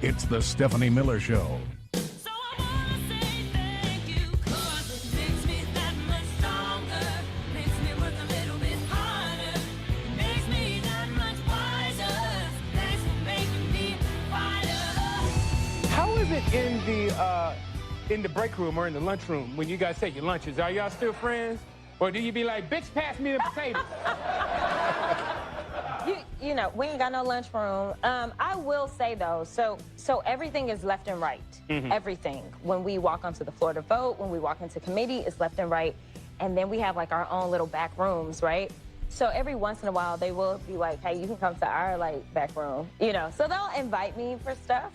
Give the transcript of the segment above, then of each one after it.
It's the Stephanie Miller Show. So I wanna say thank you, 'cause it makes me that much stronger, makes me work a little bit harder, makes me that much wiser. Thanks for making me fighter. How is it in the break room or in the lunchroom when you guys take your lunches? Are y'all still friends? Or do you be like, bitch, pass me the potatoes? You know, we ain't got no lunchroom. I will say though, so everything is left and right. Everything. When we walk onto the floor to vote, when we walk into committee, it's left and right. And then we have like our own little back rooms, right? So every once in a while, they will be like, hey, you can come to our like back room, you know. So they'll invite me for stuff.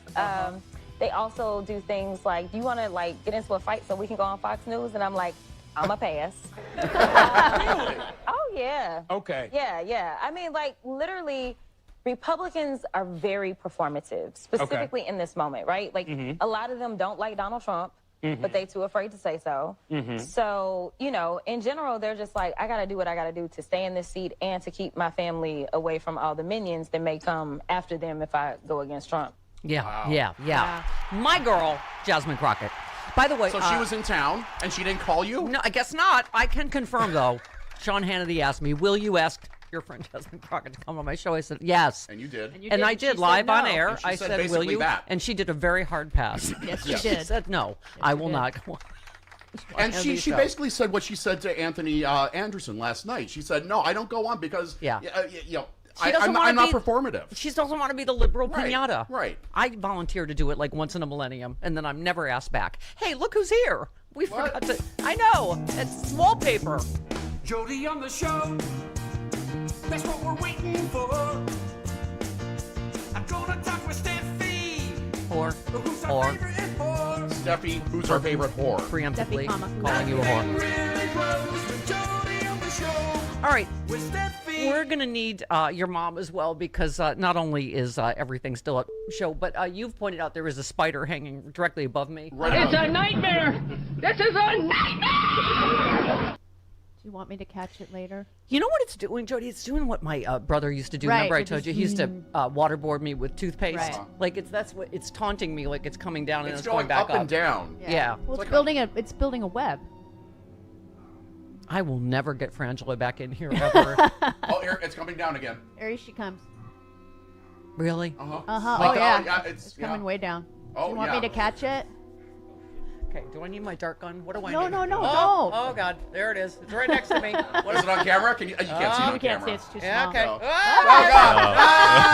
They also do things like, do you want to like get into a fight so we can go on Fox News? And I'm like, I'm a pass. Really? Oh yeah. Okay. Yeah. I mean, like literally, Republicans are very performative, specifically in this moment, right? Like a lot of them don't like Donald Trump, but they too afraid to say so. So, you know, in general, they're just like, I gotta do what I gotta do to stay in this seat and to keep my family away from all the minions that may come after them if I go against Trump. Yeah. My girl, Jasmine Crockett. By the way, So she was in town, and she didn't call you? No, I guess not. I can confirm, though. Sean Hannity asked me, will you ask your friend Jasmine Crockett to come on my show? I said, yes. And you did. And I did, live on air. And she I said said, will basically you? that. And she did a very hard pass. Yes, she She did. said, no, I will not go on. And on she the show. basically said what she said to Anthony Anderson last night. She said, no, I don't go on because, Yeah. you know, She doesn't wanna I'm not be- performative. She doesn't want to be the liberal Right, pinata. right. I volunteer to do it like once in a millennium, and then I'm never asked back. Hey, look who's here. We forgot to. I know. It's wallpaper. Jody on the show. That's what we're waiting for. I'm gonna talk with Steffi. Who's our favorite whore? Steffi, who's our favorite whore? Preemptively Steffi, comma. calling you a whore. Really close with Jody on the show. All right. With Steffi. We're going to need your mom as well because not only is everything still at show, but you've pointed out there is a spider hanging directly above me. It's a nightmare. This is a nightmare. Do you want me to catch it later? You know what it's doing, Jody? It's doing what my brother used to do. Right, Remember I it told just- you he used to waterboard me with toothpaste? Right. Like it's taunting me like it's coming down and It's it's going going back up and down. Yeah. Well, like it's building a web. I will never get Frangela back in here ever. Oh, here, it's coming down again. Here she comes. Really? Uh-huh. Like, Oh, yeah. It's Coming way down. Oh, Do you want yeah. me to catch it? Okay, do I need my dart gun? What do I No, need? no, no, Oh, no. oh, God, there it is. It's right next to me. What Is it on camera? Can you can't see it on You can't see camera. it's too Yeah, small. okay. Oh. Ah!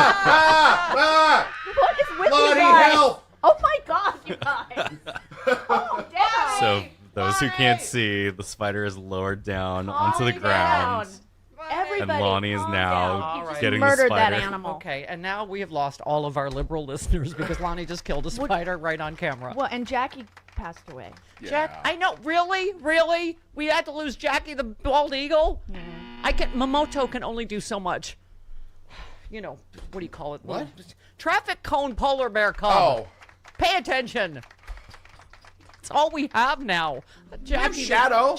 Oh, God. What is with Bloody you guys? hell. Oh my God, you guys! Calm down. So those who can't see, the spider is lowered down onto the Calm ground. down. Everybody, And Lonnie is calm now down. You just getting the murdered that spider. animal. Okay, and now we have lost all of our liberal listeners because Lonnie just killed a spider right on camera. Well, and Jackie passed away. Jack, I know, really? We had to lose Jackie the bald eagle? Mamoto can only do so much. You know, what do you call it? What? Traffic cone polar bear cub. Oh. Pay attention. It's all we have now. Jackie, Shadow.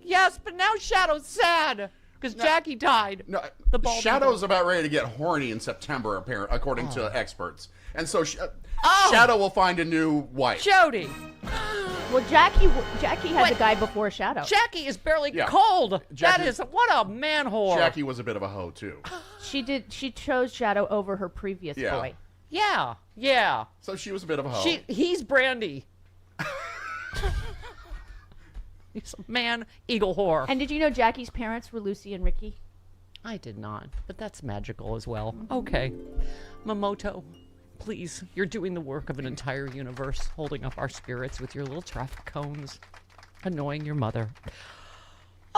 Yes, but now Shadow's sad because Jackie died. No, The bald Shadow's eagle. about ready to get horny in September, according to experts. And so Oh. Shadow will find a new wife. Jody. Well, Jackie had the guy before Shadow. Jackie is barely Yeah. cold. Jackie- That is what a man whore. Jackie was a bit of a hoe, too. She chose Shadow over her previous Yeah. boy. Yeah. So she was a bit of a hoe. He's Brandy. He's a man eagle whore. And did you know Jackie's parents were Lucy and Ricky? I did not, but that's magical as well. Okay. Mamoto, please, you're doing the work of an entire universe, holding up our spirits with your little traffic cones, annoying your mother.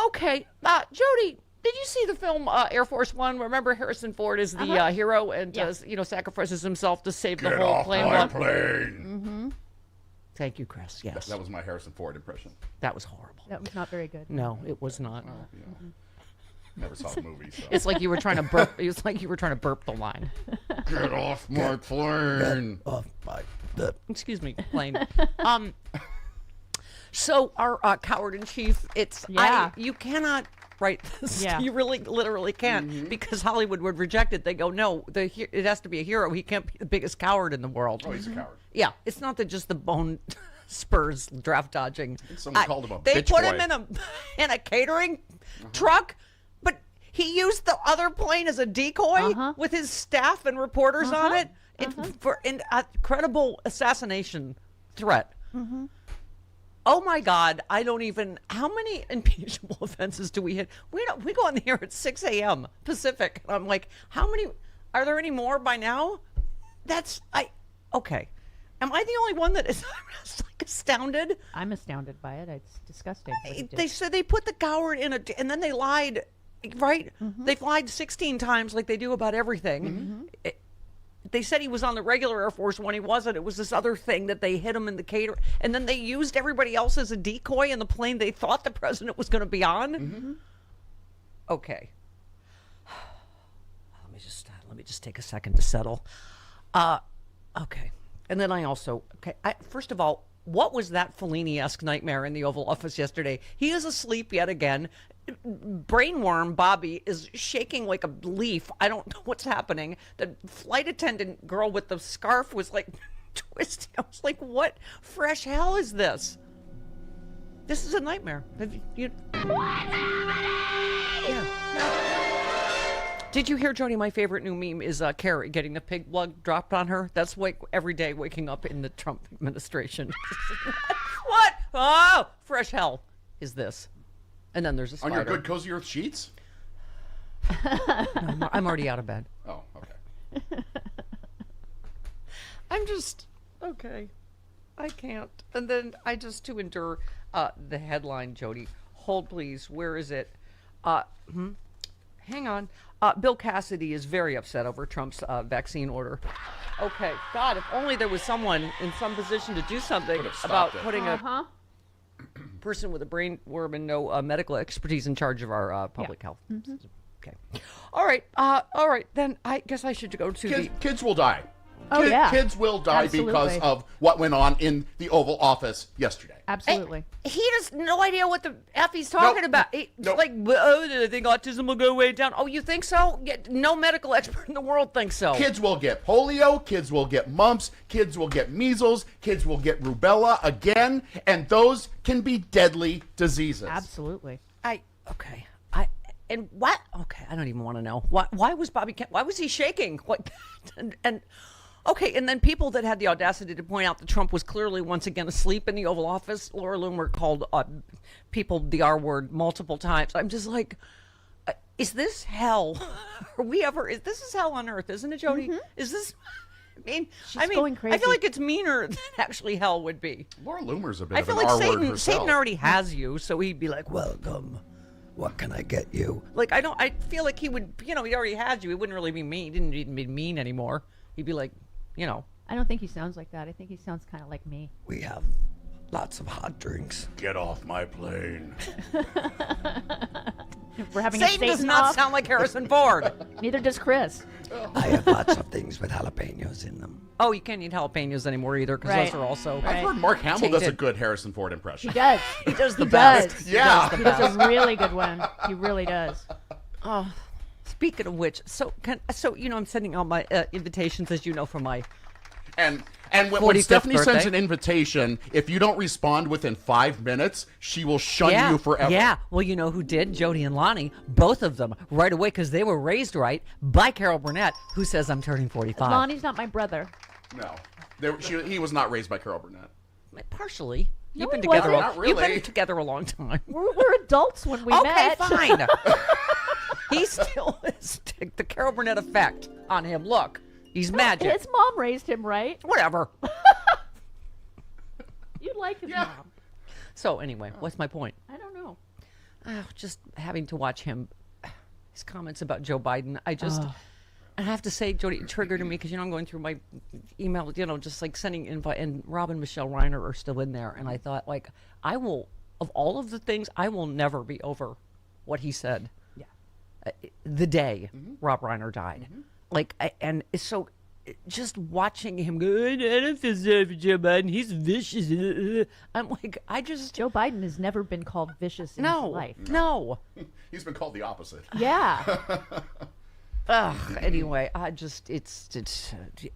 Okay, Jody, did you see the film Air Force One? Remember Harrison Ford is the hero and sacrifices himself to save the Get whole off plane. my plane. Thank you, Chris. Yes, That was my Harrison Ford impression. that was horrible. That was not very good. No, it was not. Never saw the movie, so. It's like you were trying to burp. It's like you were trying to burp the line. Get off my plane. Excuse me, plane. So our coward in chief, you cannot right? Yeah. You really, literally can't because Hollywood would reject it. They go, no, it has to be a hero. He can't be the biggest coward in the world. Oh, he's a coward. Yeah, it's not that just the bone spurs draft dodging. Someone called him a They bitch put boy. him in a catering truck, but he used the other plane as a decoy with his staff and reporters on it for an credible assassination threat. Oh my God! I don't even. How many impeachable offenses do we hit? We go on the air at 6 a.m. Pacific, and I'm like, how many? Are there any more by now? Okay. Am I the only one that is like astounded? I'm astounded by it. It's disgusting. what he did. They said they put the coward in and then they lied, right? They've lied 16 times like they do about everything. They said he was on the regular Air Force when he wasn't. It was this other thing that they hit him in the cater, and then they used everybody else as a decoy in the plane they thought the president was going to be on. Okay. Let me just take a second to settle. Okay. And then first of all, what was that Fellini-esque nightmare in the Oval Office yesterday? He is asleep yet again. Brainworm Bobby is shaking like a leaf. I don't know what's happening. The flight attendant girl with the scarf was like twisting. I was like, what fresh hell is this? This is a nightmare. What's happening? Yeah. Did you hear, Jody, my favorite new meme is Carrie getting the pig blood dropped on her? That's like every day waking up in the Trump administration. What? Oh, fresh hell is this. And then there's a spider. On your good cozy earth sheets? No, I'm already out of bed. Oh, okay. I'm just, okay. I can't. And then I just, to endure the headline, Jody. Hold, please. Where is it? Hang on. Bill Cassidy is very upset over Trump's vaccine order. Okay. God, if only there was someone in some position to do something about putting a person with a brain worm and no medical expertise in charge of our public health. Okay. All right. Then I guess I should go to Kids will die. Oh, yeah. Kids will die Absolutely. because of what went on in the Oval Office yesterday. Absolutely. He has no idea what the F he's talking about. It's like, I think autism will go way down. Oh, you think so? Yeah, no medical expert in the world thinks so. Kids will get polio, kids will get mumps, kids will get measles, kids will get rubella again, and those can be deadly diseases. Absolutely. Okay. And what? Okay, I don't even want to know. Why was Bobby Kemp? Why was he shaking? What? And okay, and then people that had the audacity to point out that Trump was clearly once again asleep in the Oval Office. Laura Loomer called people the R word multiple times. I'm just like, is this hell? Is this hell on earth, isn't it, Jody? Is this? I mean, going crazy. I feel like it's meaner than actually hell would be. Laura Loomer's a bit I of feel an like R word herself. Satan already has you, so he'd be like, welcome. What can I get you? Like, I feel like he would, he already has you. He wouldn't really be mean. He didn't even be mean anymore. He'd be like, I don't think he sounds like that. I think he sounds kind of like me. we have lots of hot drinks. Get off my plane. We're having a Satan does Satan not off. sound like Harrison Ford. Neither does Chris. I have lots of things with jalapenos in them. Oh, you can't eat jalapenos anymore either, because Right. those are also. I've heard Mark Hamill does a Tainted. good Harrison Ford impression. He does. He does the He best. does. Yeah. He does a really good one. He really does. Oh, speaking of which, I'm sending out my invitations, as you know, for my. And when 45th Stephanie sends birthday. an invitation, if you don't respond within 5 minutes, she will shun you forever. Yeah. Well, you know who did? Jody and Lonnie, both of them, right away, because they were raised right by Carol Burnett, who says I'm turning 45. Lonnie's not my brother. No. He was not raised by Carol Burnett. Partially. No, You've been he together. wasn't. Not You've really. been together a long time. We're adults when we Okay, met. fine. He still is the Carol Burnett effect on him. Look, he's magic. His mom raised him, right? Whatever. You like his mom. So anyway, what's my point? I don't know. Just having to watch his comments about Joe Biden. I have to say, Jody, it triggered me because, I'm going through my email, just like sending invite, and Rob and Michelle Reiner are still in there. And I thought, like, of all of the things, I will never be over what he said. Yeah. The day Rob Reiner died. And so just watching him go, I don't feel sorry for Joe Biden. He's vicious. I'm like, Joe Biden has never been called vicious in his life. No. He's been called the opposite. Yeah. Anyway, it's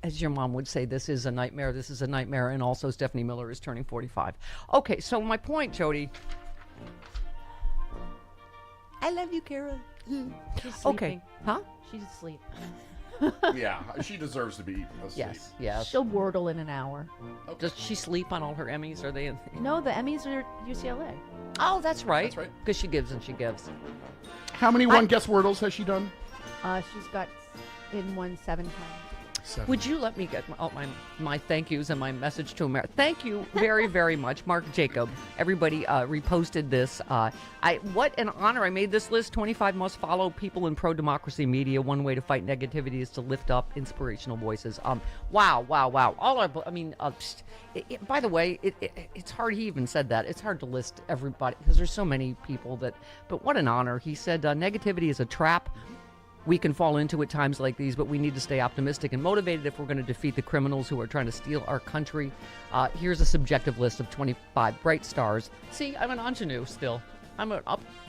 as your mom would say, this is a nightmare. This is a nightmare. And also Stephanie Miller is turning 45. Okay, so my point, Jody. I love you, Carol. She's sleeping. Okay. Huh? She's asleep. Yeah, she deserves to be asleep. Yes. She'll wordle in an hour. Does she sleep on all her Emmys? Are they in? No, the Emmys are UCLA. Oh, that's right. That's right. Because she gives and she gives. How many one-guess Wordles has she done? She's got in one 7 times. 7. Would you let me get my thank yous and my message to America? Thank you very, very much, Mark Jacob. Everybody reposted this. What an honor! I made this list. 25 must follow people in pro-democracy media. One way to fight negativity is to lift up inspirational voices. Wow. By the way, it's hard. He even said that it's hard to list everybody because there's so many people that. But what an honor! He said negativity is a trap we can fall into at times like these, but we need to stay optimistic and motivated if we're going to defeat the criminals who are trying to steal our country. Here's a subjective list of 25 bright stars. See, I'm an ingenue still.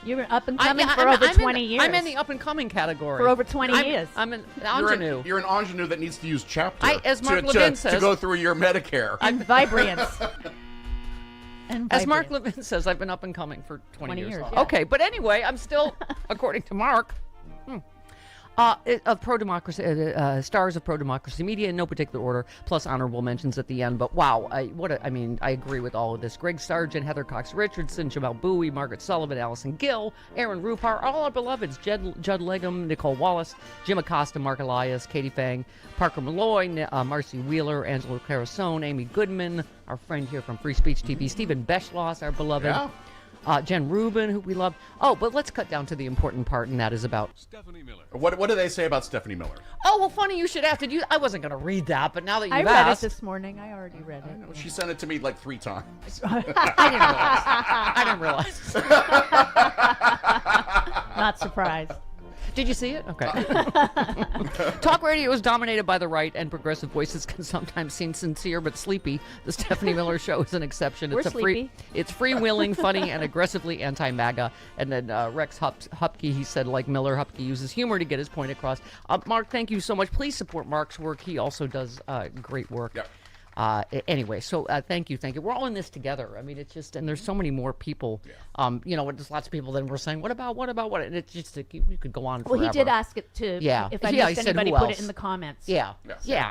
You're up and coming for over 20 years. I'm in the up and coming category. For over 20 years. I'm an ingenue. You're an ingenue that needs to use chapter as Mark Levin says, to go through your Medicare. And Vibrance. As Mark Levin says, I've been up and coming for 20 years. Yeah. Okay, but anyway, I'm still, according to Mark, of pro-democracy, stars of pro-democracy media in no particular order, plus honorable mentions at the end. But wow, I agree with all of this. Greg Sargent, Heather Cox Richardson, Jamal Bowie, Margaret Sullivan, Allison Gill, Aaron Rupar, all our beloveds, Judd Legum, Nicole Wallace, Jim Acosta, Mark Elias, Katie Fang, Parker Malloy, Marcy Wheeler, Angela Carasone, Amy Goodman, our friend here from Free Speech TV, Stephen Beschloss, our beloved. Yeah. Jen Rubin, who we love. Oh, but let's cut down to the important part, and that is about Stephanie Miller. What do they say about Stephanie Miller? Oh, well, funny you should ask. I wasn't going to read that, but now that you've I read asked. it this morning. I already read it. She sent it to me like 3 times. I didn't realize. Not surprised. Did you see it? Okay. Talk radio is dominated by the right, and progressive voices can sometimes seem sincere but sleepy. The Stephanie Miller Show is an exception. We're sleepy. It's freewheeling, funny, and aggressively anti-MAGA. And then Rex Hupke, he said, like Miller, Hupke uses humor to get his point across. Mark, thank you so much. Please support Mark's work. He also does great work. Yep. Anyway, so thank you. We're all in this together. I mean, it's just, and there's so many more people. Yeah. There's lots of people that were saying, what about, and it's just, you could go on forever. Well, he did ask it to, if I missed anybody, put it in the comments. Yeah,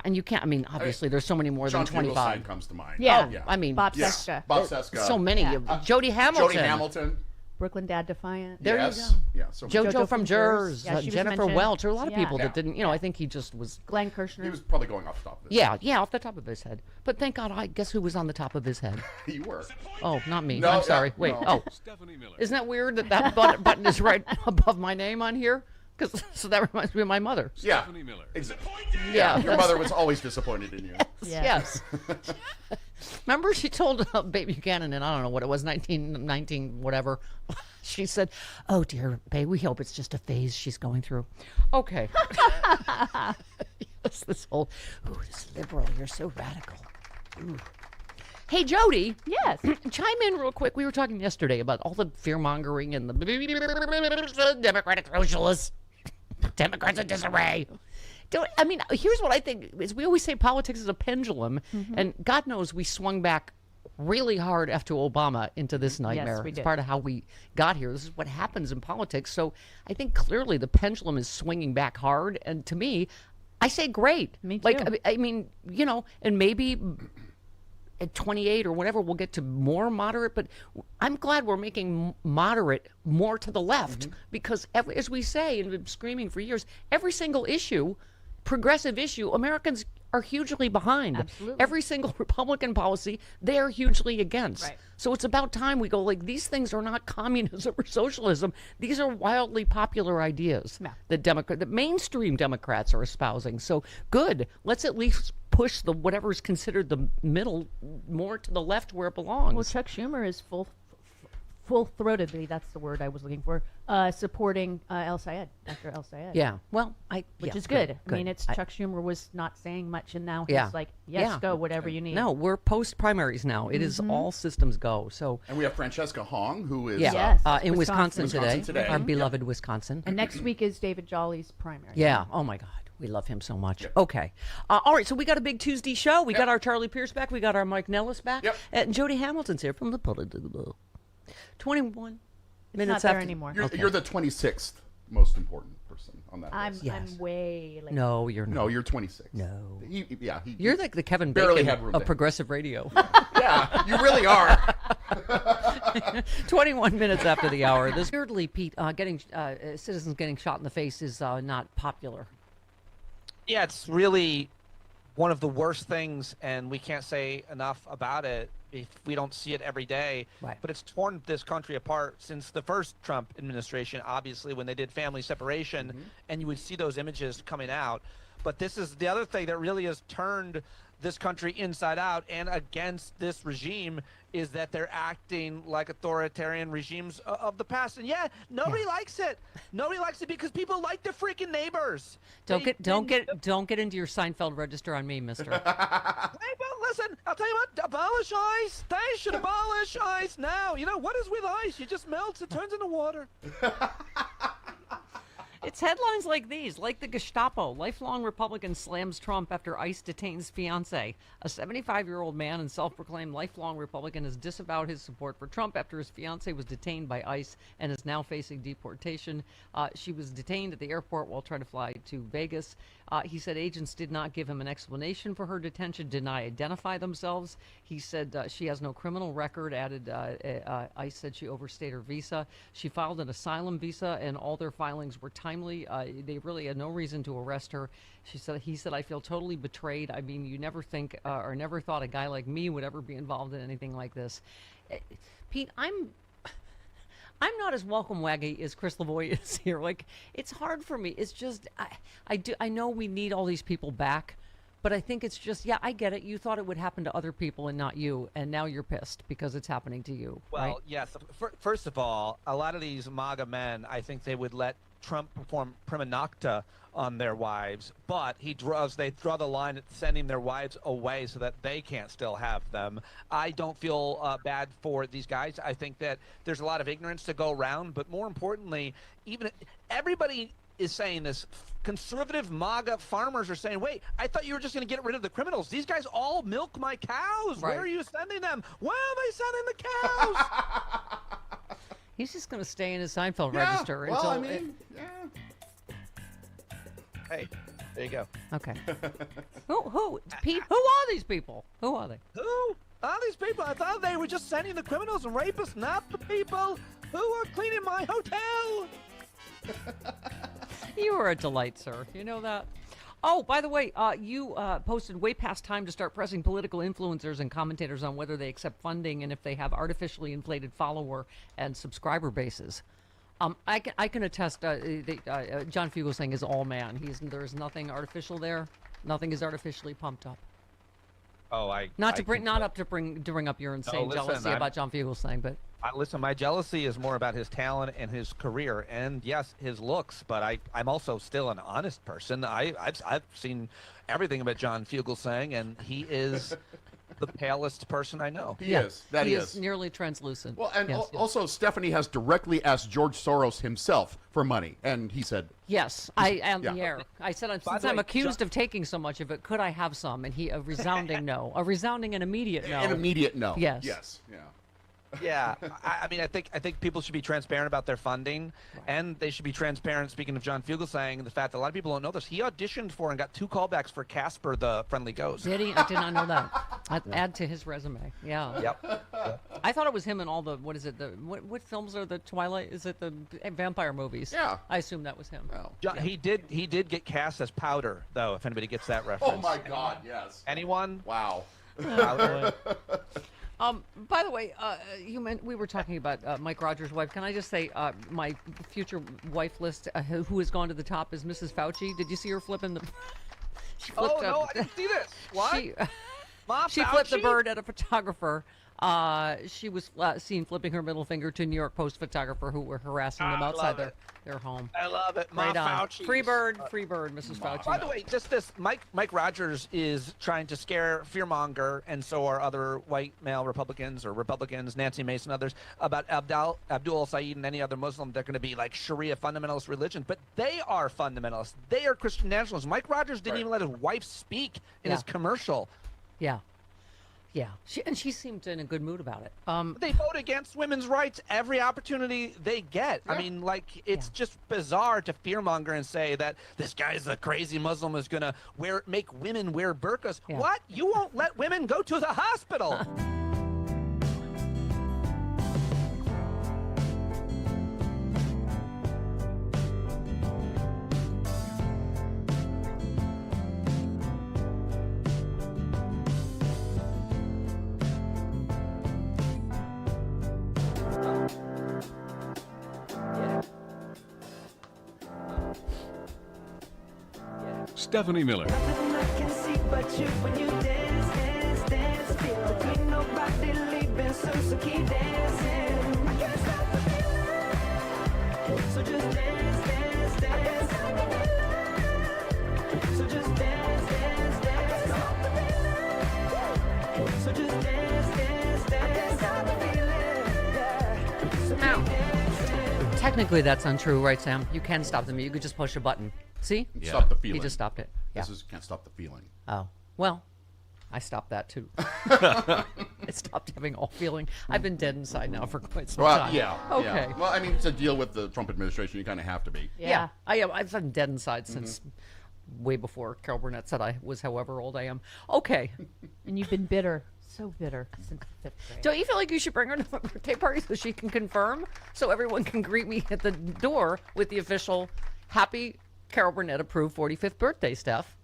and you can't, obviously, there's so many more John than 25. Fugelsang comes to mind. Yeah. Bob Seska. So many. Jody Hamilton. Brooklyn Dad Defiant. There you go. Yeah, so JoJo from Jers. Yeah, Jennifer Welch. There are a lot of people that didn't, I think he just was. Glenn Kirshner. He was probably going off the top of his head. Yeah, off the top of his head. But thank God, I guess who was on the top of his head? You were. Oh, not me. No, I'm sorry. Wait. no. Oh. Stephanie Miller. Isn't that weird that button is right above my name on here? So that reminds me of my mother. Yeah. Stephanie Miller. Yeah. Your mother was always disappointed in you. Yes. Remember, she told Baby Buchanan, and I don't know what it was, 1919, whatever. She said, "Oh dear, Babe, we hope it's just a phase she's going through." Okay. Yes, this liberal, you're so radical. Ooh. Hey, Jody. Yes. Chime in real quick. We were talking yesterday about all the fear-mongering and the Democratic socialists. Democrats in disarray. Here's what I think is we always say politics is a pendulum, and God knows we swung back really hard after Obama into this nightmare. Yes, we did. It's part of how we got here. This is what happens in politics. So I think clearly the pendulum is swinging back hard, and to me, I say great. Me too. And maybe at 28 or whatever, we'll get to more moderate, but I'm glad we're making moderate more to the left because, as we say and been screaming for years, every single issue, progressive issue, Americans are hugely behind. Absolutely. Every single Republican policy, they are hugely against. Right. So it's about time we go, these things are not communism or socialism. These are wildly popular ideas that mainstream Democrats are espousing. So good. Let's at least push whatever is considered the middle more to the left where it belongs. Well, Chuck Schumer is full-throatedly, that's the word I was looking for, supporting El Sayed, Dr. El Sayed. Yeah. Well, Which is good. I mean, it's Chuck Schumer was not saying much, and now he's like, yes, go, whatever you need. No, we're post-primaries now. It is all systems go. So. And we have Francesca Hong, who is in Wisconsin today. Our Yep. beloved Wisconsin. And next week is David Jolly's primary. Yeah. Oh, my God. We love him so much. Okay. All right, so we got a big Tuesday show. We got our Charlie Pierce back. We got our Mike Nellis back. Yep. And Jody Hamilton's here from the Political. 21 minutes not there after. anymore. You're the 26th most important person on that list. I'm way late. No, you're not. No, you're 26. No. You're like the Kevin barely Bacon had room of there. progressive radio. Yeah, you really are. 21 minutes after the hour. This weirdly, Pete, citizens getting shot in the face is not popular. Yeah, it's really one of the worst things, and we can't say enough about it if we don't see it every day. Right. But it's torn this country apart since the first Trump administration, obviously, when they did family separation, and you would see those images coming out. But this is the other thing that really has turned this country inside out and against this regime is that they're acting like authoritarian regimes of the past. And nobody likes it. Nobody likes it because people like their freaking neighbors. Don't get into your Seinfeld register on me, mister. Hey, but listen, I'll tell you what, abolish ice. They should abolish ice now. You know, what is with ice? It just melts, it turns into water. It's headlines like these, like the Gestapo. Lifelong Republican slams Trump after ICE detains fiancé. A 75-year-old man and self-proclaimed lifelong Republican has disavowed his support for Trump after his fiancé was detained by ICE and is now facing deportation. She was detained at the airport while trying to fly to Vegas. He said agents did not give him an explanation for her detention, did not identify themselves. He said she has no criminal record, added ICE said she overstayed her visa. She filed an asylum visa, and all their filings were timely. They really had no reason to arrest her. He said, I feel totally betrayed. I mean, you never think or never thought a guy like me would ever be involved in anything like this. Pete, I'm not as welcome waggy as Chris Lavoie is here. Like, it's hard for me. It's just, I know we need all these people back, but I think it's just, I get it. You thought it would happen to other people and not you, and now you're pissed because it's happening to you. Well, right? yes. First of all, a lot of these MAGA men, I think they would let Trump perform prima nocta on their wives, but they draw the line at sending their wives away so that they can't still have them. I don't feel bad for these guys. I think that there's a lot of ignorance to go around, but more importantly, even everybody is saying this. Conservative MAGA farmers are saying, wait, I thought you were just going to get rid of the criminals. These guys all milk my cows. Right. Where are you sending them? Where are they sending the cows? He's just going to stay in his Seinfeld register until... Hey, there you go. Okay. Who? Pete, who are these people? Who are they? Who are these people? I thought they were just sending the criminals and rapists, not the people who are cleaning my hotel. You are a delight, sir. You know that? Oh, by the way, you posted way past time to start pressing political influencers and commentators on whether they accept funding and if they have artificially inflated follower and subscriber bases. I can attest. John Fugelsang is all man. There is nothing artificial there. Nothing is artificially pumped up. Oh, not to bring up your insane jealousy about John Fugelsang, but listen, my jealousy is more about his talent and his career, and yes, his looks. But I'm also still an honest person. I've seen everything about John Fugelsang, and he is the palest person I know. He is. He is nearly translucent. Well, and yes, also Stephanie has directly asked George Soros himself for money, and he said, yes, I am the heir. I said, since I'm accused of taking so much of it, could I have some? And a resounding no. A resounding and immediate no. An immediate no. Yes. Yes. Yeah. Yeah, I mean, I think people should be transparent about their funding, and they should be transparent. Speaking of John Fugelsang, the fact that a lot of people don't know this, he auditioned for and got 2 callbacks for Casper the Friendly Ghost. Did he? I did not know that. I'd add to his resume. Yeah. Yep. I thought it was him in all the what films are the Twilight? Is it the vampire movies? Yeah. I assume that was him. Oh. John, he did get cast as Powder, though. If anybody gets that reference. Oh my God! Yes. Anyone? Wow. Powder. By the way, we were talking about Mike Rogers' wife. Can I just say my future wife list, who has gone to the top, is Mrs. Fauci. Did you see her flipping the? She flipped no, I didn't see this. What? She flipped the bird at a photographer. She was seen flipping her middle finger to New York Post photographer who were harassing them outside their home. I love it. Right on. Fauci. Free bird, Mrs. Fauci. By the way, just this, Mike Rogers is trying to scare fearmonger, and so are other white male Republicans or Republicans, Nancy Mason, others, about Abdul Saeed and any other Muslim. They're going to be like Sharia fundamentalist religion, but they are fundamentalists. They are Christian nationalists. Mike Rogers didn't even let his wife speak in his commercial. Yeah. Yeah, she seemed in a good mood about it. They vote against women's rights every opportunity they get. I mean, like, it's just bizarre to fearmonger and say that this guy's a crazy Muslim is going to make women wear burqas. Yeah. What? You won't let women go to the hospital. Stephanie Miller. Technically, that's untrue, right, Sam? You can stop them. You could just push a button. See? Stop the feeling. He just stopped it. Yeah. This can't stop the feeling. Oh, well, I stopped that too. I stopped having all feeling. I've been dead inside now for quite some time. Yeah. Okay. Yeah. Well, I mean, to deal with the Trump administration, you kind of have to be. Yeah. I've been dead inside since way before Carol Burnett said I was however old I am. Okay. And you've been bitter. So bitter since the 5th grade. Don't you feel like you should bring her to my birthday party so she can confirm, so everyone can greet me at the door with the official happy Carol Burnett approved 45th birthday, Steph?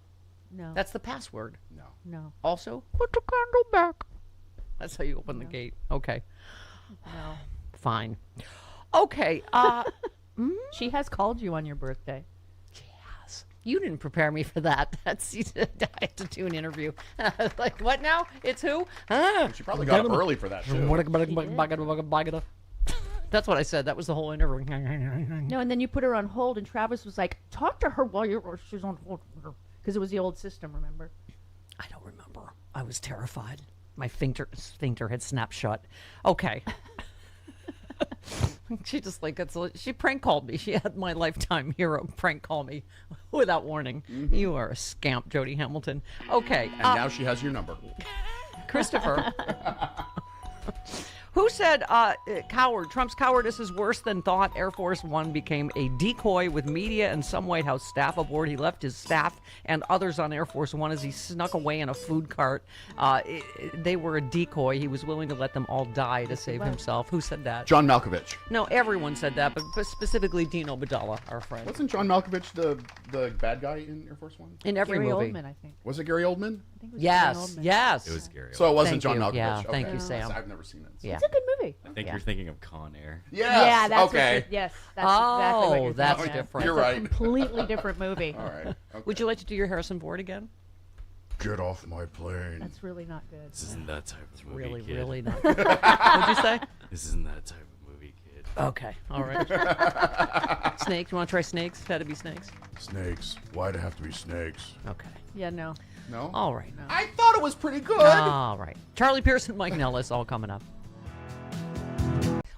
No. That's the password. No. Also, put the candle back. That's how you open the gate. Okay. No. Fine. Okay. She has called you on your birthday. You didn't prepare me for that. I had to do an interview. Like, what now? It's who? She probably got up early for that, too. That's what I said. That was the whole interview. No, and then you put her on hold, and Travis was like, talk to her while she's on hold. Because it was the old system, remember? I don't remember. I was terrified. My sphincter had snapped shut. Okay. She just she prank called me. She had my lifetime hero prank call me without warning. You are a scamp, Jody Hamilton. Okay. And now she has your number. Christopher. Who said coward? Trump's cowardice is worse than thought. Air Force One became a decoy with media and some White House staff aboard. He left his staff and others on Air Force One as he snuck away in a food cart. They were a decoy. He was willing to let them all die to save himself. Who said that? John Malkovich. No, everyone said that, but specifically Dino Badala, our friend. Wasn't John Malkovich the bad guy in Air Force One? In every Gary movie. Oldman, I think. Was it Gary Oldman? I think it was Gary Yes, Oldman. yes. It was Gary. So it wasn't Thank John you. Malkovich. Yeah, okay. thank you, Sam. I've never seen it. So. Yeah. It's a good movie. I think you're thinking of Con Air. Yes. Yeah, that's okay. yes, that's exactly what you're that's thinking of. different. You're That's right. a completely different movie. All right. Okay. Would you like to do your Harrison Ford again? Get off my plane. That's really not good. This isn't that type of movie, Really, kid. really not. What'd you say? This isn't that type of movie, kid. Okay, all right. Snakes? You want to try snakes? Had to be snakes? Snakes. Why'd it have to be snakes? Okay. Yeah, no. No? All right. I thought it was pretty good. All right. Charlie Pearson, Mike Nellis, all coming up.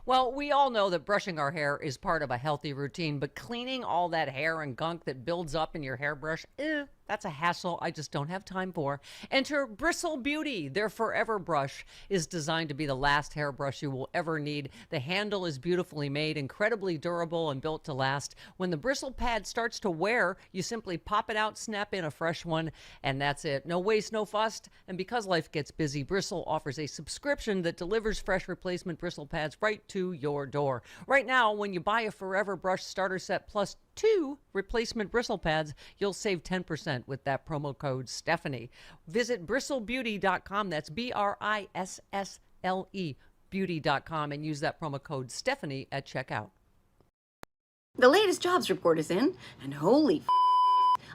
Well, we all know that brushing our hair is part of a healthy routine, but cleaning all that hair and gunk that builds up in your hairbrush, that's a hassle I just don't have time for. Enter Bristle Beauty. Their Forever Brush is designed to be the last hairbrush you will ever need. The handle is beautifully made, incredibly durable, and built to last. When the bristle pad starts to wear, you simply pop it out, snap in a fresh one, and that's it. No waste, no fuss. And because life gets busy, Bristle offers a subscription that delivers fresh replacement bristle pads right to your door. Right now, when you buy a Forever Brush starter set plus 2 replacement bristle pads, you'll save 10% with that promo code Stephanie. Visit bristlebeauty.com. That's BRISSLE beauty.com and use that promo code Stephanie at checkout. The latest jobs report is in, and holy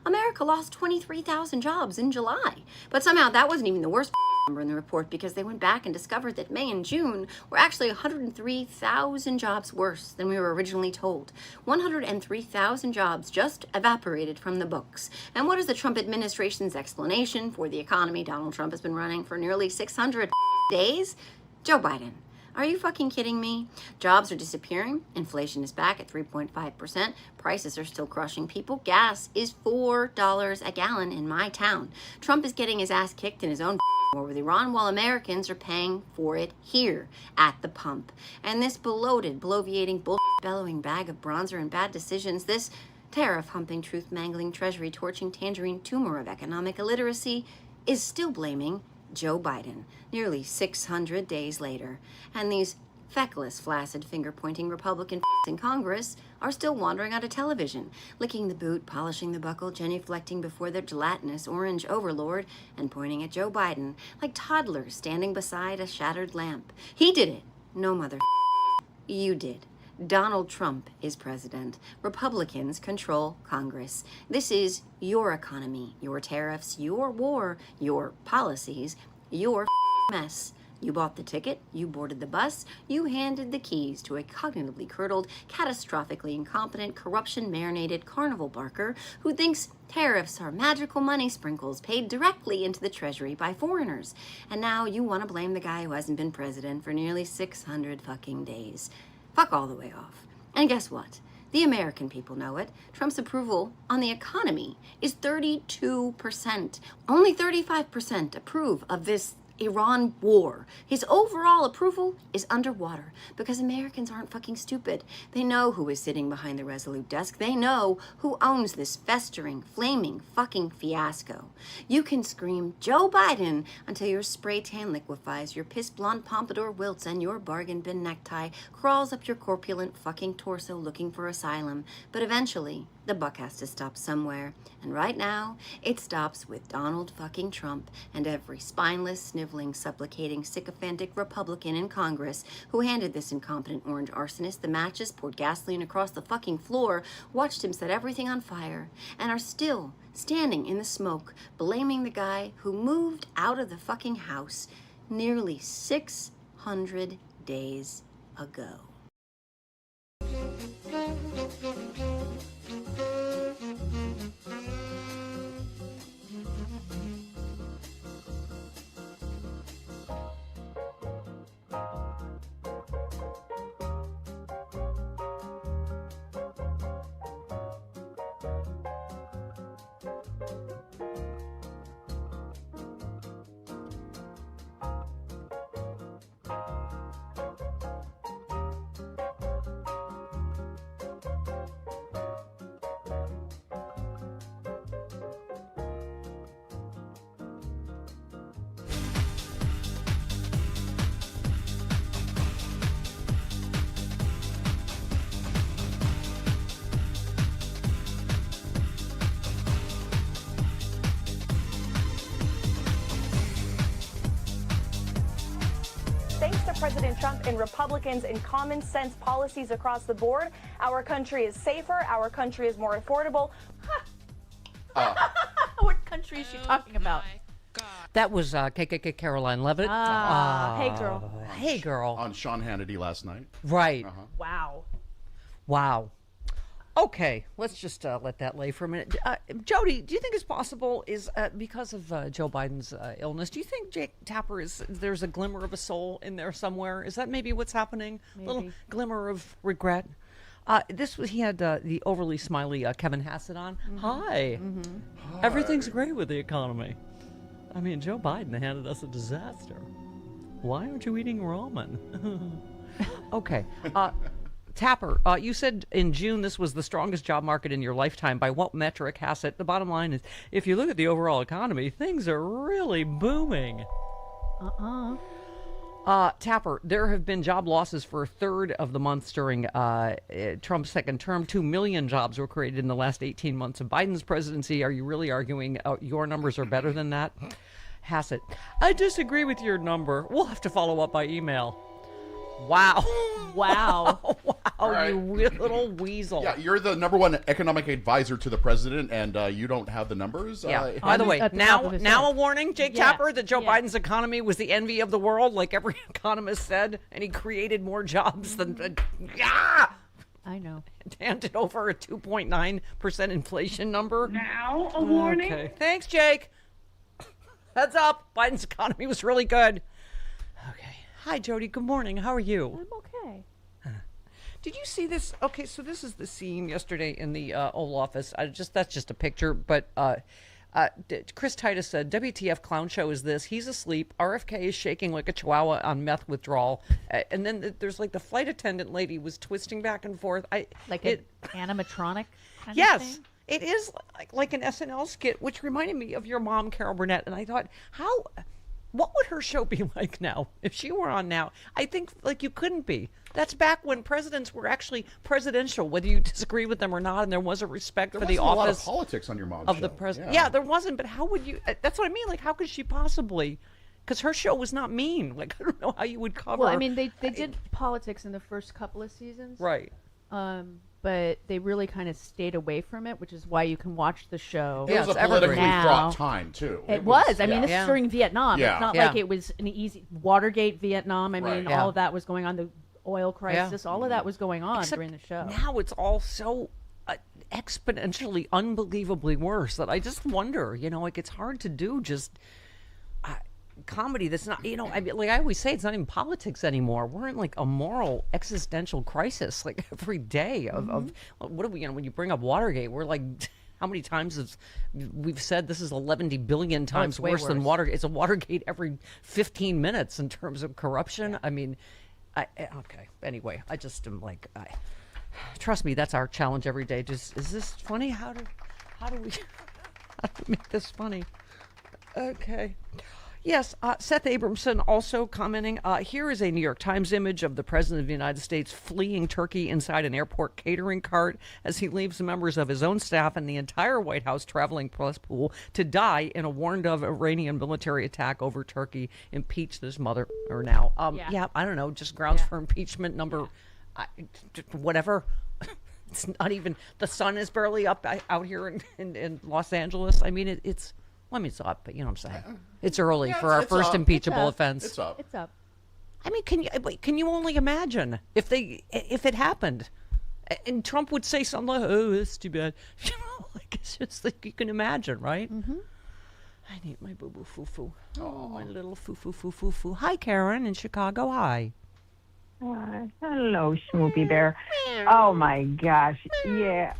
America lost 23,000 jobs in July. But somehow that wasn't even the worst number in the report because they went back and discovered that May and June were actually 103,000 jobs worse than we were originally told. 103,000 jobs just evaporated from the books. And what is the Trump administration's explanation for the economy Donald Trump has been running for nearly 600 days? Joe Biden. Are you fucking kidding me? Jobs are disappearing. Inflation is back at 3.5%. Prices are still crushing people. Gas is $4 a gallon in my town. Trump is getting his ass kicked in his own war with Iran while Americans are paying for it here at the pump. And this bloated, bloviating, bellowing bag of bronzer and bad decisions, this tariff-humping, truth-mangling, treasury-torching, tangerine tumor of economic illiteracy is still blaming Joe Biden, nearly 600 days later. And these feckless, flaccid, finger-pointing Republican in Congress are still wandering onto television, licking the boot, polishing the buckle, genuflecting before their gelatinous orange overlord, and pointing at Joe Biden like toddlers standing beside a shattered lamp. He did it. No mother. You did. Donald Trump is president. Republicans control Congress. This is your economy, your tariffs, your war, your policies, your mess. You bought the ticket, you boarded the bus, you handed the keys to a cognitively curdled, catastrophically incompetent, corruption-marinated carnival barker who thinks tariffs are magical money sprinkles paid directly into the treasury by foreigners. And now you want to blame the guy who hasn't been president for nearly 600 fucking days. Fuck all the way off. And guess what? The American people know it. Trump's approval on the economy is 32%. Only 35% approve of this Iran war. His overall approval is underwater because Americans aren't fucking stupid. They know who is sitting behind the Resolute desk. They know who owns this festering, flaming fucking fiasco. You can scream Joe Biden until your spray tan liquefies, your piss blonde pompadour wilts, and your bargain bin necktie crawls up your corpulent fucking torso looking for asylum. But eventually, the buck has to stop somewhere. And right now, it stops with Donald fucking Trump and every spineless, sniveling, supplicating, sycophantic Republican in Congress who handed this incompetent orange arsonist the matches, poured gasoline across the fucking floor, watched him set everything on fire, and are still standing in the smoke, blaming the guy who moved out of the fucking house nearly 600 days ago. Thanks to President Trump and Republicans and common sense policies across the board, our country is safer, our country is more affordable. What country is she talking about? That was KKK Caroline Levitt. Hey, girl. Hey, girl. On Sean Hannity last night. Right. Wow. Wow. Okay, let's just let that lay for a minute. Jody, do you think it's possible is because of Joe Biden's illness, do you think Jake Tapper there's a glimmer of a soul in there somewhere? Is that maybe what's happening? A little glimmer of regret? He had the overly smiley Kevin Hassett on. Mm-hmm. Hi. Mm-hmm. Everything's great with the economy. I mean, Joe Biden handed us a disaster. Why aren't you eating ramen? Okay. Tapper, you said in June this was the strongest job market in your lifetime. By what metric, Hassett? The bottom line is, if you look at the overall economy, things are really booming. Tapper, there have been job losses for a third of the months during Trump's second term. 2 million jobs were created in the last 18 months of Biden's presidency. Are you really arguing your numbers are better than that? Hassett, I disagree with your number. We'll have to follow up by email. Wow. Wow. Wow. All right. you little weasel. Yeah, you're the #1 economic advisor to the president, and you don't have the numbers. Yeah. By the way, at the top of his now a head. warning, Jake Yes, Tapper, that Joe yes. Biden's economy was the envy of the world, like every economist said, and he created more jobs than. I know. Handed over a 2.9% inflation number. Now a warning. Okay. Thanks, Jake. Heads up. Biden's economy was really good. Okay. Hi, Jody. Good morning. How are you? I'm okay. Did you see this? Okay, so this is the scene yesterday in the Oval Office. That's just a picture, but Chris Titus said, "WTF clown show is this? He's asleep. RFK is shaking like a chihuahua on meth withdrawal." And then there's like the flight attendant lady was twisting back and forth. An animatronic kind of Yes. thing? It is like an SNL skit, which reminded me of your mom, Carol Burnett. And I thought, what would her show be like now if she were on now? I think you couldn't be. That's back when presidents were actually presidential, whether you disagree with them or not, and there was a respect for the There wasn't a lot of office politics on your mom's of show. the president. Yeah. Yeah, there wasn't. But how would you? That's what I mean. Like, how could she possibly? Because her show was not mean. Like, I don't know how you would cover. Well, I mean, they did politics in the first couple of seasons. Right. But they really kind of stayed away from it, which is why you can watch the show. It was a politically fraught time, too. It was. I mean, this yeah. is during Vietnam. Yeah. It's not Yeah. like it was an easy Watergate, Vietnam. I mean, Yeah. all of that was going on. The oil crisis, all of that was going on Except during the show. Now it's all so exponentially, unbelievably worse that I just wonder, like it's hard to do just comedy that's not, I mean, like I always say, it's not even politics anymore. We're in like a moral existential crisis like every day of what do we, when you bring up Watergate, we're like, how many times we've said this is 11 billion times way worse than worse. Watergate. It's a Watergate every 15 minutes in terms of corruption. I mean, okay. Anyway, I just am like, trust me, that's our challenge every day. Just, is this funny? How do we make this funny? Okay. Yes, Seth Abramson also commenting, here is a New York Times image of the President of the United States fleeing Turkey inside an airport catering cart as he leaves members of his own staff and the entire White House traveling press pool to die in a warned-of Iranian military attack over Turkey. Impeach this mother, or now. Yeah, I don't know, just grounds for impeachment number, whatever. It's not even, the sun is barely up out here in Los Angeles. I mean, it's up, but you know what I'm saying. It's early for our first up. impeachable offense. It's up. It's up. I mean, can you only imagine if it happened, and Trump would say something like, "Oh, it's too bad." Like it's just like you can imagine, right? Mm-hmm. I need my boo boo foo foo. Oh, my little foo foo foo foo foo. Hi, Karen in Chicago. Hi. Hello, Schmoopy Bear. Oh my gosh, yeah.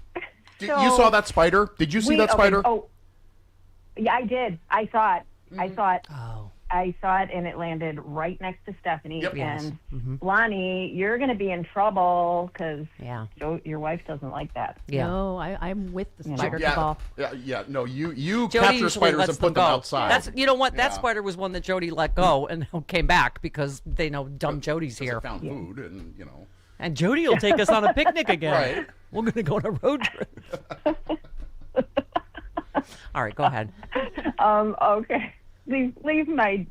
You saw that spider? Did you see that spider? Oh, yeah, I did. I saw it. Oh. I saw it, and it landed right next to Stephanie. Yep. And Mm-hmm. Lonnie, you're going to be in trouble because Yeah. your wife doesn't like that. Yeah. No, I'm with the spider Yeah, cabal. yeah. No, you Jody capture usually spiders lets and put them go. outside. That's, you know what? That Yeah. spider was one that Jody let go and came back because they know dumb Jody's Because here. it found food, and And Jody will take us on a picnic again. Right. We're going to go on a road trip. All right, go ahead. Okay. Leave my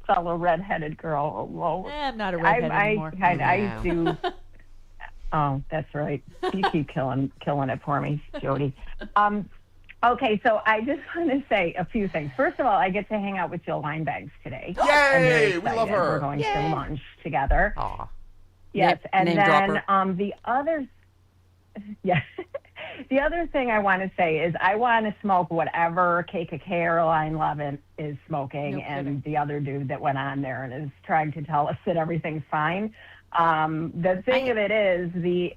fellow redheaded girl alone. I'm not a redhead anymore. I do. Oh, that's right. You keep killing it for me, Jody. Okay, so I just want to say a few things. First of all, I get to hang out with Jill Linebags today. Yay! I'm very We love excited. her. We're going to lunch together. Aw. Yes, and name then dropper. the other, yes, the other thing I want to say is I want to smoke whatever Cake of Caroline Levin is smoking, No and kidding. the other dude that went on there and is trying to tell us that everything's fine. The thing of it is the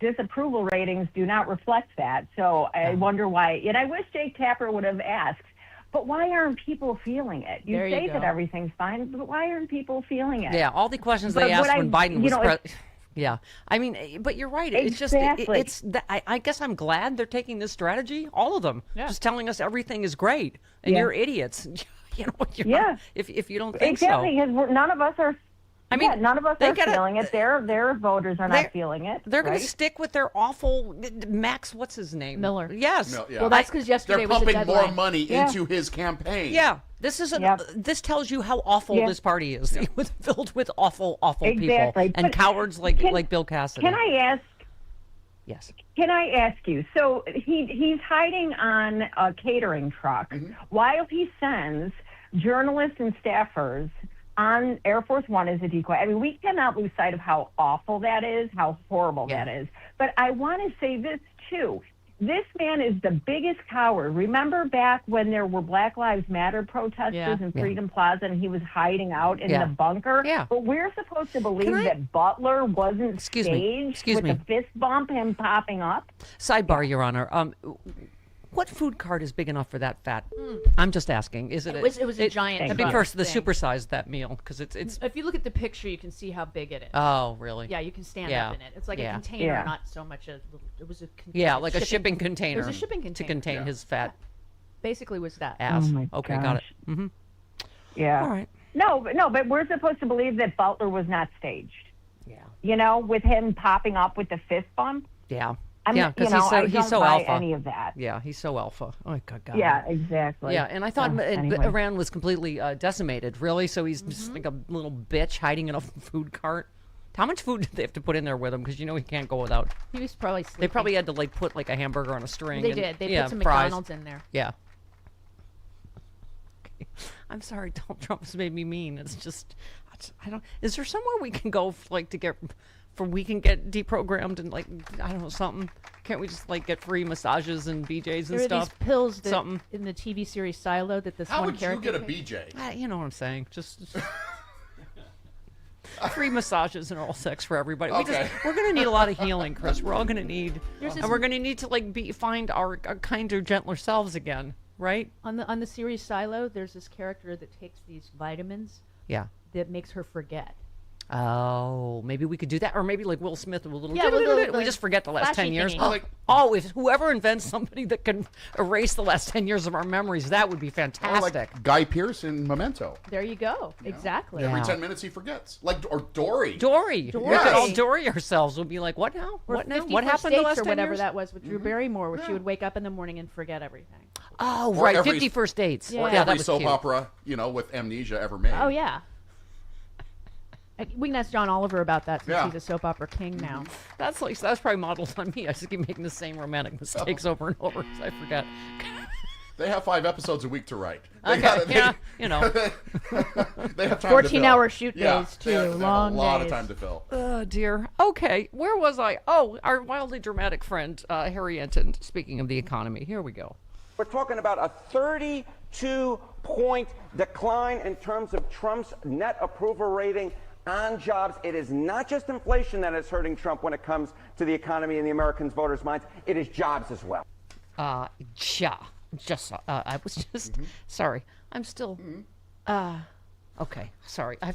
disapproval ratings do not reflect that, so I wonder why. And I wish Jake Tapper would have asked. But why aren't people feeling it? You There you say go. that everything's fine, but why aren't people feeling it? Yeah, all the questions But they asked what when I- Biden you was know, president. Yeah, I mean, but you're right. It's just, Exactly. it's. I guess I'm glad they're taking this strategy. All of them, just telling us everything is great, and Yeah. you're idiots. You know, you're Yeah. if you don't think Exactly, so. because none of us are I mean, none of us they are gotta- feeling it. Their voters are they're- not feeling it. They're going right? to stick with their awful Max. What's his name? Miller. Yes. No, yeah. Well, that's because yesterday They're was the pumping deadline. more money into his campaign. Yeah. This is this tells you how awful this party is. Filled with awful Exactly. people and But cowards like Bill Cassidy. Can I ask? Yes. Can I ask you? So he's hiding on a catering truck while he sends journalists and staffers on Air Force One as a decoy. I mean, we cannot lose sight of how awful that is, how horrible that is. But I want to say this too. This man is the biggest coward. Remember back when there were Black Lives Matter protesters in Freedom Plaza and he was hiding out in the bunker? Yeah. But we're supposed to believe that Butler wasn't staged with a fist bump, him popping up? Sidebar, Your Honor. What food cart is big enough for that fat? I'm just asking. Is it? It was a giant. I mean, truck first the thing. supersized that meal because it's. If you look at the picture, you can see how big it is. Oh, really? Yeah, you can stand up in it. It's like a container, Yeah. not so much a little. It was a like a shipping container. It was a shipping to container contain his fat Basically, was that. ass. Oh my Okay, got it. gosh. Mm-hmm. Yeah. All right. No, but we're supposed to believe that Butler was not staged. Yeah. You know, with him popping up with the fist bump. Yeah. I mean, because I he's don't so buy alpha. any of that. Yeah, he's so alpha. Oh my God. Yeah, exactly. Yeah, and I thought Anyway. Iran was completely decimated. Really, so he's just like a little bitch hiding in a food cart. How much food did they have to put in there with him? Because you know he can't go without. He was probably sleeping. They probably had to like put like a hamburger on a string. They and, did. They yeah, put some fries. McDonald's in there. Yeah. Okay. I'm sorry, Donald Trump's made me mean. It's just, I don't. Is there somewhere we can go like to get, we can get deprogrammed and like I don't know something? Can't we just like get free massages and BJs and There are stuff? these pills that Something. in the TV series Silo that this How one would you character get a takes. BJ? You know what I'm saying? Just free massages and oral sex for everybody. Okay. We're gonna need a lot of healing, Chris. We're all gonna need, There's and this- we're gonna need to like find our kinder, gentler selves again, right? On the series Silo, there's this character that takes these vitamins Yeah. that makes her forget. Oh, maybe we could do that, or maybe like Will Smith with a little. Yeah, with we the just forget the last 10 flashy years. thingy. Oh, if whoever invents somebody that can erase the last 10 years of our memories, that would be Or fantastic. like Guy Pearce in Memento. There you go. Exactly. Every Yeah. 10 minutes he forgets. Or Dory. Dory. We Dory. could all Dory ourselves. We'll be like, what now? Or What now? 50 What First happened the Dates last or 10 whatever years? that was with Drew Barrymore, where she would wake up in the morning and forget everything. Oh, Or right. every- 50 First Dates. Yeah. Or that every was soap cute. opera, with amnesia ever made. Oh yeah. We can ask John Oliver about that since Yeah. he's a soap opera king now. That's probably modeled on me. I just keep making the same romantic mistakes over and over because I forget. They have 5 episodes a week to write. Okay, yeah, They have time 14-hour shoot Yeah, days, too. They have Long a lot days. of time to fill. Oh, dear. Okay, where was I? Oh, our wildly dramatic friend, Harry Enton, speaking of the economy. Here we go. We're talking about a 32-point decline in terms of Trump's net approval rating on jobs. It is not just inflation that is hurting Trump when it comes to the economy and the Americans' voters' minds. It is jobs as well. I was just, sorry. I'm still, okay, sorry. I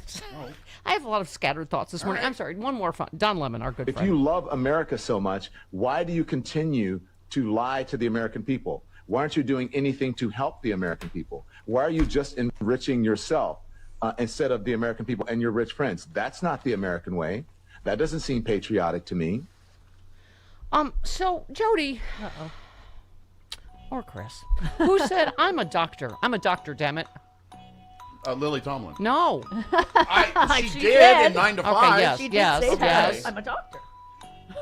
have a lot of scattered thoughts this morning. I'm sorry. One more fun. Don Lemon, our good If friend. you love America so much, why do you continue to lie to the American people? Why aren't you doing anything to help the American people? Why are you just enriching yourself instead of the American people and your rich friends? That's not the American way. That doesn't seem patriotic to me. So Jody, or Chris, who said I'm a doctor? I'm a doctor, damn it. Lily Tomlin. No. She did in 9 to 5. Okay, yes, She did yes, say that. yes. I'm a doctor.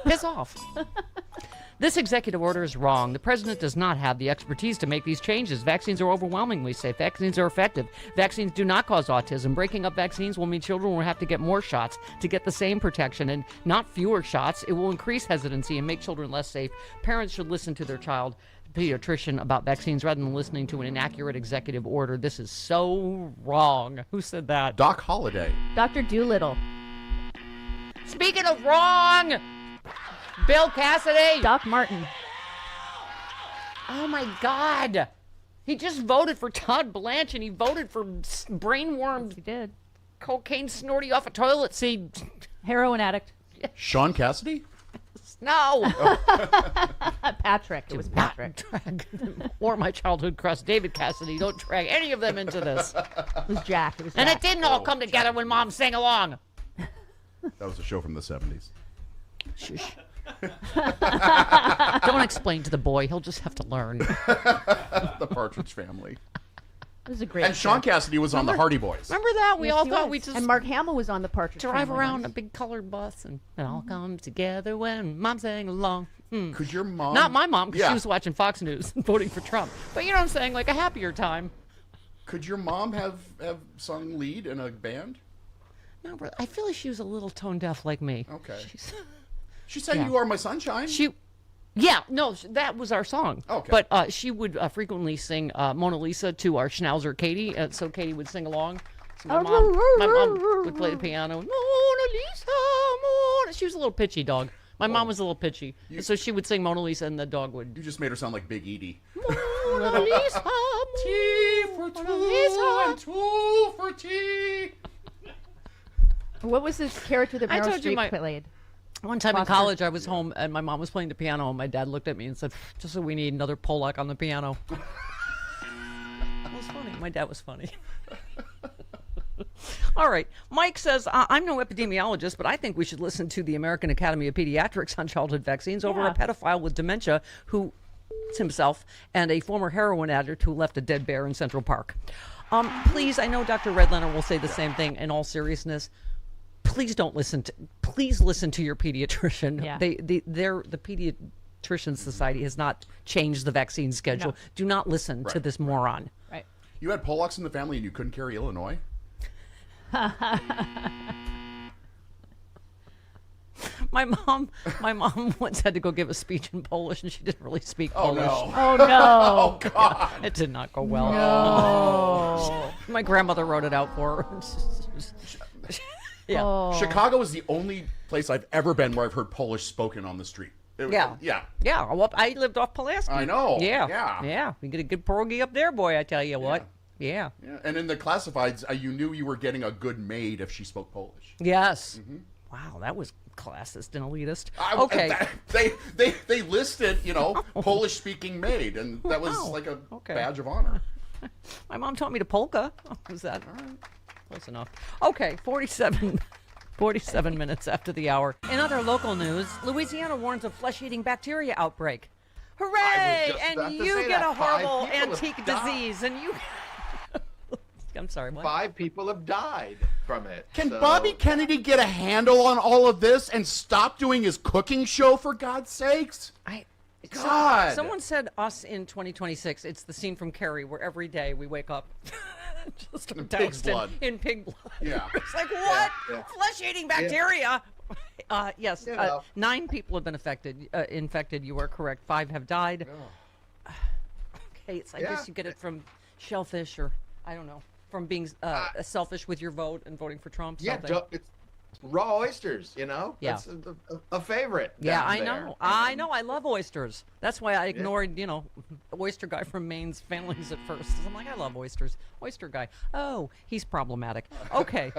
Piss off. This executive order is wrong. The president does not have the expertise to make these changes. Vaccines are overwhelmingly safe. Vaccines are effective. Vaccines do not cause autism. Breaking up vaccines will mean children will have to get more shots to get the same protection and not fewer shots. It will increase hesitancy and make children less safe. Parents should listen to their child pediatrician about vaccines rather than listening to an inaccurate executive order. This is so wrong. Who said that? Doc Holliday. Dr. Doolittle. Speaking of wrong, Bill Cassidy. Doc Martin. Oh my God. He just voted for Todd Blanche and he voted for brainworm. He did. Cocaine snorty off a toilet seat. Heroin addict. Sean Cassidy? No. Patrick. It was Patrick. Or my childhood crush, David Cassidy. Don't drag any of them into this. It was Jack. It was And Jack. it didn't all come together when Mom sang along. That was a show from the 70s. Shush. Don't explain to the boy. He'll just have to learn. The Partridge Family. It was a great And Sean show. Cassidy was on the Hardy Boys. Remember that? We Yes, all he thought was. we just And Mark Hamill was on the Partridge drive Family around once. a big colored bus and it all comes together when mom sang along. Could your mom... Not my mom, because Yeah. she was watching Fox News and voting for Trump. But you know what I'm saying? Like a happier time. Could your mom have sung lead in a band? No, I feel like she was a little tone deaf like me. Okay. She sang Yeah. You Are My Sunshine? That was our song. Okay. But she would frequently sing Mona Lisa to our schnauzer Katie, so Katie would sing along. So my mom would play the piano. Mona Lisa, Mona. She was a little pitchy dog. My mom was a little pitchy, so she would sing Mona Lisa, and the dog would. You just made her sound like Big Edie. Mona Lisa, Tea for two and two for tea. What was this character that I Meryl told you Streep played? One time in Foster. college, I was home, and my mom was playing the piano, and my dad looked at me and said, just so we need another Polak on the piano. It was funny. My dad was funny. All right. Mike says, I'm no epidemiologist, but I think we should listen to the American Academy of Pediatrics on childhood vaccines over a pedophile with dementia who himself and a former heroin addict who left a dead bear in Central Park. Please, I know Dr. Redlener will say the same thing in all seriousness. Please don't listen to. Please listen to your pediatrician. Yeah. The Pediatrician Society has not changed the vaccine schedule. No. Do not listen to this moron. Right. You had Polacks in the family and you couldn't carry Illinois? My mom once had to go give a speech in Polish, and she didn't really speak Polish. No. Oh, no. Oh, God. It did not go well. No. My grandmother wrote it out for her. Yeah. Oh. Chicago is the only place I've ever been where I've heard Polish spoken on the street. Yeah. Yeah. Well, I lived off Pulaski. I know. Yeah. Yeah. Yeah. We get a good pierogi up there, boy, I tell you what. Yeah. Yeah. And in the classifieds, you knew you were getting a good maid if she spoke Polish. Yes. Wow, that was classist and elitist. Okay. They listed, Polish speaking maid, and that was like a badge of honor. My mom taught me to polka. Oh, was that close enough? Okay, 47 minutes after the hour. In other local news, Louisiana warns of flesh-eating bacteria outbreak. Hooray! just about And to you say get that. a horrible 5 people have antique died. disease, and you. I'm sorry, what? 5 people have died from it. Can so- Bobby Kennedy get a handle on all of this and stop doing his cooking show, for God's sakes? God. Someone said us in 2026. It's the scene from Carrie where every day we wake up just In doused pig's blood. in pig blood. Yeah. It's like, what? Yeah. Flesh-eating bacteria? Yes, You know. 9 people have been infected. You are correct. 5 have died. Okay, I guess you get it from shellfish or, I don't know, from being selfish with your vote and voting for Trump. Yeah, something. it's raw oysters, Yeah. That's a favorite. Yeah, down I there. know. I know. I love oysters. That's why I ignored, the oyster guy from Maine's families at first. I'm like, I love oysters. Oyster guy. Oh, he's problematic. Okay.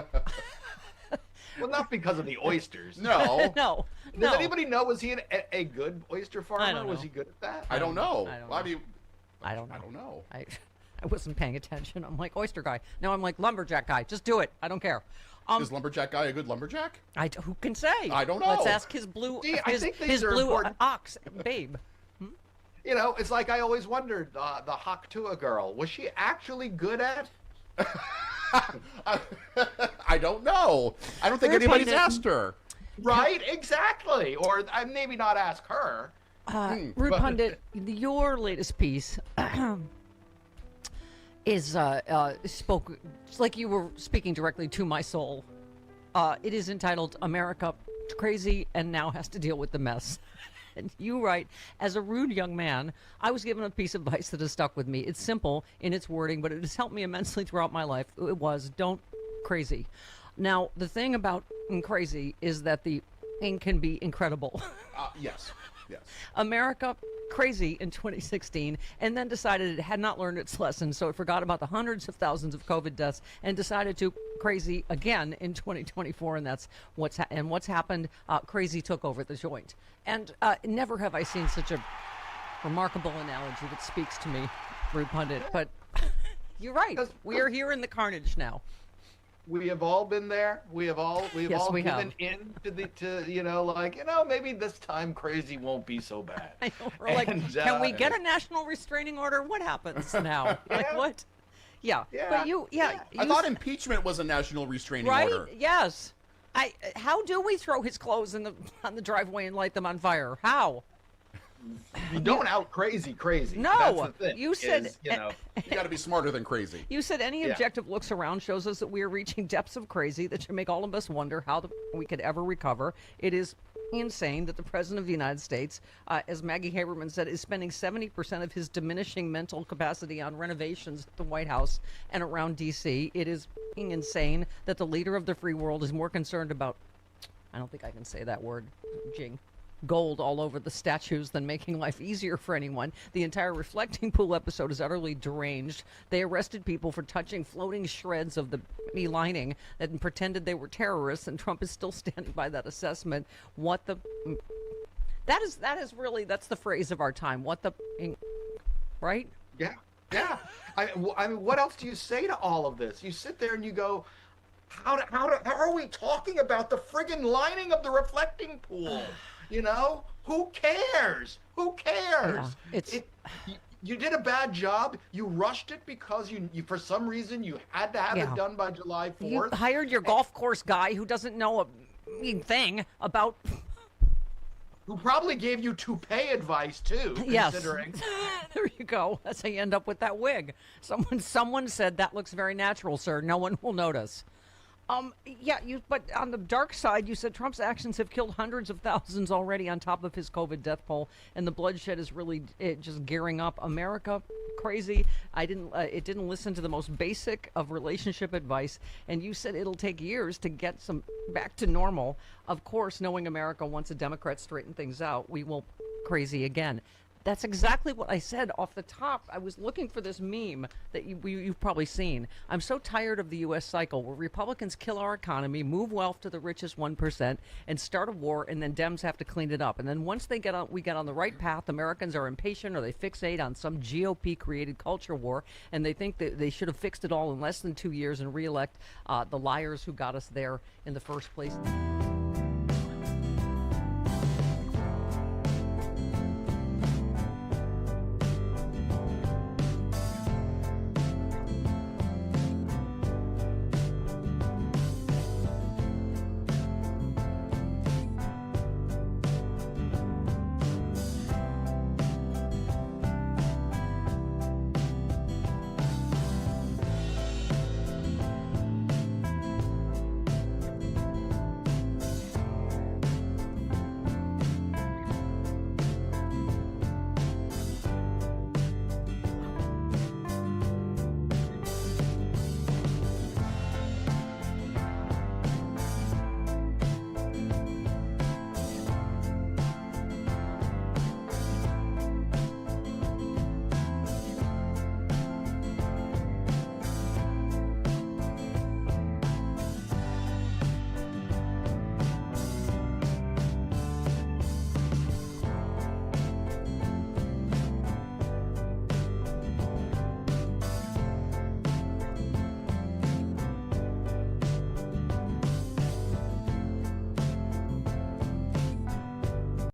Well, not because of the oysters. No. No. Does anybody know, was he a good oyster farmer? don't Was know. he good at that? I don't know. I don't Why know. do you? I don't know. I don't know. I wasn't paying attention. I'm like, oyster guy. Now I'm like, lumberjack guy. Just do it. I don't care. Is lumberjack guy a good lumberjack? Who can say? I don't know. Let's ask his blue, See, I think these his are blue important. ox babe. It's like I always wondered, the Haktua girl, was she actually good at? I don't know. I don't think We're anybody's paying it- asked her. Right, exactly. Or maybe not ask her. Rude Pundit, your latest piece is spoke just like you were speaking directly to my soul. It is entitled "America Crazy and Now Has to Deal with the Mess." And you write, as a rude young man, I was given a piece of advice that has stuck with me. It's simple in its wording, but it has helped me immensely throughout my life. It was, don't crazy. Now, the thing about crazy is that the thing can be incredible. Yes. Yes. America crazy in 2016 and then decided it had not learned its lesson, so it forgot about the hundreds of thousands of COVID deaths and decided to crazy again in 2024, and that's what's happened. Crazy took over the joint, and never have I seen such a remarkable analogy that speaks to me, Rude Pundit. But you're right, we are here in the carnage now. We have all been there. We've all Yes, we given have. in maybe this time crazy won't be so bad. I know, we're like, And, can we get a national restraining order? What happens now? Like what? Yeah. But I thought impeachment was a national restraining right? order. Yes. How do we throw his clothes on the driveway and light them on fire? How? You don't out crazy. No, That's the thing, you said you got to be smarter than crazy. You said any objective looks around shows us that we are reaching depths of crazy that should make all of us wonder how we could ever recover. It is insane that the President of the United States, as Maggie Haberman said, is spending 70% of his diminishing mental capacity on renovations at the White House and around D.C. It is insane that the leader of the free world is more concerned about, I don't think I can say that word, Jing, gold all over the statues than making life easier for anyone. The entire reflecting pool episode is utterly deranged. They arrested people for touching floating shreds of the lining and pretended they were terrorists, and Trump is still standing by that assessment. What the... That is really, that's the phrase of our time. What the... Right? Yeah. I mean, what else do you say to all of this? You sit there and you go, how are we talking about the friggin' lining of the reflecting pool? Who cares? You did a bad job. You rushed it because you for some reason you had to have it done by July 4th. You hired your golf course guy who doesn't know a thing about... Who probably gave you toupee advice too, considering. There you go. That's how you end up with that wig. Someone said that looks very natural, sir. No one will notice. But on the dark side, you said Trump's actions have killed hundreds of thousands already on top of his COVID death toll, and the bloodshed is really just gearing up. America, crazy. It didn't listen to the most basic of relationship advice, and you said it'll take years to get some back to normal. Of course, knowing America, once a Democrat straighten things out, we will crazy again. That's exactly what I said off the top. I was looking for this meme that you've probably seen. I'm so tired of the U.S. cycle where Republicans kill our economy, move wealth to the richest 1%, and start a war, and then Dems have to clean it up. And then once we get on the right path, Americans are impatient or they fixate on some GOP-created culture war, and they think that they should have fixed it all in less than 2 years and reelect the liars who got us there in the first place.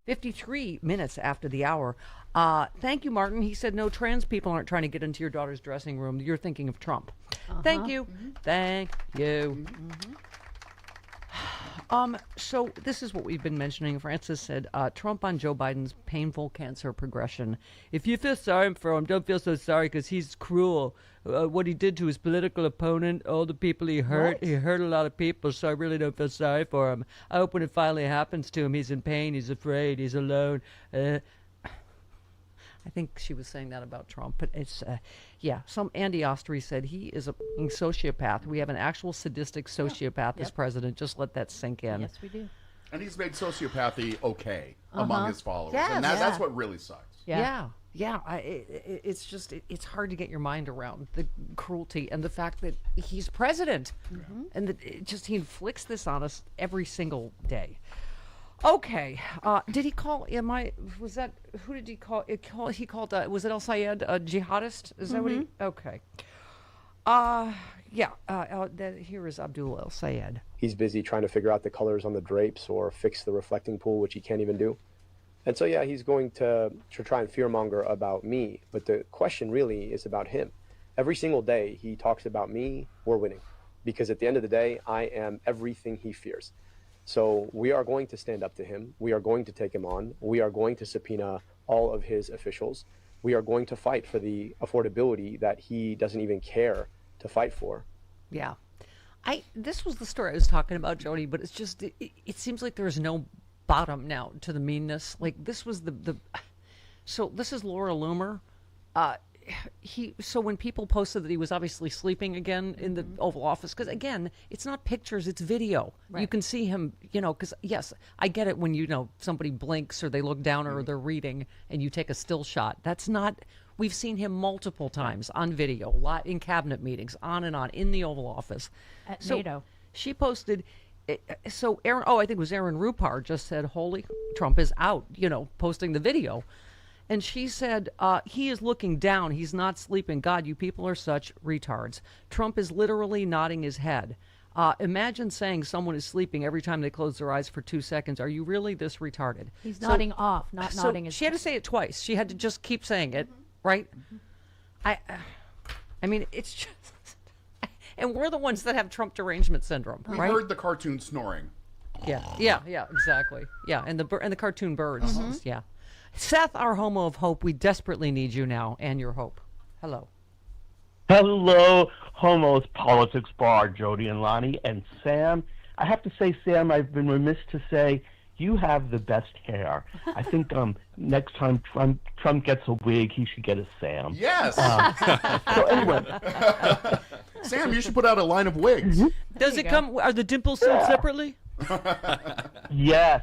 "53 minutes after the hour. Thank you, Martin. He said, no, trans people aren't trying to get into your daughter's dressing room. You're thinking of Trump. Thank you. Thank you. So this is what we've been mentioning. Francis said, Trump on Joe Biden's painful cancer progression. If you feel sorry for him, don't feel so sorry because he's cruel. What he did to his political opponent, all the people he hurt. He hurt a lot of people, so I really don't feel sorry for him. I hope when it finally happens to him, he's in pain, he's afraid, he's alone. I think she was saying that about Trump, but it's, some Andy Ostry said he is a sociopath. We have an actual sadistic sociopath as president. Just let that sink in. Yes, we do. And he's made sociopathy okay among his followers. Yes. And that's what really sucks. It's just, it's hard to get your mind around the cruelty and the fact that he's president. And that he inflicts this on us every single day. Okay. Did he call? Who did he call? He called. Was it El Sayed a jihadist? Is that what he? Okay. Here is Abdul El Sayed. He's busy trying to figure out the colors on the drapes or fix the reflecting pool, which he can't even do. And so, yeah, he's going to try and fearmonger about me. But the question really is about him. Every single day he talks about me, we're winning. Because at the end of the day, I am everything he fears. So we are going to stand up to him. We are going to take him on. We are going to subpoena all of his officials. We are going to fight for the affordability that he doesn't even care to fight for. Yeah. This was the story I was talking about, Jody, but it's just, it seems like there's no bottom now to the meanness. Like, this was so this is Laura Loomer. So when people posted that he was obviously sleeping again in the Oval Office, because again, it's not pictures, it's video. Right. You can see him, because yes, I get it when, somebody blinks or they look down or they're reading and you take a still shot. That's not, we've seen him multiple times on video, in cabinet meetings, on and on, in the Oval Office. At NATO. She posted, so Aaron, I think it was Aaron Rupar just said, holy, Trump is out, posting the video. And she said, he is looking down. He's not sleeping. God, you people are such retards. Trump is literally nodding his head. Imagine saying someone is sleeping every time they close their eyes for 2 seconds. Are you really this retarded? He's nodding off, not nodding his She had to say it twice. She had to just keep saying it, right? I mean, it's just... And we're the ones that have Trump derangement syndrome, We right? heard the cartoon snoring. Yeah, exactly. Yeah, and the cartoon birds. Yeah. Seth, our homo of hope, we desperately need you now and your hope. Hello. Hello, Homos Politics Bar, Jody and Lonnie, and Sam. I have to say, Sam, I've been remiss to say you have the best hair. I think next time Trump gets a wig, he should get a Sam. Yes. So anyway. Sam, you should put out a line of wigs. Does it come? Are the dimples sold separately? Yes.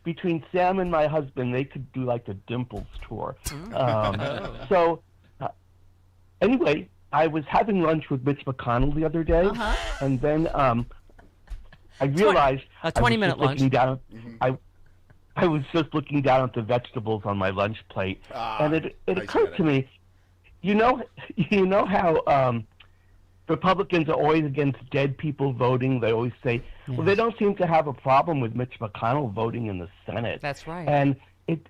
Between Sam and my husband, they could do like the Dimples tour. Anyway, I was having lunch with Mitch McConnell the other day, and then I realized a 20-minute lunch. I was just looking down at the vegetables on my lunch plate, and it occurred to me, you know how Republicans are always against dead people voting. They always say, well, they don't seem to have a problem with Mitch McConnell voting in the Senate. That's right. And it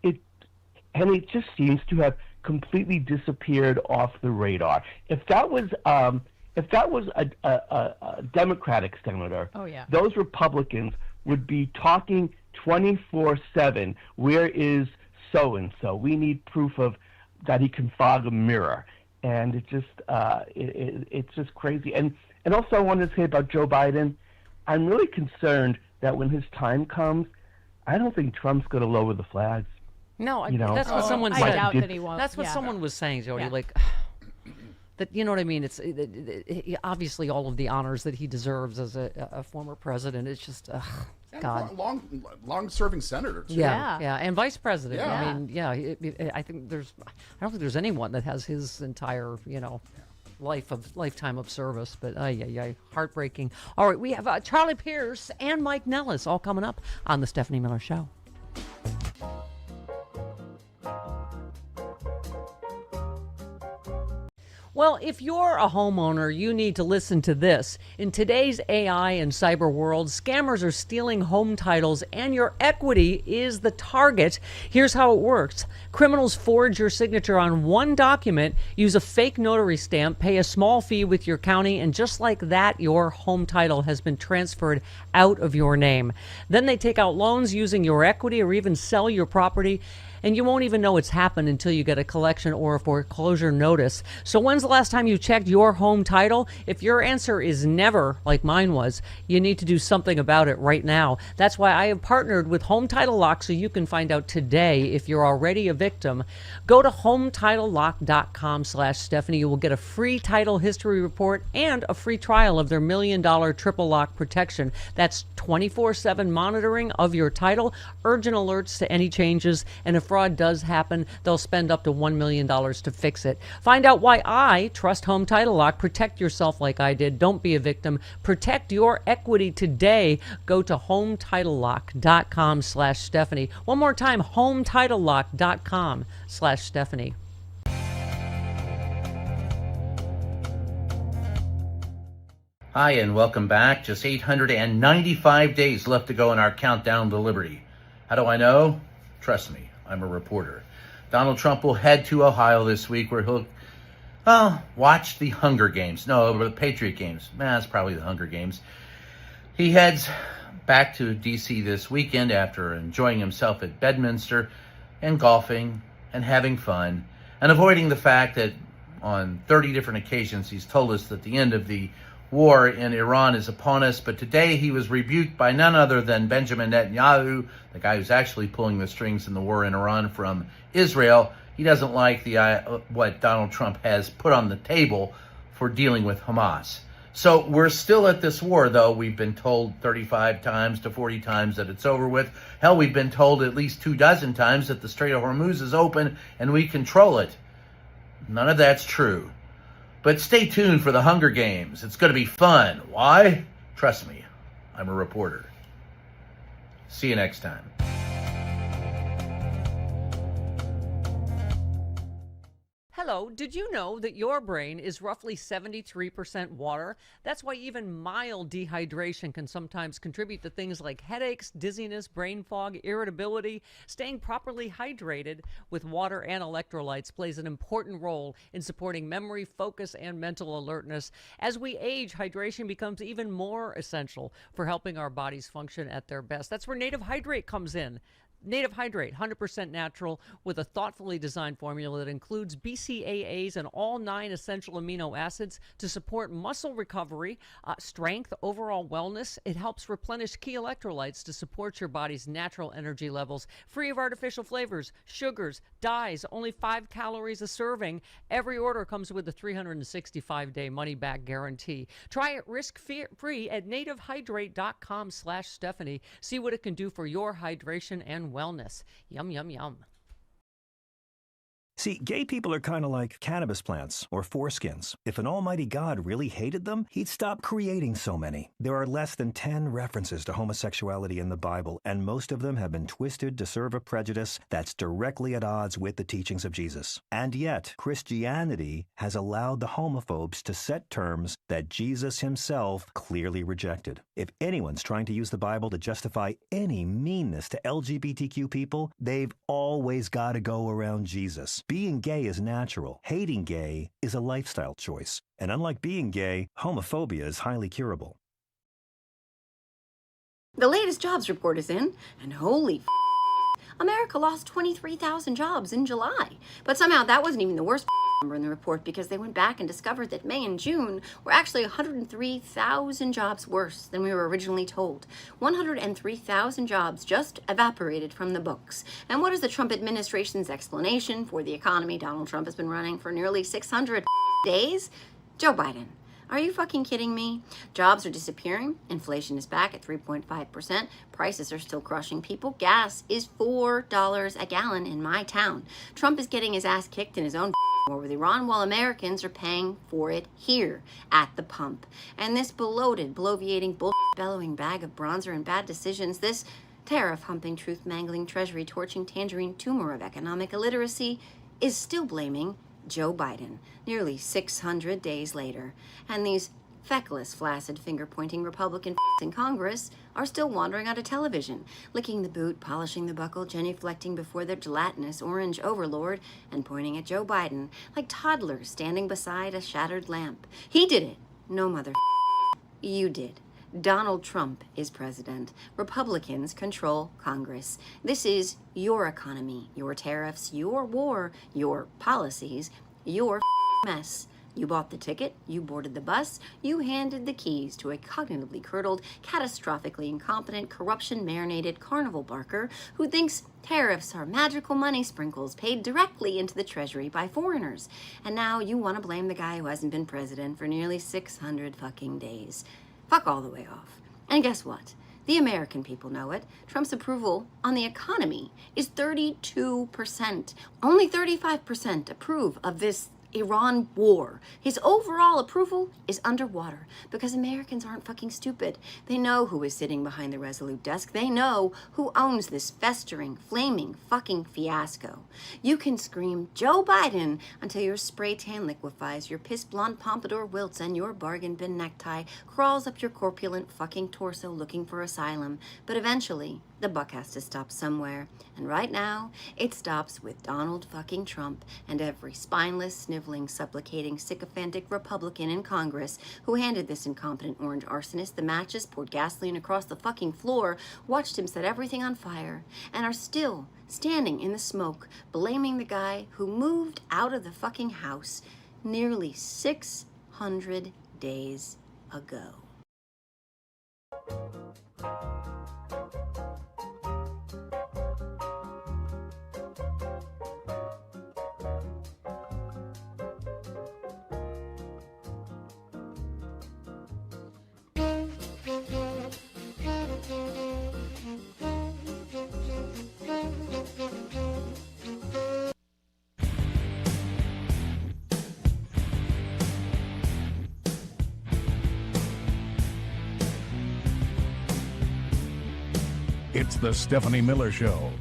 just seems to have completely disappeared off the radar. If that was a Democratic senator, those Republicans would be talking 24/7. Where is so and so? We need proof of that he can fog a mirror. And it just it's just crazy. And also I wanted to say about Joe Biden, I'm really concerned that when his time comes, I don't think Trump's going to lower the flags. No, that's what someone said. I doubt that he won't. That's what someone was saying, Jody. Like that, you know what I mean? It's obviously all of the honors that he deserves as a former president. It's just God. Long-serving senator too. Yeah, and vice president. Yeah. I mean, I think I don't think there's anyone that has his entire, lifetime of service. But heartbreaking. All right, we have Charlie Pierce and Mike Nellis all coming up on the Stephanie Miller Show. Well, if you're a homeowner, you need to listen to this. In today's AI and cyber world, scammers are stealing home titles and your equity is the target. Here's how it works. Criminals forge your signature on one document, use a fake notary stamp, pay a small fee with your county, and just like that, your home title has been transferred out of your name. Then they take out loans using your equity or even sell your property. And you won't even know it's happened until you get a collection or a foreclosure notice. So when's the last time you checked your home title? If your answer is never, like mine was, you need to do something about it right now. That's why I have partnered with Home Title Lock so you can find out today if you're already a victim. Go to HometitleLock.com/Stephanie. You will get a free title history report and a free trial of their $1 million triple lock protection. That's 24/7 monitoring of your title, urgent alerts to any changes, and if fraud does happen, they'll spend up to $1 million to fix it. Find out why I trust Home Title Lock. Protect yourself like I did. Don't be a victim. Protect your equity today. Go to HometitleLock.com/Stephanie. One more time, HometitleLock.com/Stephanie. Hi, and welcome back. Just 895 days left to go in our countdown to liberty. How do I know? Trust me, I'm a reporter. Donald Trump will head to Ohio this week where he'll, watch the Hunger Games. No, the Patriot Games. It's probably the Hunger Games. He heads back to D.C. this weekend after enjoying himself at Bedminster and golfing and having fun and avoiding the fact that on 30 different occasions he's told us that the end of the war in Iran is upon us, but today he was rebuked by none other than Benjamin Netanyahu, the guy who's actually pulling the strings in the war in Iran from Israel. He doesn't like what Donald Trump has put on the table for dealing with Hamas. So we're still at this war, though. We've been told 35 times to 40 times that it's over with. Hell, we've been told at least 24 times that the Strait of Hormuz is open and we control it. None of that's true. But stay tuned for the Hunger Games. It's going to be fun. Why? Trust me, I'm a reporter. See you next time. Hello, did you know that your brain is roughly 73% water? That's why even mild dehydration can sometimes contribute to things like headaches, dizziness, brain fog, irritability. Staying properly hydrated with water and electrolytes plays an important role in supporting memory, focus, and mental alertness. As we age, hydration becomes even more essential for helping our bodies function at their best. That's where Native Hydrate comes in. Native Hydrate, 100% natural, with a thoughtfully designed formula that includes BCAAs and all 9 essential amino acids to support muscle recovery, strength, overall wellness. It helps replenish key electrolytes to support your body's natural energy levels, free of artificial flavors, sugars, dyes, only 5 calories a serving. Every order comes with a 365-day money-back guarantee. Try it risk-free at nativehydrate.com/Stephanie. See what it can do for your hydration and wellness. Yum, yum, yum. See, gay people are kind of like cannabis plants or foreskins. If an almighty God really hated them, he'd stop creating so many. There are less than 10 references to homosexuality in the Bible, and most of them have been twisted to serve a prejudice that's directly at odds with the teachings of Jesus. And yet, Christianity has allowed the homophobes to set terms that Jesus himself clearly rejected. If anyone's trying to use the Bible to justify any meanness to LGBTQ people, they've always got to go around Jesus. Being gay is natural. Hating gay is a lifestyle choice. And unlike being gay, homophobia is highly curable. The latest jobs report is in, and holy America lost 23,000 jobs in July. But somehow that wasn't even the worst number in the report, because they went back and discovered that May and June were actually 103,000 jobs worse than we were originally told. 103,000 jobs just evaporated from the books. And what is the Trump administration's explanation for the economy Donald Trump has been running for nearly 600 days? Joe Biden. Are you fucking kidding me? Jobs are disappearing. Inflation is back at 3.5%. Prices are still crushing people. Gas is $4 a gallon in my town. Trump is getting his ass kicked in his own war with Iran, while Americans are paying for it here at the pump. And this bloated, bloviating, bellowing bag of bronzer and bad decisions, this tariff-humping, truth-mangling, treasury-torching, tangerine tumor of economic illiteracy, is still blaming Joe Biden, nearly 600 days later. And these feckless, flaccid, finger-pointing Republican in Congress are still wandering out of television, licking the boot, polishing the buckle, genuflecting before their gelatinous orange overlord, and pointing at Joe Biden like toddlers standing beside a shattered lamp. He did it. No mother. You did. Donald Trump is president. Republicans control Congress. This is your economy, your tariffs, your war, your policies, your mess. You bought the ticket, you boarded the bus, you handed the keys to a cognitively curdled, catastrophically incompetent, corruption-marinated carnival barker who thinks tariffs are magical money sprinkles paid directly into the treasury by foreigners. And now you want to blame the guy who hasn't been president for nearly 600 fucking days. Fuck all the way off. And guess what? The American people know it. Trump's approval on the economy is 32%. Only 35% approve of this Iran war. His overall approval is underwater because Americans aren't fucking stupid. They know who is sitting behind the Resolute desk. They know who owns this festering, flaming fucking fiasco. You can scream Joe Biden until your spray tan liquefies, your piss blonde pompadour wilts, and your bargain bin necktie crawls up your corpulent fucking torso looking for asylum. But eventually, the buck has to stop somewhere. And right now, it stops with Donald fucking Trump and every spineless, sniveling, supplicating, sycophantic Republican in Congress who handed this incompetent orange arsonist the matches, poured gasoline across the fucking floor, watched him set everything on fire, and are still standing in the smoke, blaming the guy who moved out of the fucking house nearly 600 days ago. It's the Stephanie Miller Show.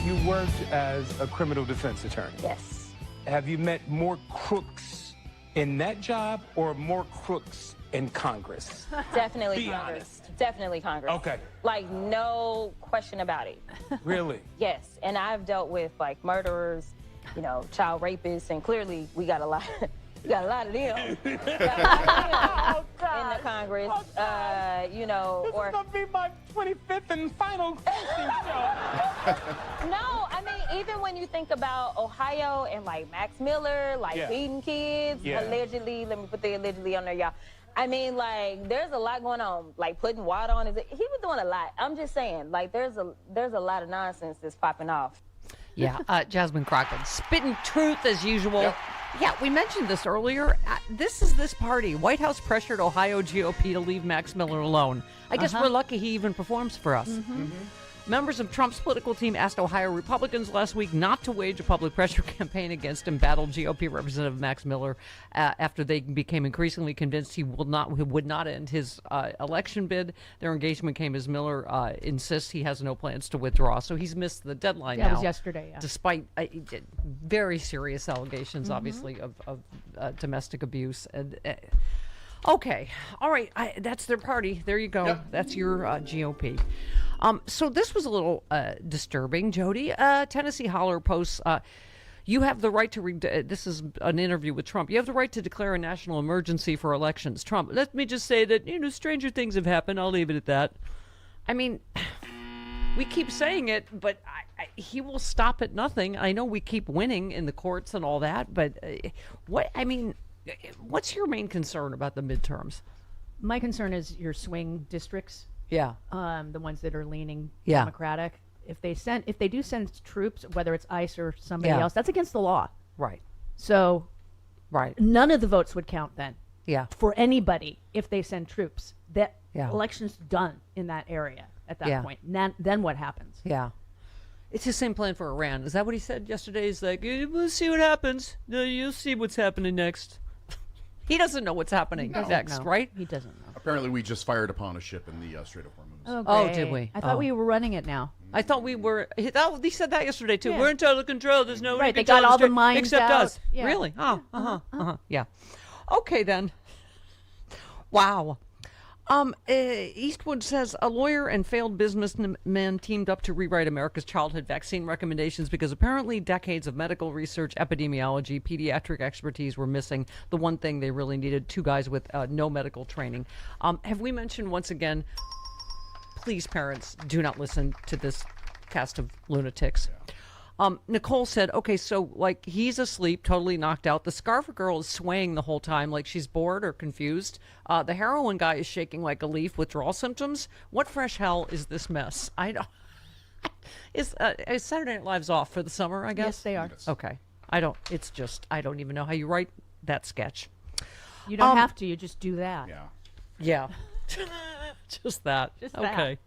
You worked as a criminal defense attorney. Yes. Have you met more crooks in that job or more crooks in Congress? Definitely Be Congress. honest. Definitely Congress. Okay. Like, no question about it. Really? Yes. And I've dealt with, like, murderers, you know, child rapists, and clearly we got a lot. We got a lot of them. In the Congress, you know, This or is gonna be my 25th and final casting show. no, I mean, even when you think about Ohio and like Max Miller, like Yeah. beating kids, Yeah. allegedly, let me put the allegedly on there, y'all. I mean, like, there's a lot going on, like putting water on his, he was doing a lot. I'm just saying, like, there's a lot of nonsense that's popping off. Yeah, Jasmine Crockett, spitting truth as usual. Yep. Yeah, we mentioned this earlier. This is this party. White House pressured Ohio GOP to leave Max Miller alone. I guess we're lucky he even performs for us. Members of Trump's political team asked Ohio Republicans last week not to wage a public pressure campaign against embattled GOP Representative Max Miller after they became increasingly convinced he would not end his election bid. Their engagement came as Miller insists he has no plans to withdraw, so he's missed the deadline now. That was yesterday, yeah. Despite very serious allegations, obviously, of domestic abuse. And okay, all right, that's their party. There you go. Yep. That's your GOP. So this was a little disturbing, Jody. Tennessee Holler posts, you have the right to, this is an interview with Trump, you have the right to declare a national emergency for elections. Trump, let me just say that, stranger things have happened. I'll leave it at that. I mean, we keep saying it, but he will stop at nothing. I know we keep winning in the courts and all that, but what's your main concern about the midterms? My concern is your swing districts. Yeah. The ones that are leaning Yeah. Democratic. If they do send troops, whether it's ICE or somebody Yeah. else, that's against the law. Right. So Right. none of the votes would count then. Yeah. For anybody if they send troops. That Yeah. election's done in that area at that Yeah. point. Then what happens? Yeah. It's the same plan for Iran. Is that what he said yesterday? He's like, we'll see what happens. You'll see what's happening next. He doesn't know what's happening next, right? He doesn't know. Apparently, we just fired upon a ship in the Strait of Hormuz. Oh, great. did we? I thought Oh. we were running it now. I thought we were. He said that yesterday too. Yeah. We're in total control. There's no Right, they control got all the Strait mines except out. us. Yeah. Really? Oh, yeah. Okay then. Wow. Eastwood says a lawyer and failed businessman teamed up to rewrite America's childhood vaccine recommendations because apparently decades of medical research, epidemiology, pediatric expertise were missing. The one thing they really needed, two guys with no medical training. Have we mentioned once again, please parents, do not listen to this cast of lunatics. Nicole said, okay, so like he's asleep, totally knocked out. The scarf girl is swaying the whole time like she's bored or confused. The heroin guy is shaking like a leaf, withdrawal symptoms. What fresh hell is this mess? I don't. Is Saturday Night Live's off for the summer, I guess? Yes, they are. Okay. I don't even know how you write that sketch. You don't have to. You just do that. Yeah. Just that. Just that. Okay.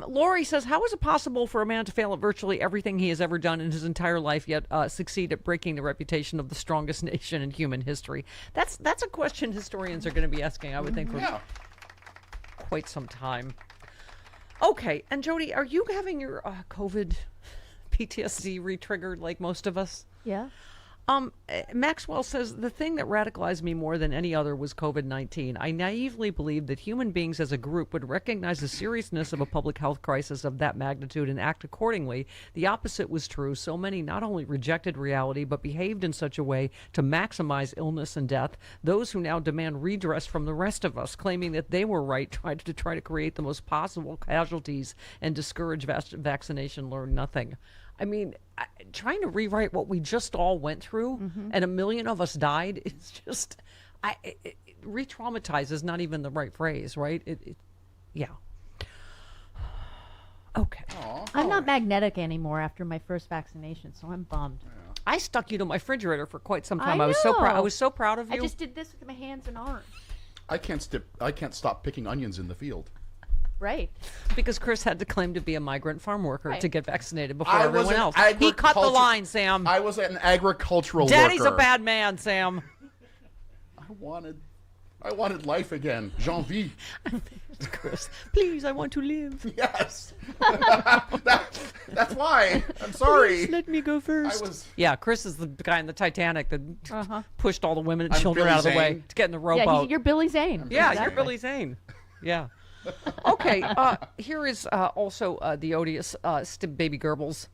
Lori says, how is it possible for a man to fail at virtually everything he has ever done in his entire life, yet succeed at breaking the reputation of the strongest nation in human history? That's a question historians are going to be asking, I would think, for quite some time. Okay, and Jody, are you having your COVID PTSD re-triggered like most of us? Yeah. Maxwell says, the thing that radicalized me more than any other was COVID-19. I naively believed that human beings as a group would recognize the seriousness of a public health crisis of that magnitude and act accordingly. The opposite was true. So many not only rejected reality, but behaved in such a way to maximize illness and death. Those who now demand redress from the rest of us, claiming that they were right, tried to create the most possible casualties and discourage vaccination, learn nothing. I mean, trying to rewrite what we just all went through and 1 million of us died, it's just, re-traumatize is not even the right phrase, right? Yeah. Okay. I'm not magnetic anymore after my first vaccination, so I'm bummed. I stuck you to my refrigerator for quite some time. I was so proud. I was so proud of you. I just did this with my hands and arms. I can't stop picking onions in the field. Right. Because Chris had to claim to be a migrant farm worker to get vaccinated before I was everyone an else. He cut the line, Sam. I was an agricultural Daddy's worker. a bad man, Sam. I wanted life again. Jean vie. Chris, please, I want to live. Yes. That's why. I'm sorry. Please let me go first. Yeah, Chris is the guy in the Titanic that pushed all the women and children Billy out of the way Zane. to get in the rowboat. Yeah, you're Billy Zane. Yeah, Exactly. you're Billy Zane. Yeah. Okay, here is also the odious Baby Goebbels,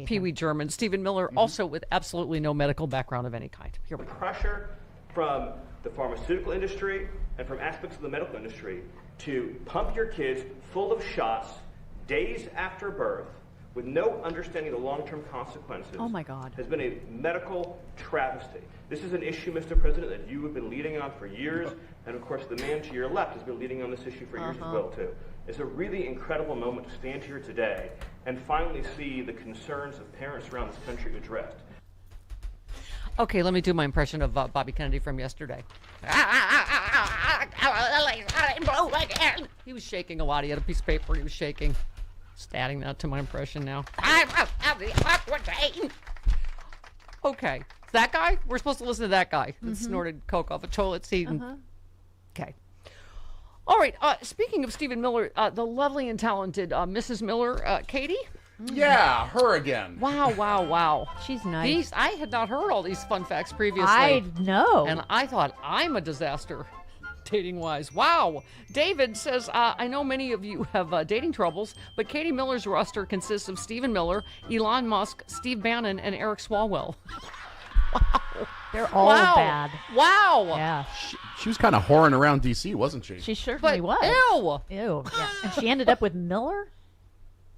Pee Wee German, Stephen Miller, also with absolutely no medical background of any kind. Here we go. Pressure from the pharmaceutical industry and from aspects of the medical industry to pump your kids full of shots days after birth with no understanding of the long-term consequences. Oh my God. Has been a medical travesty. This is an issue, Mr. President, that you have been leading on for years, and of course the man to your left has been leading on this issue for years as well too. It's a really incredible moment to stand here today and finally see the concerns of parents around this country addressed. Okay, let me do my impression of Bobby Kennedy from yesterday. He was shaking a lot. He had a piece of paper. He was shaking. Just adding that to my impression now. Okay, that guy? We're supposed to listen to that guy that snorted coke off a toilet seat. Okay. All right, speaking of Stephen Miller, the lovely and talented Mrs. Miller, Katie? Yeah, her again. Wow. She's nice. I had not heard all these fun facts previously. I know. And I thought, I'm a disaster, dating-wise. Wow. David says, I know many of you have dating troubles, but Katie Miller's roster consists of Stephen Miller, Elon Musk, Steve Bannon, and Eric Swalwell. Wow. They're all bad. Wow. Yeah. She was kind of whoring around D.C., wasn't she? She certainly was. Ew. Yeah. And she ended up with Miller?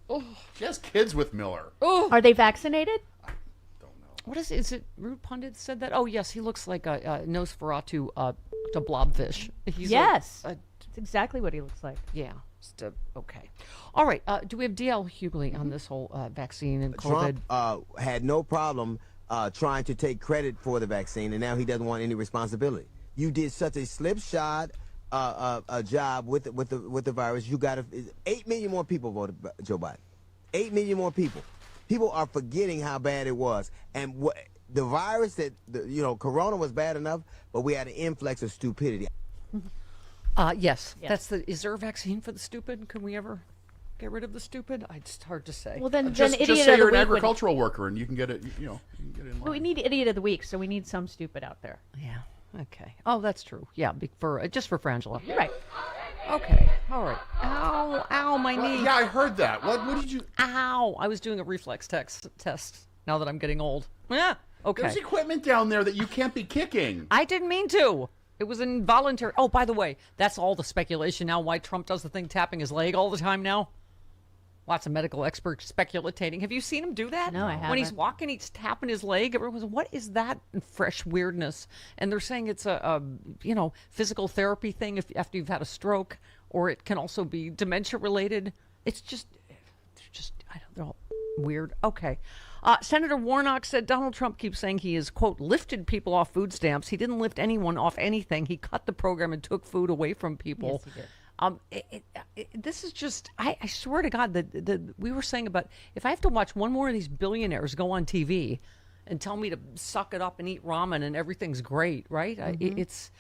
Oh, she has kids with Miller. Oh. Are they vaccinated? What is it? Is it Rude Pundit said that? Oh, yes. He looks like a Nosferatu to blobfish. Yes. That's exactly what he looks like. Yeah. Okay. All right. Do we have D.L. Hughley on this whole vaccine and COVID? Trump had no problem trying to take credit for the vaccine, and now he doesn't want any responsibility. You did such a slipshod a job with the virus. You got 8 million more people voted Joe Biden. 8 million more people. People are forgetting how bad it was, and the virus Corona was bad enough, but we had an influx of stupidity. Yes. Is there a vaccine for the stupid? Can we ever get rid of the stupid? It's hard to say. Well, then Just idiot say of the you're an week agricultural worker and you can get it. You know, you can get it in line. Well, we need idiot of the week, so we need some stupid out there. Yeah. Okay. Oh, that's true. Yeah, just for Frangela. Right. Okay. All right. Ow, my knee. Yeah, I heard that. What did you? Ow. I was doing a reflex test now that I'm getting old. Yeah. Okay. There's equipment down there that you can't be kicking. I didn't mean to. It was involuntary. Oh, by the way, that's all the speculation now why Trump does the thing tapping his leg all the time now. Lots of medical experts speculating. Have you seen him do that? No, I haven't. When he's walking, he's tapping his leg. Everyone's, what is that fresh weirdness? And they're saying it's a physical therapy thing after you've had a stroke, or it can also be dementia related. It's just, they're all weird. Okay. Senator Warnock said Donald Trump keeps saying he has, quote, lifted people off food stamps. He didn't lift anyone off anything. He cut the program and took food away from people. Yes, he did. This is just, I swear to God, we were saying about, if I have to watch one more of these billionaires go on TV and tell me to suck it up and eat ramen and everything's great, right? It's...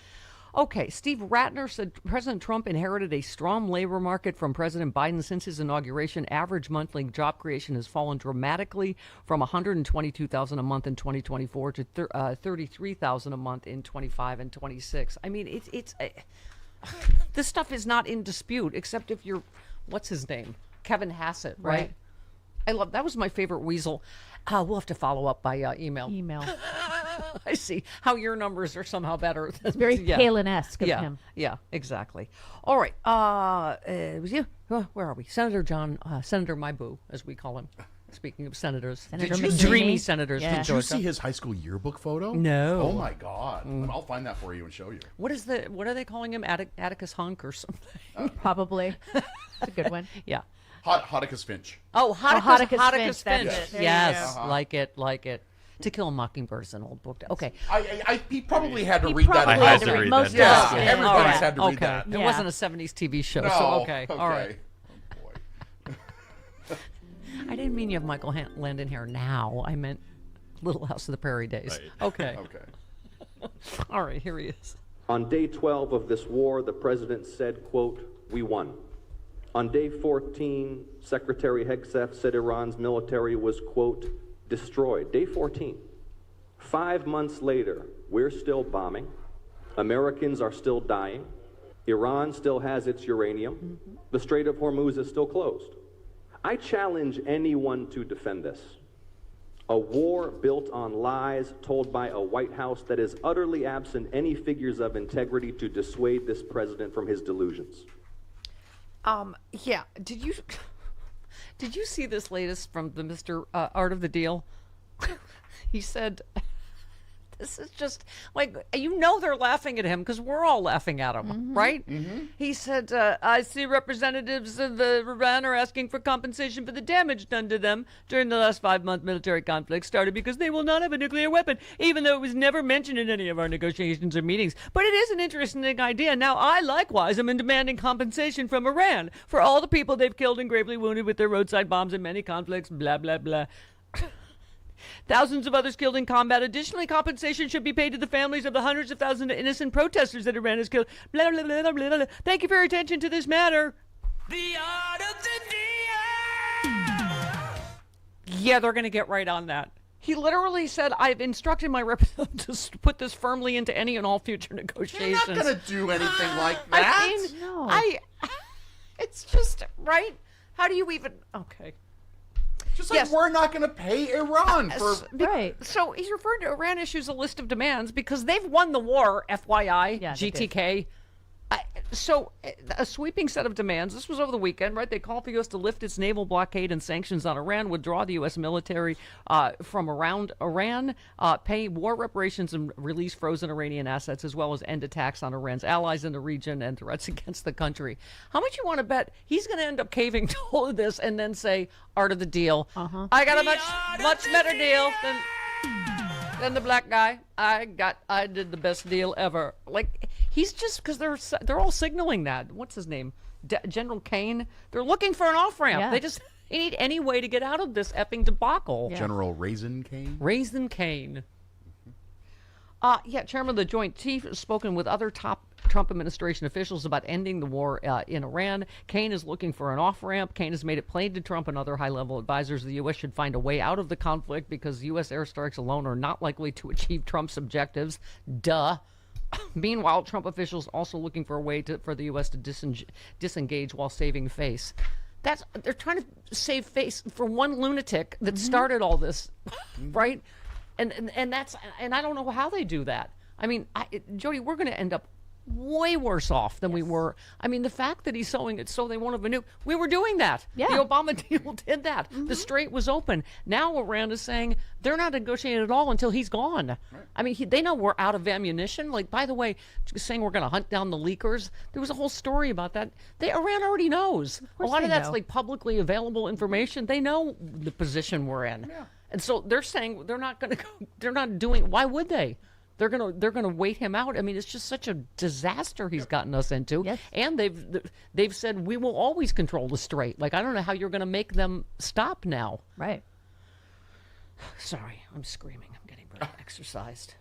Okay, Steve Ratner said President Trump inherited a strong labor market from President Biden since his inauguration. Average monthly job creation has fallen dramatically from 122,000 a month in 2024 to 33,000 a month in 25 and 26. I mean, this stuff is not in dispute, except if you're, what's his name? Kevin Hassett, right? I love, that was my favorite weasel. We'll have to follow up by email. I see how your numbers are somehow better. It's very Palin-esque of him. Yeah, exactly. All right. It was you. Where are we? Senator Myboo, as we call him. Speaking of senators. Dreamy senators from Georgia. Did you see his high school yearbook photo? No. Oh, my God. I'll find that for you and show you. What are they calling him? Atticus Hunk or something? Probably. It's a good one. Yeah. Hoticus Finch. Oh, Hoticus Finch. That's it. Yes, like it. To Kill a Mockingbird is an old book. Okay. He probably had to read that. I had to read that. Yeah, everybody's had to read that. It wasn't a 70s TV show, No, so okay. All right. Oh, boy. I didn't mean you have Michael Landon here now. I meant Little House of the Prairie days. Right. Okay. All right, here he is. On day 12 of this war, the president said, quote, "We won." On day 14, Secretary Hegseth said Iran's military was, quote, "destroyed." Day 14. 5 months later, we're still bombing. Americans are still dying. Iran still has its uranium. The Strait of Hormuz is still closed. I challenge anyone to defend this. A war built on lies told by a White House that is utterly absent any figures of integrity to dissuade this president from his delusions. Yeah. Did you see this latest from the Mr. Art of the Deal? He said, this is just like, they're laughing at him because we're all laughing at him, right? He said, I see representatives of Iran are asking for compensation for the damage done to them during the last 5-month military conflict started because they will not have a nuclear weapon, even though it was never mentioned in any of our negotiations or meetings. But it is an interesting idea. Now, I likewise am demanding compensation from Iran for all the people they've killed and gravely wounded with their roadside bombs in many conflicts, blah, blah, blah. Thousands of others killed in combat. Additionally, compensation should be paid to the families of the hundreds of thousands of innocent protesters that Iran has killed. Blah, blah, blah, blah, blah, blah. Thank you for your attention to this matter. The art of the deal. Yeah, they're going to get right on that. He literally said, I've instructed my representatives to put this firmly into any and all future negotiations. You're not going to do anything like that. I mean, no. It's just, right? How do you even, okay. Just like we're not going to pay Iran for... Right. So he's referring to Iran issues a list of demands because they've won the war, FYI, Yeah, GTK. So a sweeping set of demands. This was over the weekend, right? They called for the U.S. to lift its naval blockade and sanctions on Iran, withdraw the U.S. military from around Iran, pay war reparations and release frozen Iranian assets, as well as end attacks on Iran's allies in the region and threats against the country. How much you want to bet he's going to end up caving to all of this and then say, art of the deal. I got a much better deal than the black guy. I did the best deal ever. Like, he's just, because they're all signaling that. What's his name? General Kane. They're looking for an off-ramp. Yeah. They need any way to get out of this effing debacle. Yeah. General Raisin Kane? Raisin Kane. Chairman of the Joint Chief has spoken with other top Trump administration officials about ending the war in Iran. Kane is looking for an off-ramp. Kane has made it plain to Trump and other high-level advisors the U.S. should find a way out of the conflict because U.S. airstrikes alone are not likely to achieve Trump's objectives. Duh. Meanwhile, Trump officials also looking for a way for the U.S. to disengage while saving face. They're trying to save face for one lunatic that started all this, right? And I don't know how they do that. I mean, Jody, we're going to end up way worse off than we were. I mean, the fact that he's sowing it so they won't have a nuke, we were doing that. Yeah. The Obama deal did that. The strait was open. Now Iran is saying they're not negotiating at all until he's gone. Right. I mean, they know we're out of ammunition. Like, by the way, saying we're going to hunt down the leakers, there was a whole story about that. Iran already knows. A lot of that's like publicly available information. They know the position we're in. Yeah. And so they're saying they're not going to they're not doing, why would they? They're gonna wait him out. I mean, it's just such a disaster he's gotten us into. Yes. And they've said we will always control the strait. Like, I don't know how you're gonna make them stop now. Right. Sorry, I'm screaming. I'm getting really exercised.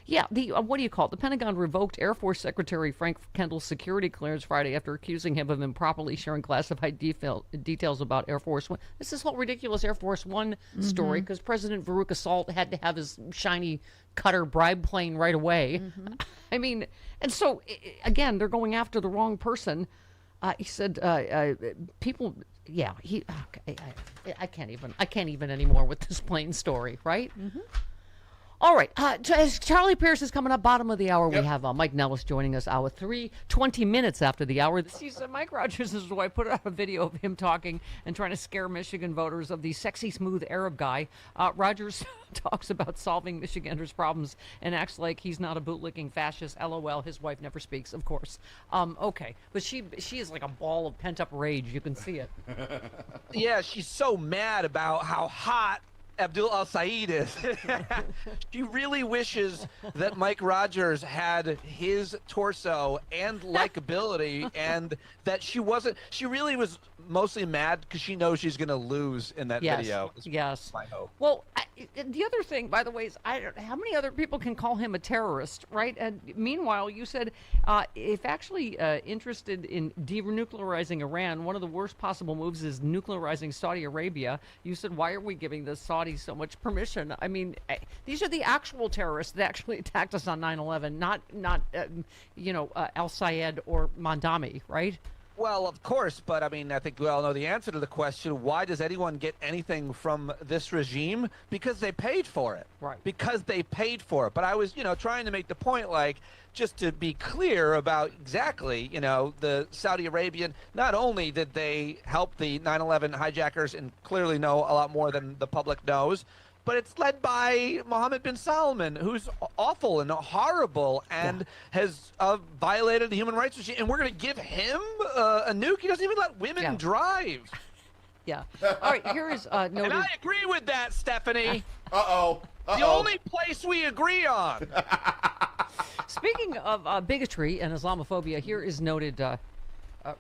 Yeah, the what do you call it? The Pentagon revoked Air Force Secretary Frank Kendall's security clearance Friday after accusing him of improperly sharing classified details about Air Force One. It's this whole ridiculous Air Force One story because President Veruca Salt had to have his shiny cutter bribe plane right away. I mean, and so again, they're going after the wrong person. He said, people. Yeah, I can't even anymore with this plane story, right? All right, as Charlie Pierce is coming up, bottom of the hour, we have Mike Nellis joining us, hour 3, 20 minutes after the hour. He said Mike Rogers is why I put out a video of him talking and trying to scare Michigan voters of the sexy, smooth Arab guy. Rogers talks about solving Michiganders' problems and acts like he's not a bootlicking fascist. LOL, his wife never speaks, of course. Okay, but she is like a ball of pent-up rage. You can see it. Yeah, she's so mad about how hot Abdul Al-Said is. She really wishes that Mike Rogers had his torso and likability, and that she really was mostly mad because she knows she's going to lose in that video. Yes. My hope. Well, the other thing, by the way, is how many other people can call him a terrorist, right? And meanwhile, you said if actually interested in denuclearizing Iran, one of the worst possible moves is nuclearizing Saudi Arabia. You said, why are we giving the Saudis so much permission? I mean, these are the actual terrorists that actually attacked us on 9/11, not Al-Sayed or Mandami, right? Well, of course, but I mean, I think we all know the answer to the question, why does anyone get anything from this regime? Because they paid for it. Right. Because they paid for it. But I was, trying to make the point, like, just to be clear about exactly, the Saudi Arabian, not only did they help the 9/11 hijackers and clearly know a lot more than the public knows, but it's led by Mohammed bin Salman, who's awful and horrible and has violated the human rights regime. And we're going to give him a nuke? He doesn't even let women drive. Yeah. All right, here is noted. And I agree with that, Stephanie. Uh-oh. The only place we agree on. Speaking of bigotry and Islamophobia, here is noted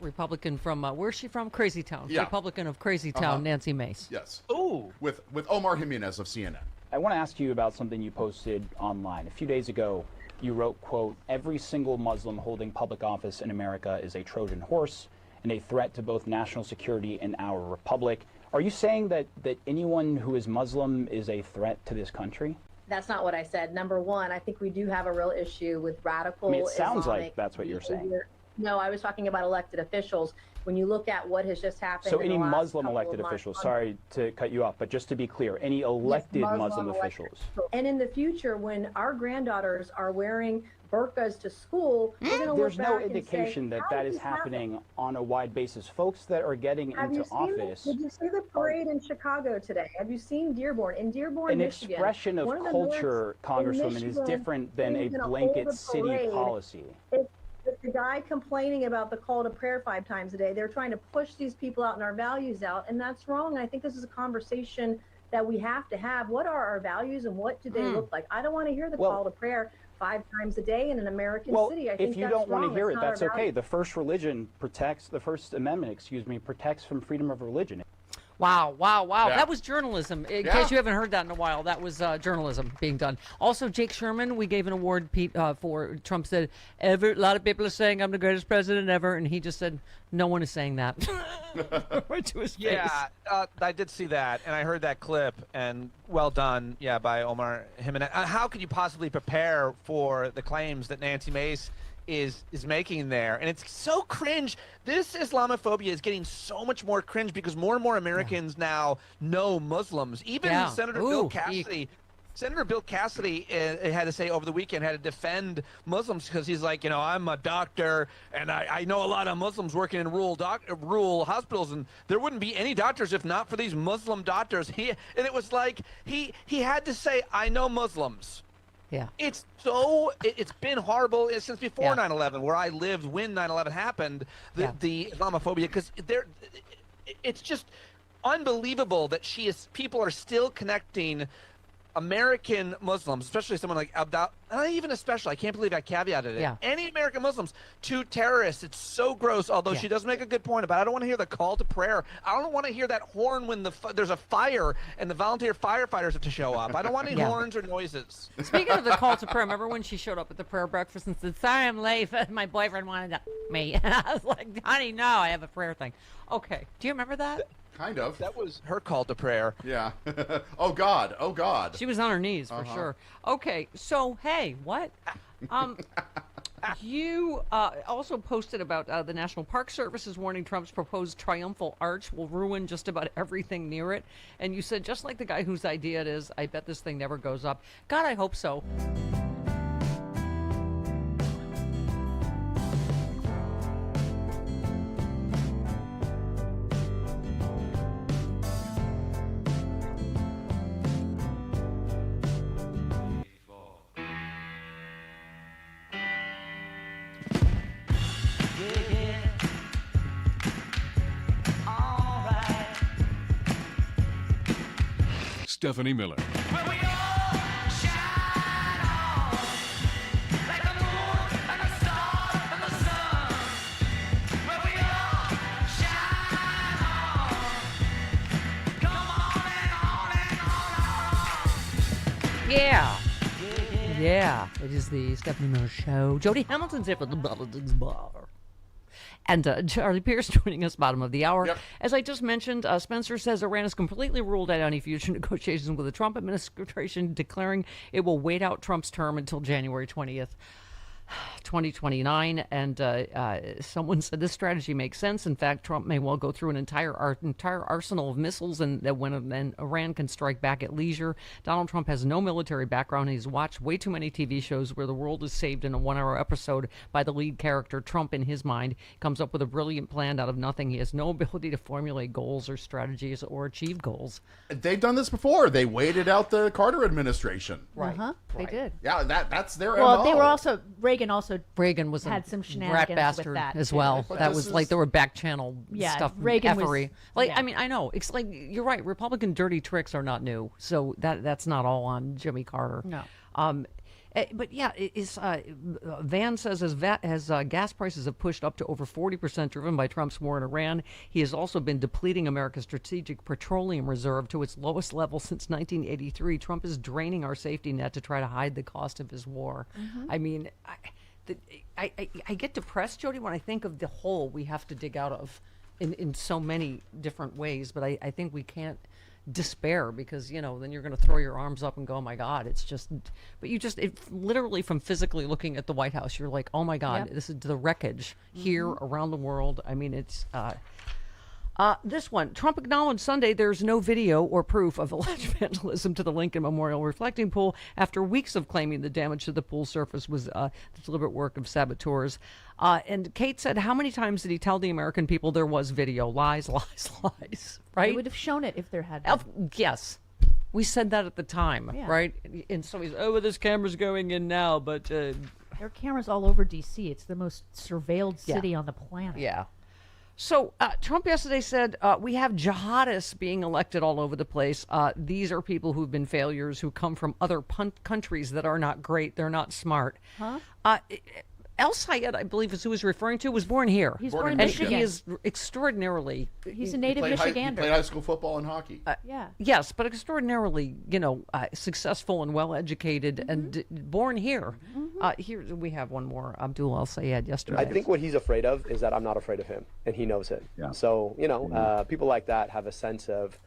Republican from, where's she from? Crazy Town. Yeah. Republican of Crazy Town, Nancy Mace. Yes. Ooh. With Omar Jimenez of CNN. I want to ask you about something you posted online. A few days ago, you wrote, quote, every single Muslim holding public office in America is a Trojan horse and a threat to both national security and our republic. Are you saying that anyone who is Muslim is a threat to this country? That's not what I said. Number one, I think we do have a real issue with radical It sounds Islamic like that's what you're saying. No, I was talking about elected officials. When you look at what has just happened. So in any the last Muslim couple elected of months, officials, sorry to cut you off, but just to be clear, any elected Muslim officials. And in the future, when our granddaughters are wearing burqas to school, we're going to look There's no back indication and say, that how that did is this happen? happening on a wide basis. Folks that are getting Have you into seen office. Did you see the parade in Chicago today? Have you seen Dearborn? In Dearborn, An Michigan, expression of one the culture, mayors in Congresswoman, is Michigan different than a is gonna hold blanket a city parade. policy. It's the guy complaining about the call to prayer 5 times a day. They're trying to push these people out and our values out, and that's wrong. I think this is a conversation that we have to have. What are our values and what do they look like? I don't want to hear the call to prayer 5 times a day in an American city. I think if you that's don't want wrong. to hear It's it, not our that's okay. values. The First Amendment, protects from freedom of religion. Wow. Yeah. That was journalism. In case you haven't heard that in a while, that was journalism being done. Also, Jake Sherman, we gave an award for Trump said, a lot of people are saying I'm the greatest president ever, and he just said, no one is saying that. Right to his face. Yeah, I did see that, and I heard that clip, and well done, by Omar Jimenez. How could you possibly prepare for the claims that Nancy Mace is making there? And it's so cringe. This Islamophobia is getting so much more cringe because more and more Americans now know Muslims. Even Senator Bill Cassidy. Senator Bill Cassidy had to say over the weekend, had to defend Muslims because he's like, I'm a doctor and I know a lot of Muslims working in rural hospitals, and there wouldn't be any doctors if not for these Muslim doctors. And it was like he had to say, I know Muslims. Yeah. It's been horrible since before 9/11, where I lived when 9/11 happened, the Islamophobia, because it's just unbelievable that people are still connecting American Muslims, especially someone like Abdal, not even especially, I can't believe I caveated it. Yeah. Any American Muslims to terrorists. It's so gross, although she does make a good point about I don't want to hear the call to prayer. I don't want to hear that horn when there's a fire and the volunteer firefighters have to show up. I don't want any horns or noises. Speaking of the call to prayer, remember when she showed up at the prayer breakfast and said, sorry I'm late, my boyfriend wanted me. And I was like, honey, no, I have a prayer thing. Okay. Do you remember that? Kind of. That was her call to prayer. Yeah. Oh, God. Oh, God. She was on her knees for sure. Okay. So, hey, what? You also posted about the National Park Service is warning Trump's proposed triumphal arch will ruin just about everything near it. And you said, just like the guy whose idea it is, I bet this thing never goes up. God, I hope so. Stephanie Miller. Yeah, it is the Stephanie Miller Show. Jody Hamilton's here for the Politics Bar. And Charlie Pierce joining us bottom of the hour. Yep. As I just mentioned, Spencer says Iran has completely ruled out any future negotiations with the Trump administration, declaring it will wait out Trump's term until January 20th. 2029, and someone said this strategy makes sense. In fact, Trump may well go through an entire arsenal of missiles, and then Iran can strike back at leisure. Donald Trump has no military background. He's watched way too many TV shows where the world is saved in a 1-hour episode by the lead character. Trump, in his mind, comes up with a brilliant plan out of nothing. He has no ability to formulate goals or strategies or achieve goals. They've done this before. They waited out the Carter administration. Right. They did. Yeah, that's their Well, MO. they were also Reagan was had a some rat shenanigans bastard with that as too. well. But That this was is- like there were back channel stuff. Reagan was- effery. Like yeah. I mean, I know it's like you're right. Republican dirty tricks are not new, so that's not all on Jimmy Carter. No. But yeah, Van says as gas prices have pushed up to over 40%, driven by Trump's war in Iran, he has also been depleting America's strategic petroleum reserve to its lowest level since 1983. Trump is draining our safety net to try to hide the cost of his war. I mean, I get depressed, Jody, when I think of the hole we have to dig out of in so many different ways. But I think we can't despair because, then you're going to throw your arms up and go, oh, my God, it's just. But literally from physically looking at the White House, you're like, oh, my God, this is the wreckage here around the world. I mean, it's. This one, Trump acknowledged Sunday there's no video or proof of alleged vandalism to the Lincoln Memorial reflecting pool after weeks of claiming the damage to the pool surface was the deliberate work of saboteurs. And Kate said, how many times did he tell the American people there was video? Lies, lies, lies, right? They would have shown it if there had been. Yes. We said that at the time, right? And so he's, well, this camera's going in now, but... There are cameras all over D.C. It's the most surveilled city on the planet. Yeah. So Trump yesterday said, we have jihadists being elected all over the place. These are people who've been failures, who come from other countries that are not great. They're not smart. Huh? El Sayed, I believe is who he's referring to, was born here. He's born in and Michigan. He is extraordinarily... He's a native Michigander. He played high school football and hockey. Yeah. Yes, but extraordinarily, successful and well-educated and born here. Here we have one more, Abdul El Sayed, yesterday. I think what he's afraid of is that I'm not afraid of him, and he knows it. Yeah. So, people like that have a sense of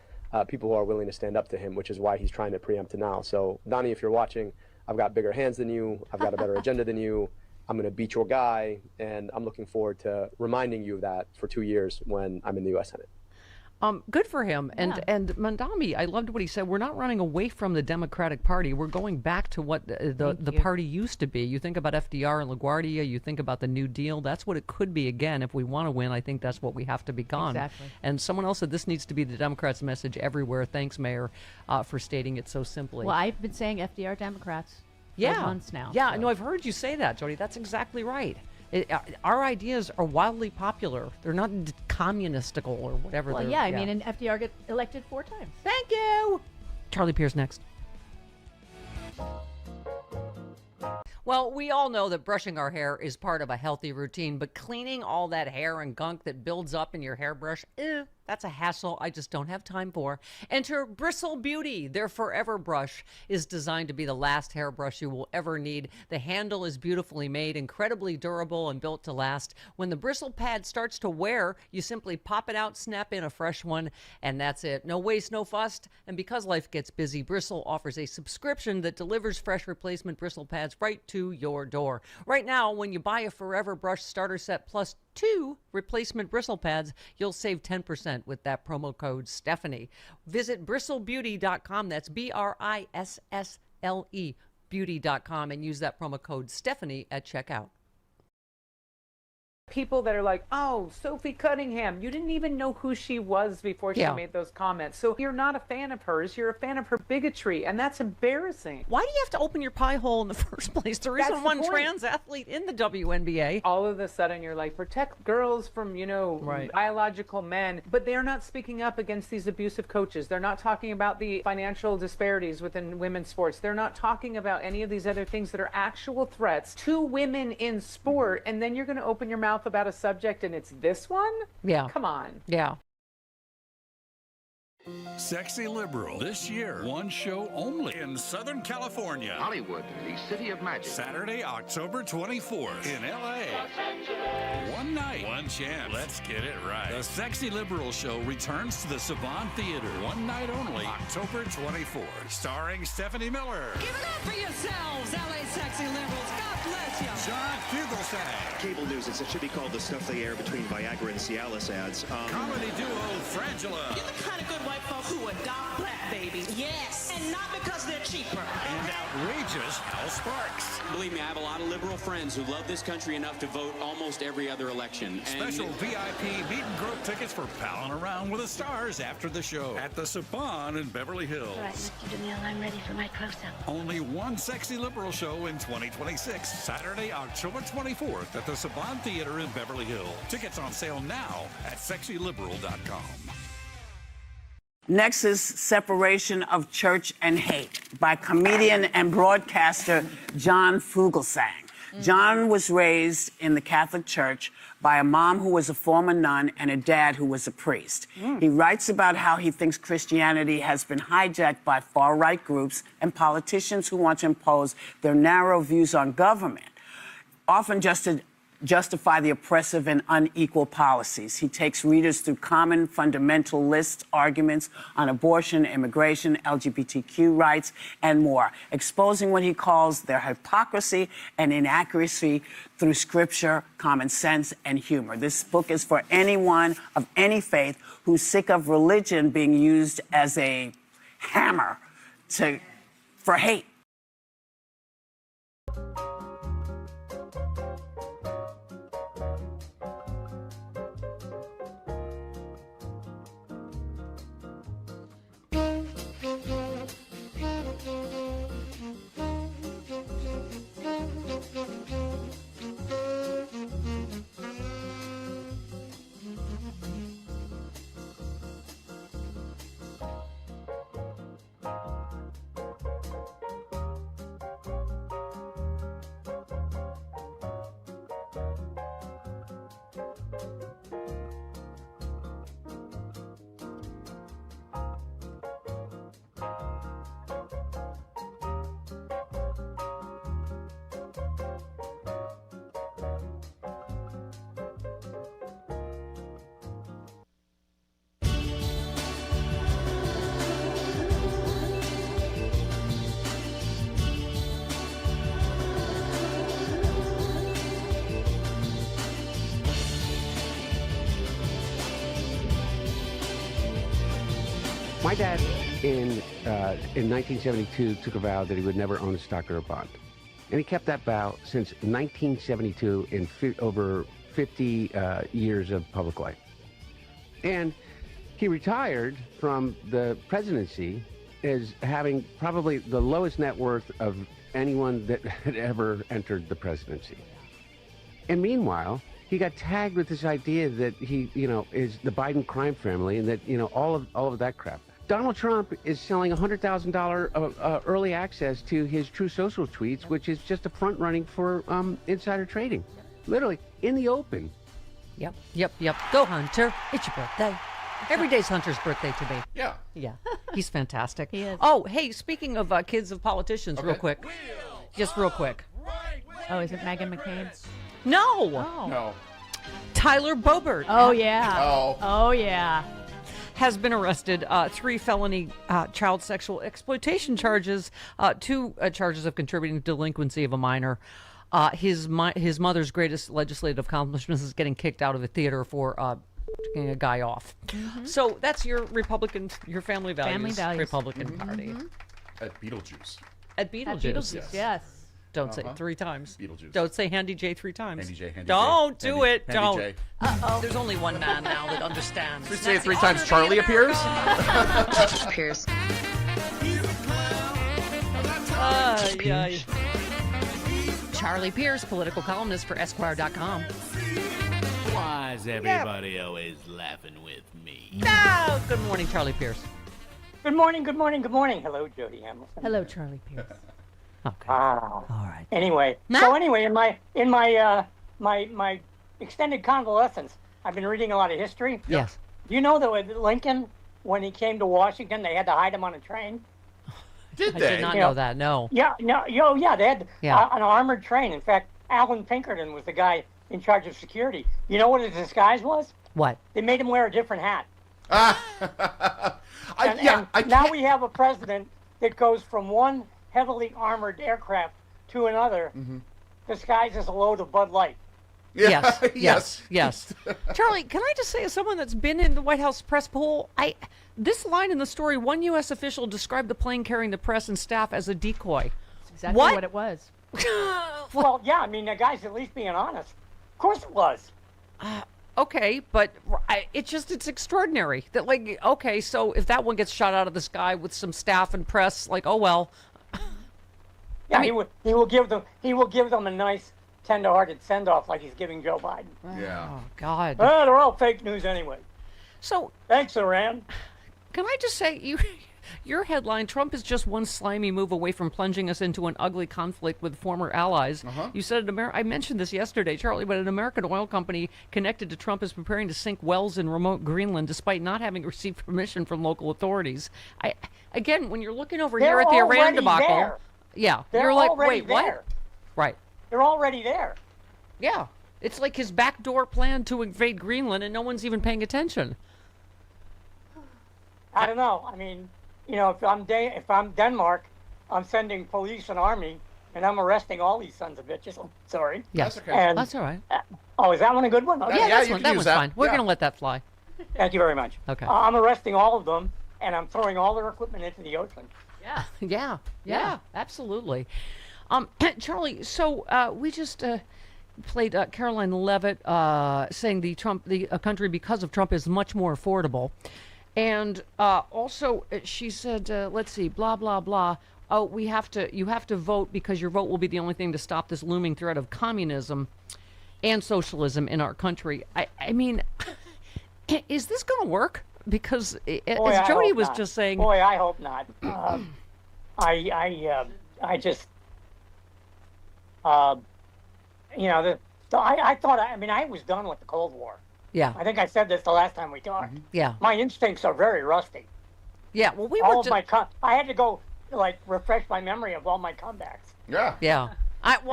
people who are willing to stand up to him, which is why he's trying to preempt it now. So, Donnie, if you're watching, I've got bigger hands than you. I've got a better agenda than you. I'm going to beat your guy, and I'm looking forward to reminding you of that for 2 years when I'm in the U.S. Senate. Good for him. And Mandami, I loved what he said. We're not running away from the Democratic Party. We're going back to what the party used to be. You think about FDR and LaGuardia. You think about the New Deal. That's what it could be again. If we want to win, I think that's what we have to become. Exactly. And someone else said this needs to be the Democrats' message everywhere. Thanks, Mayor, for stating it so simply. Well, I've been saying FDR Democrats for months now. Yeah, so. no, I've heard you say that, Jody. That's exactly right. Our ideas are wildly popular. They're not communistical or whatever. Well, yeah, I mean, and FDR got elected 4 times. Thank you. Charlie Pierce next. Well, we all know that brushing our hair is part of a healthy routine, but cleaning all that hair and gunk that builds up in your hairbrush, that's a hassle I just don't have time for. Enter Bristle Beauty. Their Forever Brush is designed to be the last hairbrush you will ever need. The handle is beautifully made, incredibly durable, and built to last. When the bristle pad starts to wear, you simply pop it out, snap in a fresh one, and that's it. No waste, no fuss. And because life gets busy, Bristle offers a subscription that delivers fresh replacement bristle pads right to your door. Right now, when you buy a Forever Brush starter set plus 2 replacement bristle pads, you'll save 10% with that promo code Stephanie. Visit bristlebeauty.com. That's BRISSLE beauty.com, and use that promo code Stephanie at checkout. People that are like, oh, Sophie Cunningham, you didn't even know who she was before she made those comments. So you're not a fan of hers, you're a fan of her bigotry, and that's embarrassing. Why do you have to open your pie hole in the first place? There isn't one trans athlete in the WNBA. All of a sudden you're like, protect girls from, biological men, but they're not speaking up against these abusive coaches. They're not talking about the financial disparities within women's sports. They're not talking about any of these other things that are actual threats to women in sport, and then you're going to open your mouth about a subject and it's this one? Yeah. Come on. Yeah. Sexy Liberal. This year, one show only in Southern California. Hollywood, the city of magic. Saturday, October 24th in L.A. One night, one chance. Let's get it right. The Sexy Liberal show returns to the Saban Theater. One night only, October 24th. Starring Stephanie Miller. Give it up for yourselves, L.A. Sexy Liberals. God bless you. John Fugelsang. Cable news, it should be called the stuff they air between Viagra and Cialis ads. Comedy duo Frangela. You're the kind of good white folks who adopt black babies. Yes. And not because they're cheaper. And outrageous Hal Sparks. Believe me, I have a lot of liberal friends who love this country enough to vote almost every other election. Special VIP meet and grope tickets for palling around with the stars after the show at the Saban in Beverly Hills. All right, Mr. DeMille, I'm ready for my close-up. Only one Sexy Liberal show in 2026. Saturday, October 24th at the Saban Theater in Beverly Hills. Tickets on sale now at sexyliberal.com. Next is Separation of Church and Hate by comedian and broadcaster John Fugelsang. John was raised in the Catholic Church by a mom who was a former nun and a dad who was a priest. He writes about how he thinks Christianity has been hijacked by far-right groups and politicians who want to impose their narrow views on government, often just to justify the oppressive and unequal policies. He takes readers through common fundamentalist arguments on abortion, immigration, LGBTQ rights, and more, exposing what he calls their hypocrisy and inaccuracy through scripture, common sense, and humor. This book is for anyone of any faith who's sick of religion being used as a hammer for hate. My dad, in 1972, took a vow that he would never own a stock or a bond. And he kept that vow since 1972 in over 50 years of public life. And he retired from the presidency as having probably the lowest net worth of anyone that had ever entered the presidency. And meanwhile, he got tagged with this idea that he, is the Biden crime family, and that, all of that crap. Donald Trump is selling $100,000 early access to his True Social tweets, which is just a front running for insider trading. Literally, in the open. Yep. Go, Hunter. It's your birthday. Every day's Hunter's birthday to me. Yeah. Yeah. He's fantastic. He is. Oh, hey, speaking of kids of politicians, real quick. Just real quick. Oh, is it Meghan McCain? No. Oh. No. Tyler Bobert. Oh, yeah. Oh, yeah. Has been arrested. 3 felony child sexual exploitation charges, 2 charges of contributing to delinquency of a minor. His mother's greatest legislative accomplishment is getting kicked out of a theater for kicking a guy off. Mm-hmm. So that's your Republican, your family values, Republican Mm-hmm. Party. At Beetlejuice. At Beetlejuice. At Beetlejuice, yes. Don't say it 3 times. Beetlejuice. Don't say Handy J 3 times. Handy J, Handy Don't J. do it. Handy Don't. J. Uh-oh. There's only one man now that understands. We say it 3 times, Charlie appears? Appears. Charlie Pierce, political columnist for Esquire.com. Why is everybody always laughing with me? No! Good morning, Charlie Pierce. Good morning, good morning, good morning. Hello, Jody Hamilton. Hello, Charlie Pierce. Okay. All right. Anyway, in my extended convalescence, I've been reading a lot of history. Yes. Do you know that with Lincoln, when he came to Washington, they had to hide him on a train? Did I they? did not know that, no. Yeah, they had an armored train. In fact, Alan Pinkerton was the guy in charge of security. You know what his disguise was? What? They made him wear a different hat. Now we have a president that goes from one heavily armored aircraft to another, disguised as a load of Bud Light. Yes. Charlie, can I just say, as someone that's been in the White House press pool, this line in the story, one U.S. official described the plane carrying the press and staff as a decoy. That's exactly what it was. Well, yeah, I mean, the guy's at least being honest. Of course it was. Okay, but it's extraordinary that, okay, so if that one gets shot out of the sky with some staff and press, oh well. Yeah, he will give them a nice tender-hearted send-off like he's giving Joe Biden. Yeah. Oh God. They're all fake news anyway. So thanks, Iran. Can I just say, your headline, Trump is just one slimy move away from plunging us into an ugly conflict with former allies. You said, I mentioned this yesterday, Charlie, but an American oil company connected to Trump is preparing to sink wells in remote Greenland despite not having received permission from local authorities. Again, when you're looking over here at the Iran debacle, you're like, wait, what? Right. They're already there. Yeah. It's like his backdoor plan to invade Greenland and no one's even paying attention. I don't know. I mean, if I'm Denmark, I'm sending police and army, and I'm arresting all these sons of bitches. I'm sorry. Yes. That's okay. That's all right. Is that one a good one? Okay. That one's fine. We're going to let that fly. Thank you very much. Okay. I'm arresting all of them, and I'm throwing all their equipment into the ocean. Yeah, absolutely. Charlie, so we just played Caroline Leavitt saying the country because of Trump is much more affordable. And also she said, let's see, blah, blah, blah. Oh, you have to vote because your vote will be the only thing to stop this looming threat of communism and socialism in our country. I mean, is this going to work? Because as Jody was just saying... Boy, I hope not. I just... I thought, I was done with the Cold War. Yeah. I think I said this the last time we talked. Yeah. My instincts are very rusty. Yeah, well, I had to go, refresh my memory of all my comebacks. Yeah. Yeah.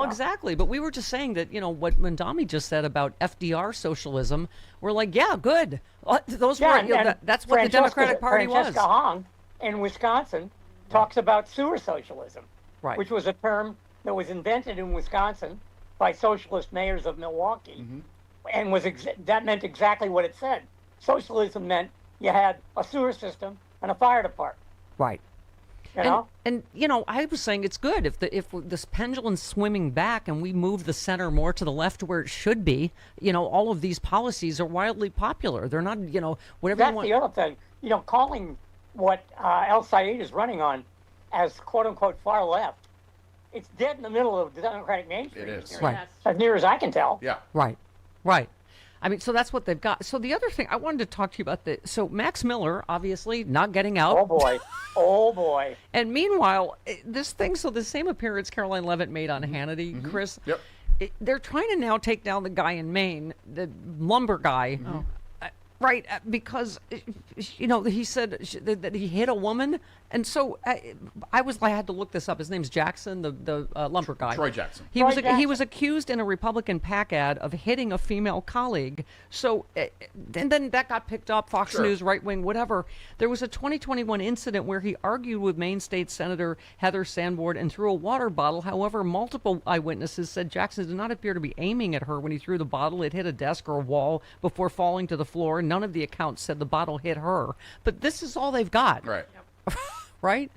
Exactly. But we were just saying that, what Mandami just said about FDR socialism, we're like, yeah, good. Those were, that's what the Democratic Party was. Francesca Hong in Wisconsin talks about sewer socialism, right, which was a term that was invented in Wisconsin by socialist mayors of Milwaukee, and that meant exactly what it said. Socialism meant you had a sewer system and a fire department. Right. You know? And I was saying it's good if this pendulum's swimming back and we move the center more to the left where it should be. All of these policies are wildly popular. They're not, whatever. That's the other thing. Calling what El Sayed is running on as quote unquote far left it's dead in the middle of the Democratic mainstream. It is. Right. As near as I can tell. Yeah. Right. I mean, so that's what they've got. So the other thing I wanted to talk to you about, so Max Miller, obviously, not getting out. Oh, boy. And meanwhile, this thing, so the same appearance Caroline Leavitt made on Hannity, Chris, Yep. They're trying to now take down the guy in Maine, the lumber guy. Right, because, he said that he hit a woman. And so I had to look this up. His name's Jackson, the lumber guy. Troy Jackson. He was accused in a Republican PAC ad of hitting a female colleague. So, and then that got picked up, Fox News, right wing, whatever. There was a 2021 incident where he argued with Maine State Senator Heather Sanborn and threw a water bottle. However, multiple eyewitnesses said Jackson did not appear to be aiming at her when he threw the bottle. It hit a desk or a wall before falling to the floor. None of the accounts said the bottle hit her. But this is all they've got. Right. Right?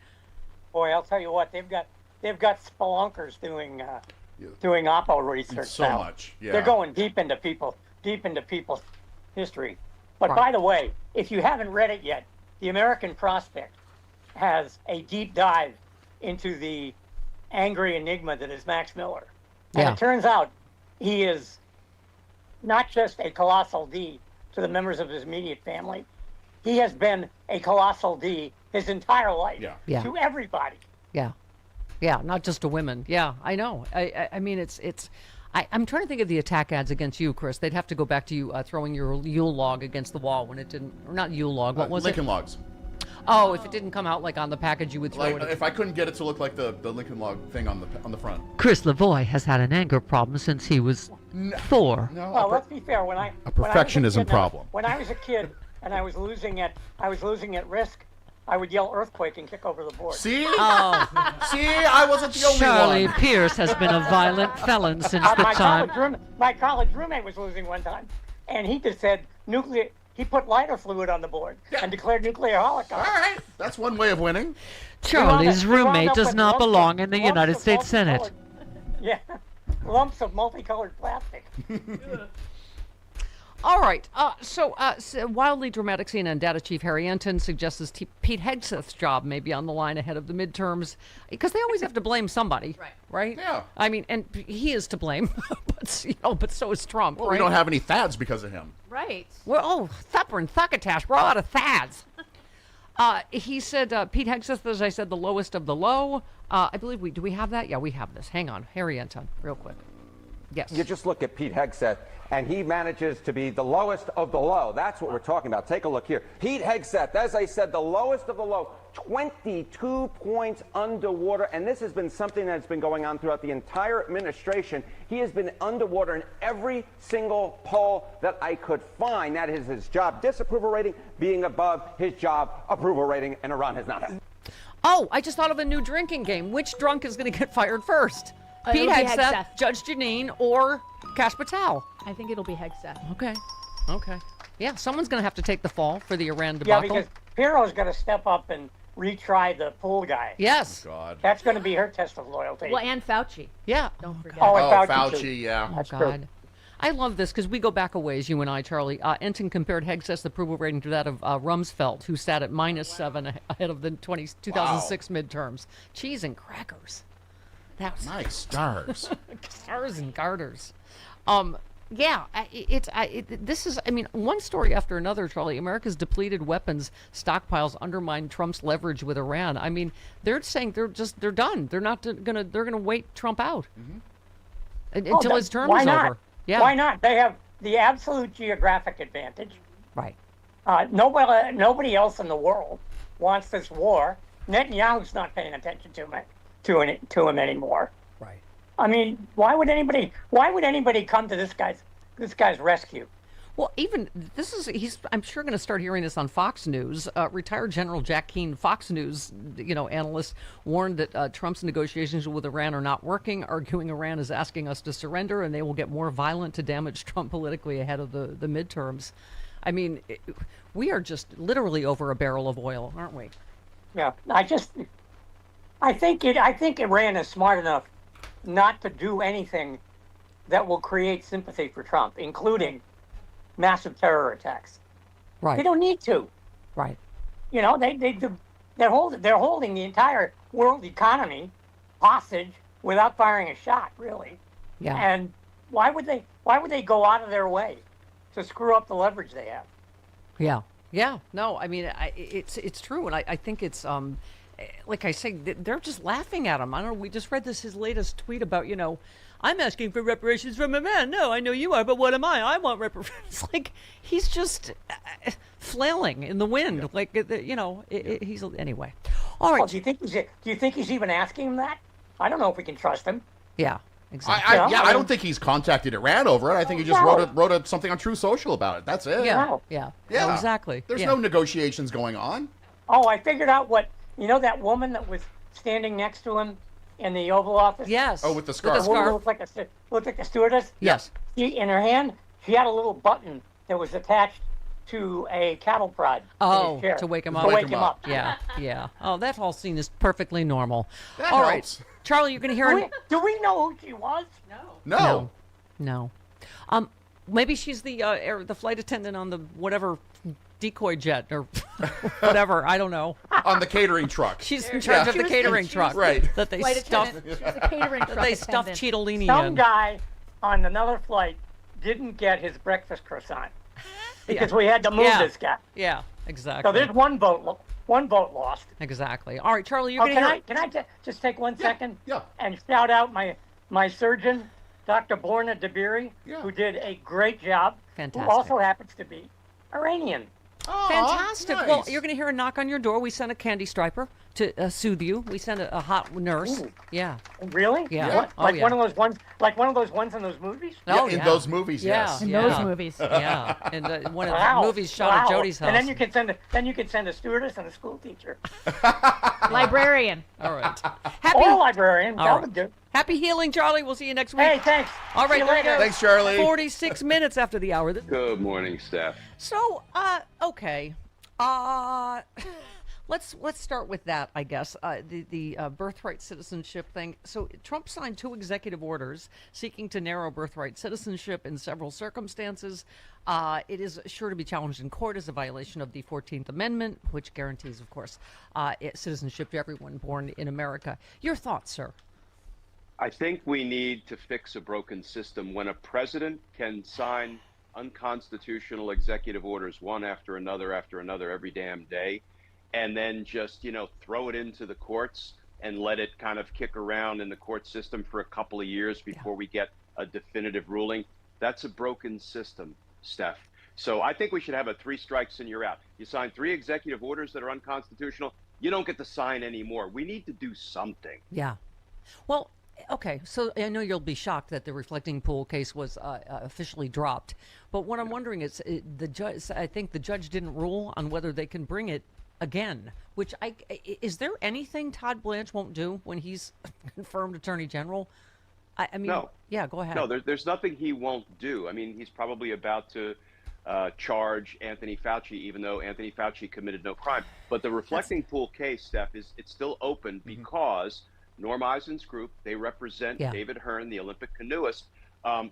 Boy, I'll tell you what, they've got spelunkers doing Oppo research so now. much. Yeah. They're going deep into people's history. But by the way, if you haven't read it yet, the American Prospect has a deep dive into the angry enigma that is Max Miller. And it turns out he is not just a colossal D to the members of his immediate family. He has been a colossal D his entire life to everybody. Yeah, not just to women. Yeah, I know. I mean, I'm trying to think of the attack ads against you, Chris. They'd have to go back to you throwing your Yule log against the wall when it didn't, or not Yule log. What was Lincoln it? Logs. Oh, if it didn't come out like on the package, you would throw it. If I couldn't get it to look like the Lincoln Log thing on the front. Chris Lavoie has had an anger problem since he was 4. No, well, let's be fair. a perfectionism problem. When I was a kid and I was losing at Risk, I would yell earthquake and kick over the board. See? See, I wasn't the only Charlie one. Pierce has been a violent felon since the time. My college roommate was losing one time, and he just said nuclear. He put lighter fluid on the board and declared nuclear holocaust. All right, that's one way of winning. Charlie's roommate does not belong in the United States Senate. Yeah, lumps of multicolored plastic. All right. So wildly dramatic CNN data chief Harry Enton suggests Pete Hegseth's job may be on the line ahead of the midterms because they always have to blame somebody, right? Yeah. I mean, and he is to blame, but so is Trump. Well, right? we don't have any Thads because of him. Right. Well, Thupper and Thuckatash, we're all out of Thads. He said Pete Hegseth, as I said, the lowest of the low. I believe do we have that? Yeah, we have this. Hang on, Harry Enton, real quick. Yes. You just look at Pete Hegseth, and he manages to be the lowest of the low. That's what we're talking about. Take a look here. Pete Hegseth, as I said, the lowest of the low, 22 points underwater, and this has been something that's been going on throughout the entire administration. He has been underwater in every single poll that I could find. That is his job disapproval rating being above his job approval rating, and Iran has not. Oh, I just thought of a new drinking game. Which drunk is going to get fired first? Pete Hegseth, Judge Janine, or Kash Patel? I think it'll be Hegseth. Okay. Yeah, someone's going to have to take the fall for the Iran debacle. Yeah, because Pirro's going to step up and retry the pool guy. Yes. Oh, God. That's going to be her test of loyalty. Well, and Fauci. Yeah. Don't forget. Oh, and Fauci, yeah. That's God. true. I love this because we go back a ways, you and I, Charlie. Enton compared Hegseth's approval rating to that of Rumsfeld, who sat at -7 ahead of the 2006 midterms. Cheese and crackers. That was nice. Stars. Stars and garters. This is, I mean, one story after another, Charlie. America's depleted weapons stockpiles undermine Trump's leverage with Iran. I mean, they're saying they're done. They're not they're gonna wait Trump out until his term is over. Yeah. Why not? They have the absolute geographic advantage. Right. Nobody else in the world wants this war. Netanyahu's not paying attention to him anymore. Right. I mean, why would anybody come to this guy's rescue? Well, even I'm sure going to start hearing this on Fox News. Retired General Jack Keane, Fox News, analyst, warned that Trump's negotiations with Iran are not working, arguing Iran is asking us to surrender and they will get more violent to damage Trump politically ahead of the midterms. I mean, we are just literally over a barrel of oil, aren't we? Yeah, I think Iran is smart enough not to do anything that will create sympathy for Trump, including massive terror attacks. Right. They don't need to. Right. They're holding the entire world economy hostage without firing a shot, really. Yeah. And why would they go out of their way to screw up the leverage they have? Yeah. Yeah. No, I mean, it's true. And I think it's, like I say, they're just laughing at him. I don't know. We just read his latest tweet about, I'm asking for reparations from a man. No, I know you are, but what am I? I want reparations. Like, he's just flailing in the wind. Yeah. Like, he's, anyway. All right. Well, do you think he's even asking him that? I don't know if we can trust him. Yeah. Exactly. I don't think he's contacted Iran over it. I think he just wrote something on True Social about it. That's it. Yeah. Yeah. Yeah. Exactly. There's no negotiations going on. Oh, I figured out what, that woman that was standing next to him in the Oval Office? Yes. Oh, with the scarf. The woman looked like a stewardess? Yes. In her hand, she had a little button that was attached to a cattle prod. Oh, to wake him up. To wake him up. Yeah, yeah. Oh, that whole scene is perfectly normal. That All helps. right. Charlie, you're going to hear... Do we know who she was? No. Maybe she's the flight attendant on the whatever decoy jet or whatever. I don't know. On the catering truck. She's in charge of the catering truck. Right. That they stuff. She was a catering truck They stuff attendant. Cittadini Some in. guy on another flight didn't get his breakfast croissant because we had to move this guy. Yeah, exactly. So there's one vote lost. Exactly. All right, Charlie, you're going to hear... Can I just take 1 second? Yeah. And shout out my surgeon, Dr. Borna Dabiri, who did a great job. Fantastic. Who also happens to be Iranian. Oh, Fantastic. Nice. Well, you're going to hear a knock on your door. We sent a candy striper to soothe you. We sent a hot nurse. Ooh. Yeah. Really? Yeah. What? Oh, Like yeah. one of those ones in those movies? In those movies, yes. In those movies. Yeah. And one of the movies shot at Jody's house. And then you can send a stewardess and a school teacher. Librarian. All right. Or a librarian. All That right. would do. Happy healing, Charlie. We'll see you next week. Hey, thanks. All right, See you later. Thanks, Charlie. 46 minutes after the hour. Good morning, Steph. So, okay. Let's start with that, I guess. The birthright citizenship thing. So Trump signed 2 executive orders seeking to narrow birthright citizenship in several circumstances. It is sure to be challenged in court as a violation of the 14th Amendment, which guarantees, of course, citizenship to everyone born in America. Your thoughts, sir? I think we need to fix a broken system. When a president can sign unconstitutional executive orders one after another every damn day, and then just, throw it into the courts and let it kind of kick around in the court system for a couple of years before we get a definitive ruling, that's a broken system, Steph. So I think we should have a 3 strikes and you're out. You sign 3 executive orders that are unconstitutional, you don't get to sign any more. We need to do something. Yeah. Well, okay, so I know you'll be shocked that the reflecting pool case was officially dropped, but what I'm wondering is I think the judge didn't rule on whether they can bring it again, which is there anything Todd Blanche won't do when he's confirmed Attorney General? I mean, no. Yeah, go ahead. No, there's nothing he won't do. I mean, he's probably about to charge Anthony Fauci, even though Anthony Fauci committed no crime. But the reflecting pool case, Steph, it's still open because Norm Eisen's group, they represent David Hearn, the Olympic canoeist,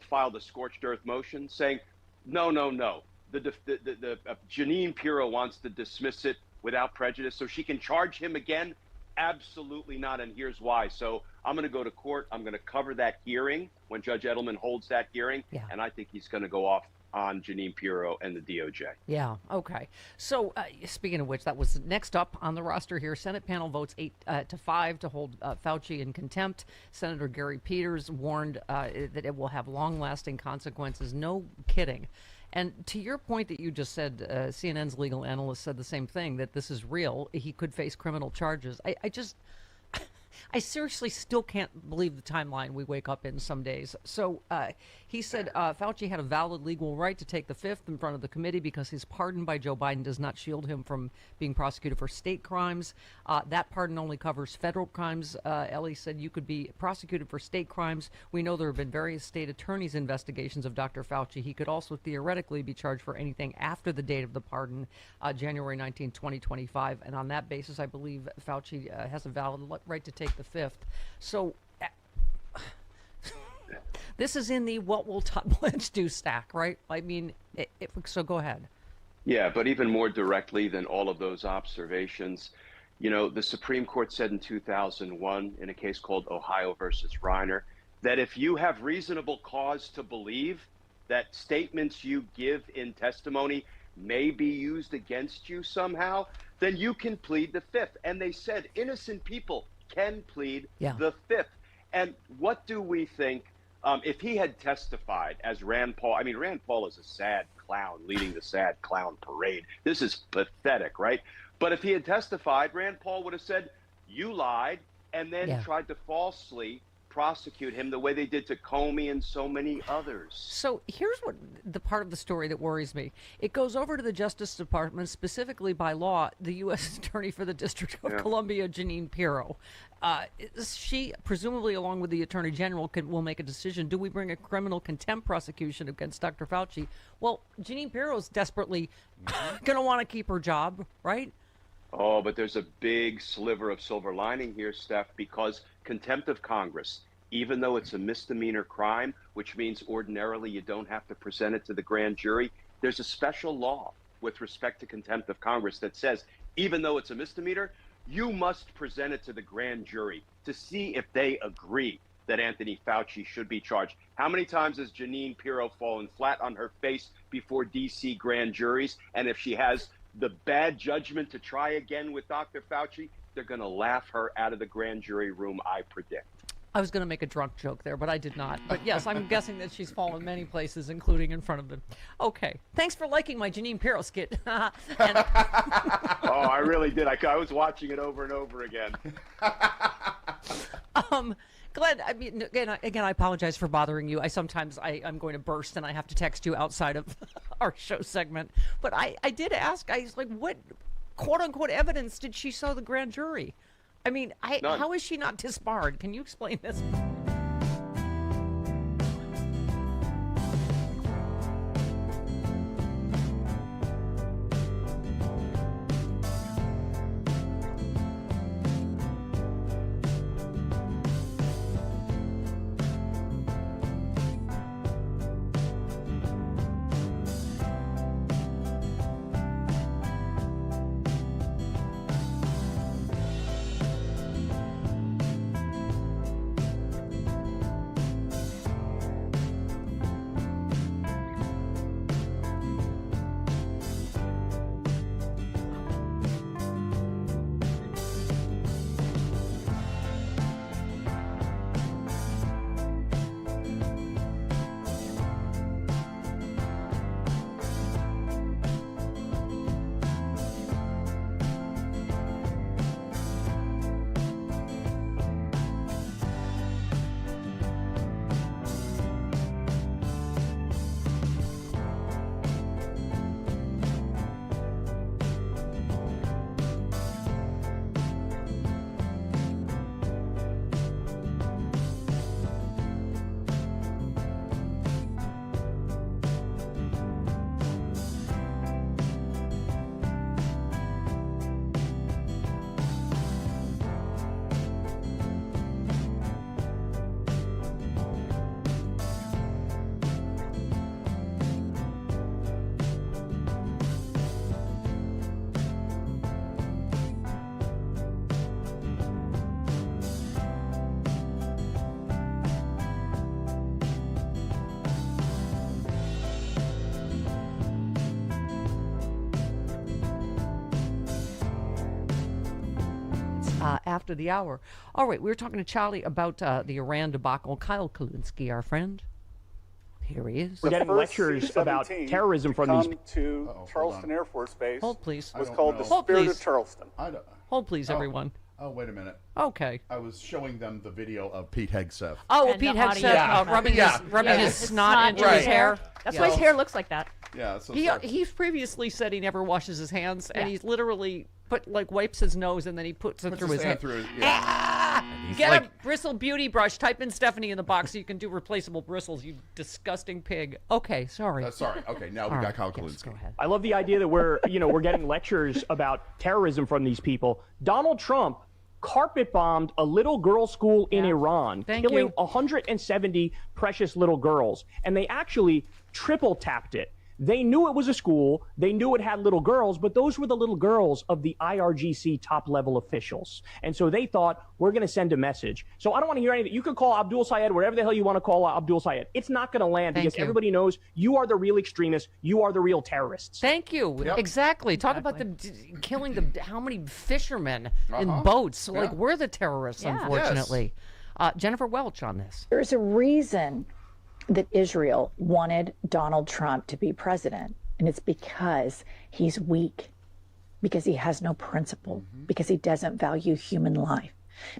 filed a scorched earth motion saying, no. The Jeanine Pirro wants to dismiss it without prejudice so she can charge him again. Absolutely not, and here's why. So I'm going to go to court. I'm going to cover that hearing when Judge Edelman holds that hearing, and I think he's going to go off on Jeanine Pirro and the DOJ. Yeah, okay. So speaking of which, that was next up on the roster here. Senate panel votes 8-5 to hold Fauci in contempt. Senator Gary Peters warned that it will have long-lasting consequences. No kidding. And to your point that you just said, CNN's legal analyst said the same thing, that this is real. He could face criminal charges. I seriously still can't believe the timeline we wake up in some days. So he said Fauci had a valid legal right to take the fifth in front of the committee because his pardon by Joe Biden does not shield him from being prosecuted for state crimes. That pardon only covers federal crimes. Ellie said you could be prosecuted for state crimes. We know there have been various state attorneys' investigations of Dr. Fauci. He could also theoretically be charged for anything after the date of the pardon, January 19, 2025. And on that basis, I believe Fauci has a valid right to take the fifth. So this is in the what will Todd Blanche do stack, right? I mean, so go ahead. Yeah, but even more directly than all of those observations, You know, the Supreme Court said in 2001 in a case called Ohio versus Reiner that if you have reasonable cause to believe that statements you give in testimony may be used against you somehow, then you can plead the fifth. And they said innocent people can plead the fifth. And what do we think if he had testified as Rand Paul? I mean, Rand Paul is a sad clown leading the sad clown parade. This is pathetic, right? But if he had testified, Rand Paul would have said, you lied, and then tried to falsely prosecute him the way they did to Comey and so many others. So here's what the part of the story that worries me. It goes over to the Justice Department, specifically by law, the U.S. Attorney for the District of Columbia, Jeanine Pirro. She, presumably along with the Attorney General, will make a decision. Do we bring a criminal contempt prosecution against Dr. Fauci? Well, Jeanine Pirro's desperately going to want to keep her job, right? Oh, but there's a big sliver of silver lining here, Steph, because contempt of Congress, even though it's a misdemeanor crime, which means ordinarily you don't have to present it to the grand jury, there's a special law with respect to contempt of Congress that says, even though it's a misdemeanor, you must present it to the grand jury to see if they agree that Anthony Fauci should be charged. How many times has Jeanine Pirro fallen flat on her face before D.C. grand juries? And if she has the bad judgment to try again with Dr. Fauci, they're going to laugh her out of the grand jury room, I predict. I was going to make a drunk joke there, but I did not. But yes, I'm guessing that she's fallen many places, including in front of them. Okay. Thanks for liking my Jeanine Pirro skit. Oh, I really did. I was watching it over and over again. Glenn, I mean, again, I apologize for bothering you. Sometimes I'm going to burst and I have to text you outside of our show segment. But I did ask, I was like, what quote-unquote evidence did she show the grand jury? I mean, how is she not disbarred? Can you explain this? After the hour. All right, we were talking to Charlie about the Iran debacle. Kyle Kulinski, our friend. Here he is. We're getting lectures about terrorism from these. To Charleston Air Force Base. Hold, please. Was called the Spirit of Charleston. Hold, please, everyone. Oh, wait a minute. Okay. I was showing them the video of Pete Hegseth. Oh, Pete Hegseth rubbing his snot into his hair. That's why his hair looks like that. Yeah. So he's previously said he never washes his hands, and he's literally wipes his nose and then he puts it through his hair. Get a bristle beauty brush. Type in Stephanie in the box so you can do replaceable bristles. You disgusting pig. Okay, sorry. Sorry. Okay, now we got Kyle Kulinski. Go ahead. I love the idea that we're getting lectures about terrorism from these people. Donald Trump carpet bombed a little girls' school in Iran, killing 170 precious little girls, and they actually triple tapped it. They knew it was a school. They knew it had little girls, but those were the little girls of the IRGC top-level officials. And so they thought, we're going to send a message. So I don't want to hear anything. You can call Abdul Sayed whatever the hell you want to call Abdul Sayed. It's not going to land because everybody knows you are the real extremists. You are the real terrorists. Thank you. Exactly. Talk about killing how many fishermen in boats. Like, we're the terrorists, unfortunately. Jennifer Welch on this. There's a reason that Israel wanted Donald Trump to be president, and it's because he's weak, because he has no principle, because he doesn't value human life,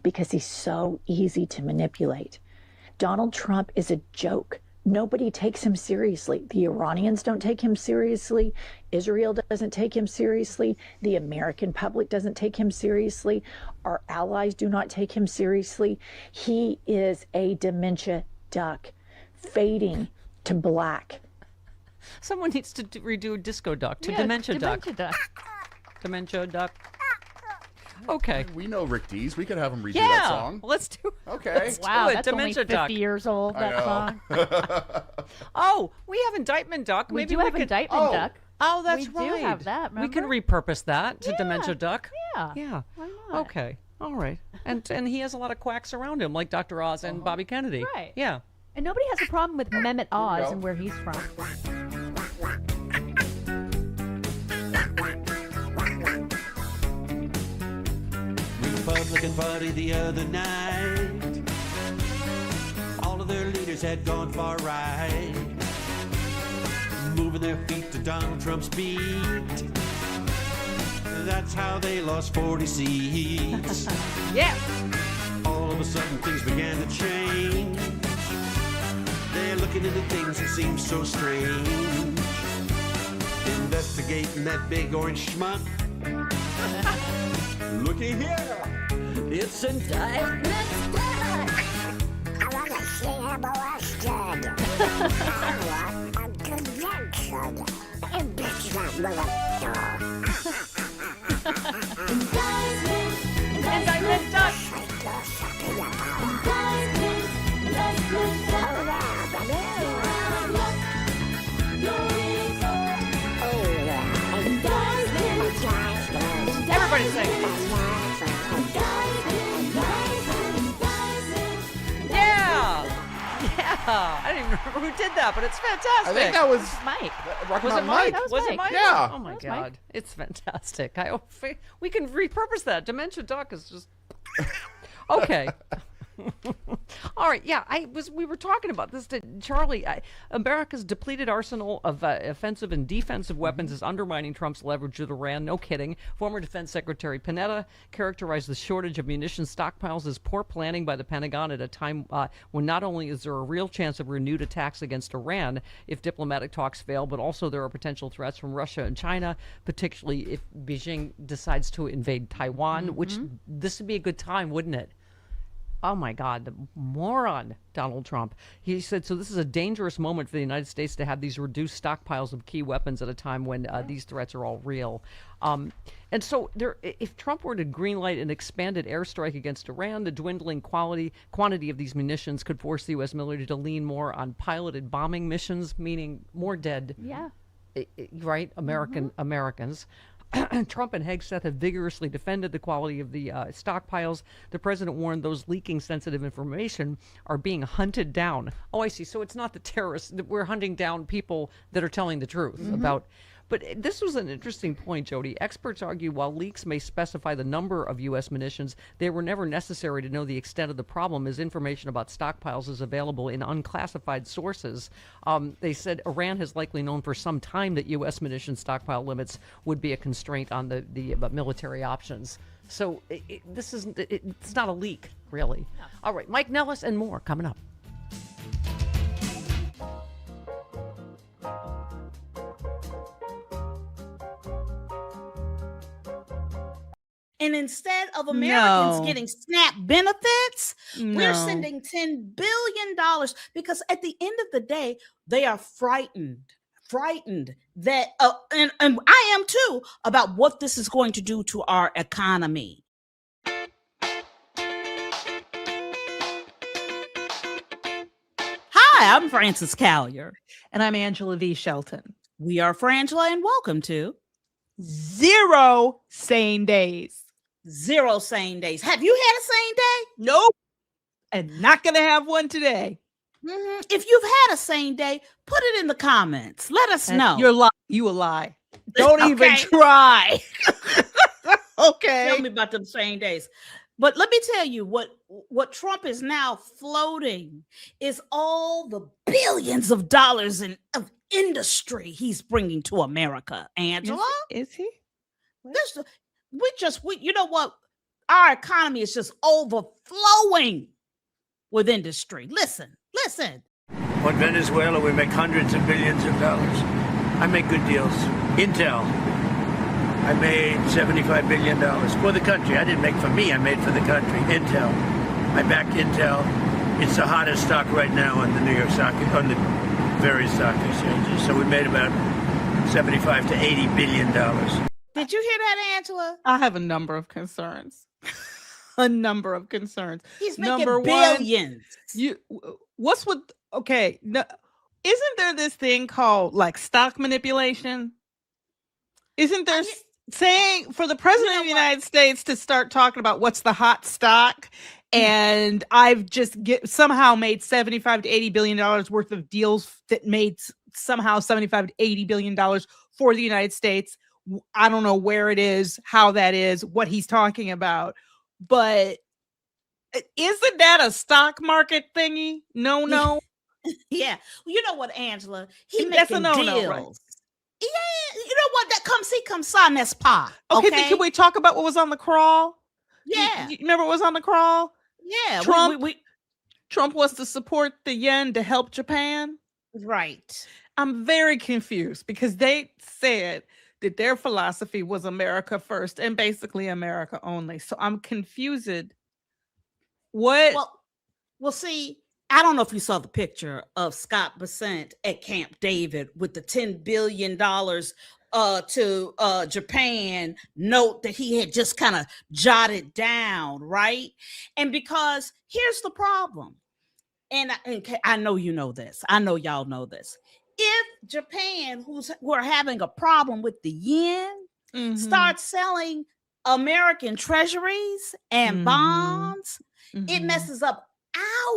because he's so easy to manipulate. Donald Trump is a joke. Nobody takes him seriously. The Iranians don't take him seriously. Israel doesn't take him seriously. The American public doesn't take him seriously. Our allies do not take him seriously. He is a dementia duck, fading to black. Someone needs to redo Disco Duck to Dementia Duck. Dementia Duck. Okay. We know Rick Dees. We could have him redo that song. Let's do it. Okay. Let's do it. That's Dementia only 50 Duck. years old, that song. Oh, we have Indictment Duck. We Maybe do have Indictment Duck. Oh, that's We do right. have that, We can remember? repurpose that to Dementia Duck. Yeah. Yeah. Why not? Okay. All right. And he has a lot of quacks around him, like Dr. Oz and Bobby Kennedy. Right. Yeah. And nobody has a problem with Mehmet Oz and where he's from. Republican Party the other night. All of their leaders had gone far right, moving their feet to Donald Trump's beat. That's how they lost 40 seats. Yeah. All of a sudden things began to change. They're looking into things that seem so strange. Investigating that big orange schmuck. Looky here. It's indictment duck. I want to see him arrested. I want a convention. Impeachment, motherfucker. Indictment Duck. Everybody sing. Yeah. Yeah. I don't even remember who did that, but it's fantastic. I think that was Mike. Rocky Was it Mountain Mike? Mike. Was it Mike? Yeah. Oh my That was God, Mike. it's fantastic. We can repurpose that. Dementia Duck is just okay. All right, yeah, we were talking about this to Charlie. America's depleted arsenal of offensive and defensive weapons is undermining Trump's leverage with Iran. No kidding. Former Defense Secretary Panetta characterized the shortage of munitions stockpiles as poor planning by the Pentagon at a time when not only is there a real chance of renewed attacks against Iran if diplomatic talks fail, but also there are potential threats from Russia and China, particularly if Beijing decides to invade Taiwan, which this would be a good time, wouldn't it? Oh my God, the moron, Donald Trump. He said, so this is a dangerous moment for the United States to have these reduced stockpiles of key weapons at a time when these threats are all real. And so if Trump were to greenlight an expanded airstrike against Iran, the dwindling quantity of these munitions could force the U.S. military to lean more on piloted bombing missions, meaning more dead. Yeah. Right? Americans. Trump and Hegseth have vigorously defended the quality of the stockpiles. The president warned those leaking sensitive information are being hunted down. Oh, I see. So it's not the terrorists. We're hunting down people that are telling the truth about. But this was an interesting point, Jody. Experts argue while leaks may specify the number of U.S. munitions, they were never necessary to know the extent of the problem, as information about stockpiles is available in unclassified sources. They said Iran has likely known for some time that U.S. munition stockpile limits would be a constraint on the military options. So it's not a leak, really. No. All right, Mike Nellis and more coming up. And instead of Americans getting SNAP benefits, we're sending $10 billion because at the end of the day, they are frightened that, and I am too, about what this is going to do to our economy. Hi, I'm Frances Callier. And I'm Angela V. Shelton. We are Frangela, and welcome to 0 sane days. 0 sane days. Have you had a sane day? Nope. And not going to have one today. If you've had a sane day, put it in the comments. Let us know. You're lying. You a lie. Don't even try. Okay. Tell me about them sane days. But let me tell you what Trump is now floating is all the billions of dollars of industry he's bringing to America. Angela, is he? You know what? Our economy is just overflowing with industry. Listen. On Venezuela, we make hundreds of billions of dollars. I make good deals. Intel, I made $75 billion for the country. I didn't make for me, I made for the country. Intel, I backed Intel. It's the hottest stock right now on the New York stock, on the various stock exchanges. So we made about $75 to $80 billion. Did you hear that, Angela? I have a number of concerns. A number of concerns. He's making billions. Okay. No, isn't there this thing called like stock manipulation? Isn't there saying for the president of the United States to start talking about what's the hot stock? And I've just somehow made $75 to $80 billion worth of deals that made somehow $75 to $80 billion for the United States. I don't know where it is, how that is, what he's talking about. But isn't that a stock market thingy? No. Yeah. You know what, Angela? That's a no-no, deals. right? Yeah. You know what? That comes ça n'est pas. Okay, then can we talk about what was on the crawl? Yeah. You remember what was on the crawl? Yeah. Trump wants to support the yen to help Japan. Right. I'm very confused because they said that their philosophy was America first and basically America only. So I'm confused. What? Well, see, I don't know if you saw the picture of Scott Bessent at Camp David with the $10 billion to Japan note that he had just kind of jotted down, right? And because here's the problem, and I know you know this. I know y'all know this. If Japan, who are having a problem with the yen, starts selling American treasuries and bonds, it messes up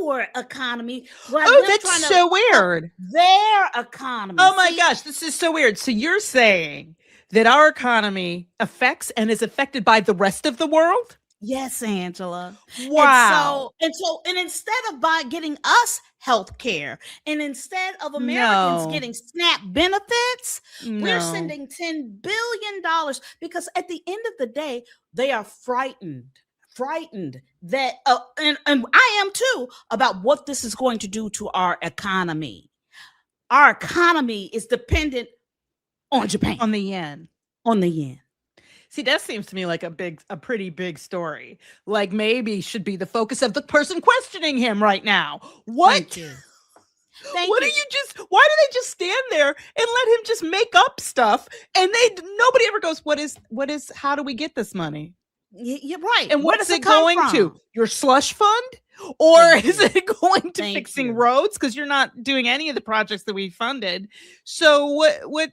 our economy. That's so weird. Their economy. Oh my gosh, this is so weird. So you're saying that our economy affects and is affected by the rest of the world? Yes, Angela. Wow. And instead of getting us health care, and instead of Americans getting SNAP benefits, we're sending $10 billion because at the end of the day, they are frightened that, and I am too, about what this is going to do to our economy. Our economy is dependent on Japan. On the yen. See, that seems to me like a pretty big story. Like maybe should be the focus of the person questioning him right now. What? Thank you. Why do they just stand there and let him just make up stuff? And nobody ever goes, how do we get this money? You're right. And what is it going to? Your slush fund? Or is it going to fixing roads? Because you're not doing any of the projects that we funded. So what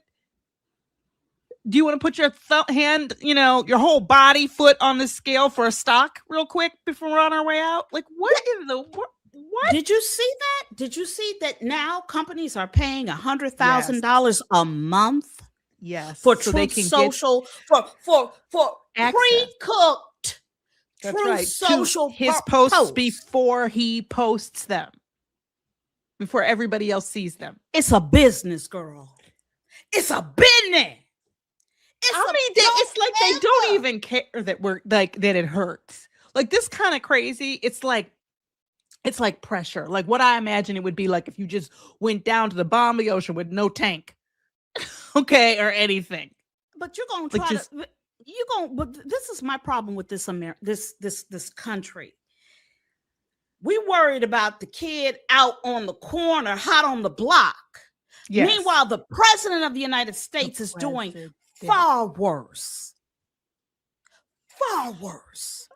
do you want to put your hand, your whole body, foot on the scale for a stock real quick before we're on our way out? Like what in the world? What? Did you see that? Did you see that now companies are paying $100,000 a month? Yes. For Truth Social, for pre-cooked Truth Social his posts before he posts them, before everybody else sees them. It's a business, girl. It's a business. It's like they don't even care that we're like that it hurts. Like this kind of crazy. It's like pressure. Like what I imagine it would be like if you just went down to the bottom of the ocean with no tank. Okay, or anything. But you're gonna try but this is my problem with this this country. We worried about the kid out on the corner, hot on the block. Yes. Meanwhile, the president of the United States is doing far worse. Far worse.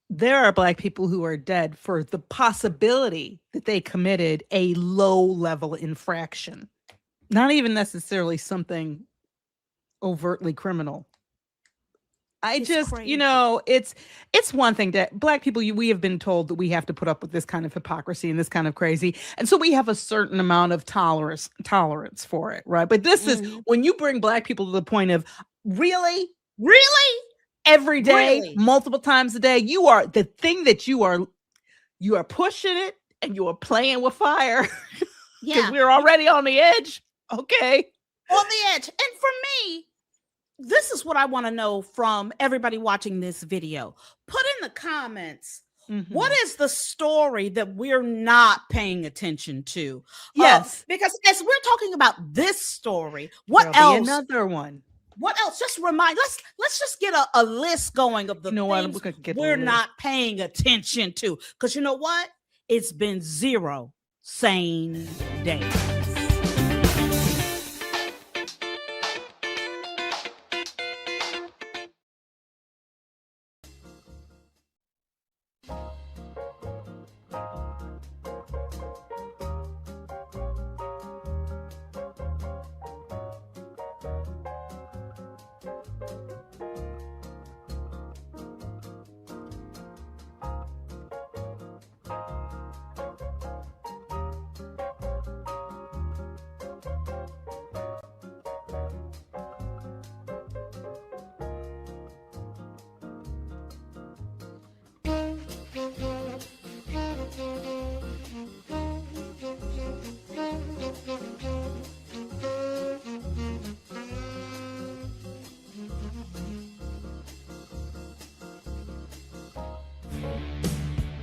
There are Black people who are dead for the possibility that they committed a low-level infraction. Not even necessarily something overtly criminal. It's one thing that Black people, we have been told that we have to put up with this kind of hypocrisy and this kind of crazy. And so we have a certain amount of tolerance for it, right? But this is when you bring Black people to the point of really every day, multiple times a day, you are the thing that you are pushing it and you are playing with fire because we're already on the edge. Okay. On the edge. And for me, this is what I want to know from everybody watching this video. Put in the comments, what is the story that we're not paying attention to? Yes. Because as we're talking about this story, what else? Another one. What else? Just remind. Let's just get a list going of the things we're not paying attention to. Because you know what? It's been 0 sane days.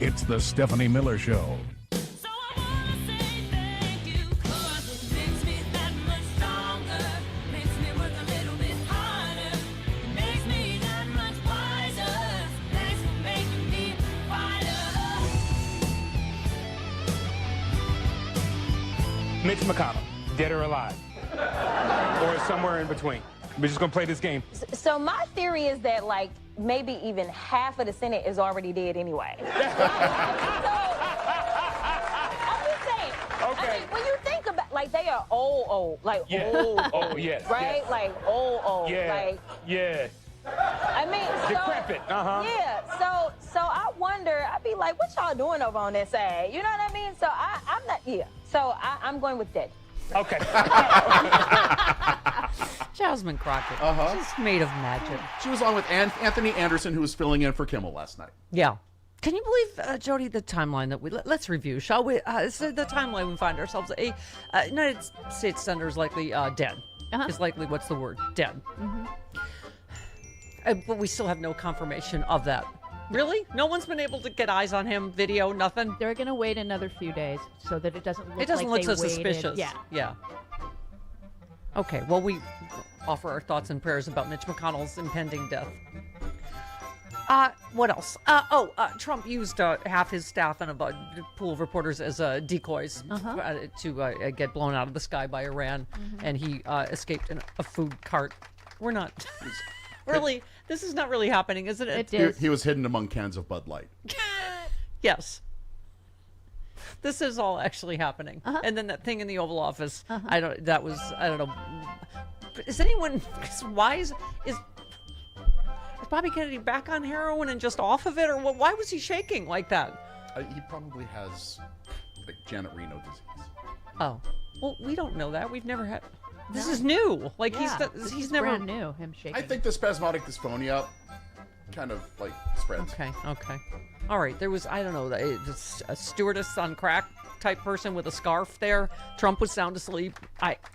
It's the Stephanie Miller Show. Mitch McConnell, dead or alive, or somewhere in between. We're just gonna play this game. So my theory is that, like, maybe even half of the Senate is already dead anyway. So, I'm just saying. Okay. I mean, when you think about, like, they are old, like old. Oh, yes. Right? Yes. Like old. Yeah. Like, yeah. I mean, so, decrepit. Yeah. So I wonder. I'd be like, what y'all doing over on this side? You know what I mean? So I'm not. Yeah. So I'm going with dead. Okay. Jasmine Crockett. She's made of magic. She was on with Anthony Anderson, who was filling in for Kimmel last night. Yeah. Can you believe, Jody, the timeline that let's review, shall we? So the timeline we find ourselves, a United States senator is likely dead. Is likely, what's the word? Dead. But we still have no confirmation of that. Really? No one's been able to get eyes on him, video, nothing? They're going to wait another few days so that it doesn't look look so they waited. suspicious. Yeah. Okay, well, we offer our thoughts and prayers about Mitch McConnell's impending death. What else? Trump used half his staff and a pool of reporters as decoys to get blown out of the sky by Iran, and he escaped in a food cart. We're not... Really, this is not really happening, isn't it? He was hidden among cans of Bud Light. Yes. This is all actually happening. And then that thing in the Oval Office, I don't know. Is anyone wise? Is Bobby Kennedy back on heroin and just off of it? Or why was he shaking like that? He probably has, like, Janet Reno disease. Oh. Well, we don't know that. We've never had... This is new. Like, he's never brand new, him shaking. I think the spasmodic dysphonia kind of, like, spreads. Okay. All right, there was, I don't know, a stewardess on crack type person with a scarf there. Trump was sound asleep.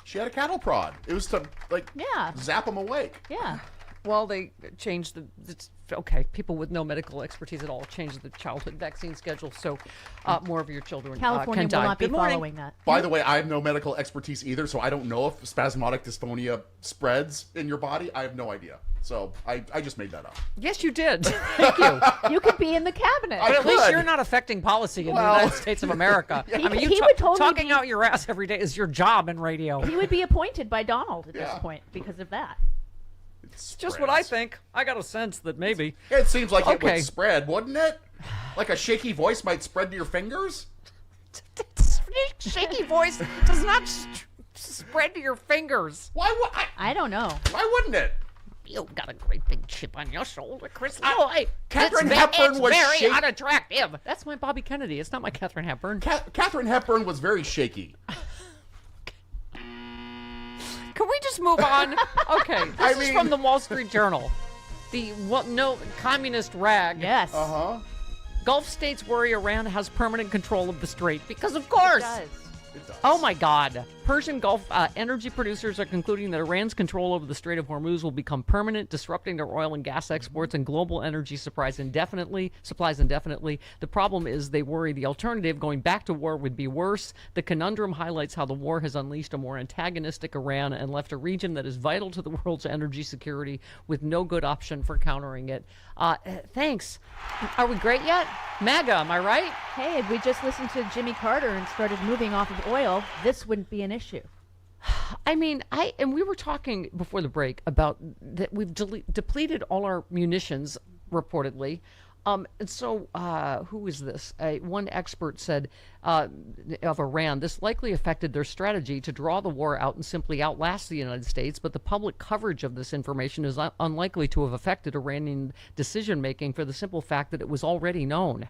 She had a cattle prod. It was to, like, zap him awake. Yeah. Well, they changed okay, people with no medical expertise at all changed the childhood vaccine schedule, so more of your children California can die. will not be Good morning. following that. By the way, I have no medical expertise either, so I don't know if spasmodic dysphonia spreads in your body. I have no idea. So I just made that up. Yes, you did. Thank you. You could be in the cabinet. But at least you're not affecting policy in the United States of America. I mean, you talking out your ass every day is your job in radio. He would be appointed by Donald at this point because of that. It's just what I think. I got a sense that maybe. It seems like it would spread, wouldn't it? Like a shaky voice might spread to your fingers? Shaky voice does not spread to your fingers? Why would I don't know. Why wouldn't it? You've got a great big chip on your shoulder, Chris. Katharine Hepburn was very shaky. unattractive. That's my Bobby Kennedy. It's not my Katharine Hepburn. Katharine Hepburn was very shaky. Can we just move on? Okay, this is from the Wall Street Journal. The communist rag. Yes. Uh-huh. Gulf states worry Iran has permanent control of the strait because, of course. It does. Oh my God. Persian Gulf energy producers are concluding that Iran's control over the Strait of Hormuz will become permanent, disrupting their oil and gas exports and global energy supplies indefinitely. The problem is they worry the alternative, going back to war, would be worse. The conundrum highlights how the war has unleashed a more antagonistic Iran and left a region that is vital to the world's energy security with no good option for countering it. Thanks. Are we great yet? MAGA, am I right? Hey, if we just listened to Jimmy Carter and started moving off of oil, this wouldn't be an issue. I mean, and we were talking before the break about that we've depleted all our munitions, reportedly. And so, who is this? One expert said of Iran, this likely affected their strategy to draw the war out and simply outlast the United States, but the public coverage of this information is unlikely to have affected Iranian decision-making for the simple fact that it was already known.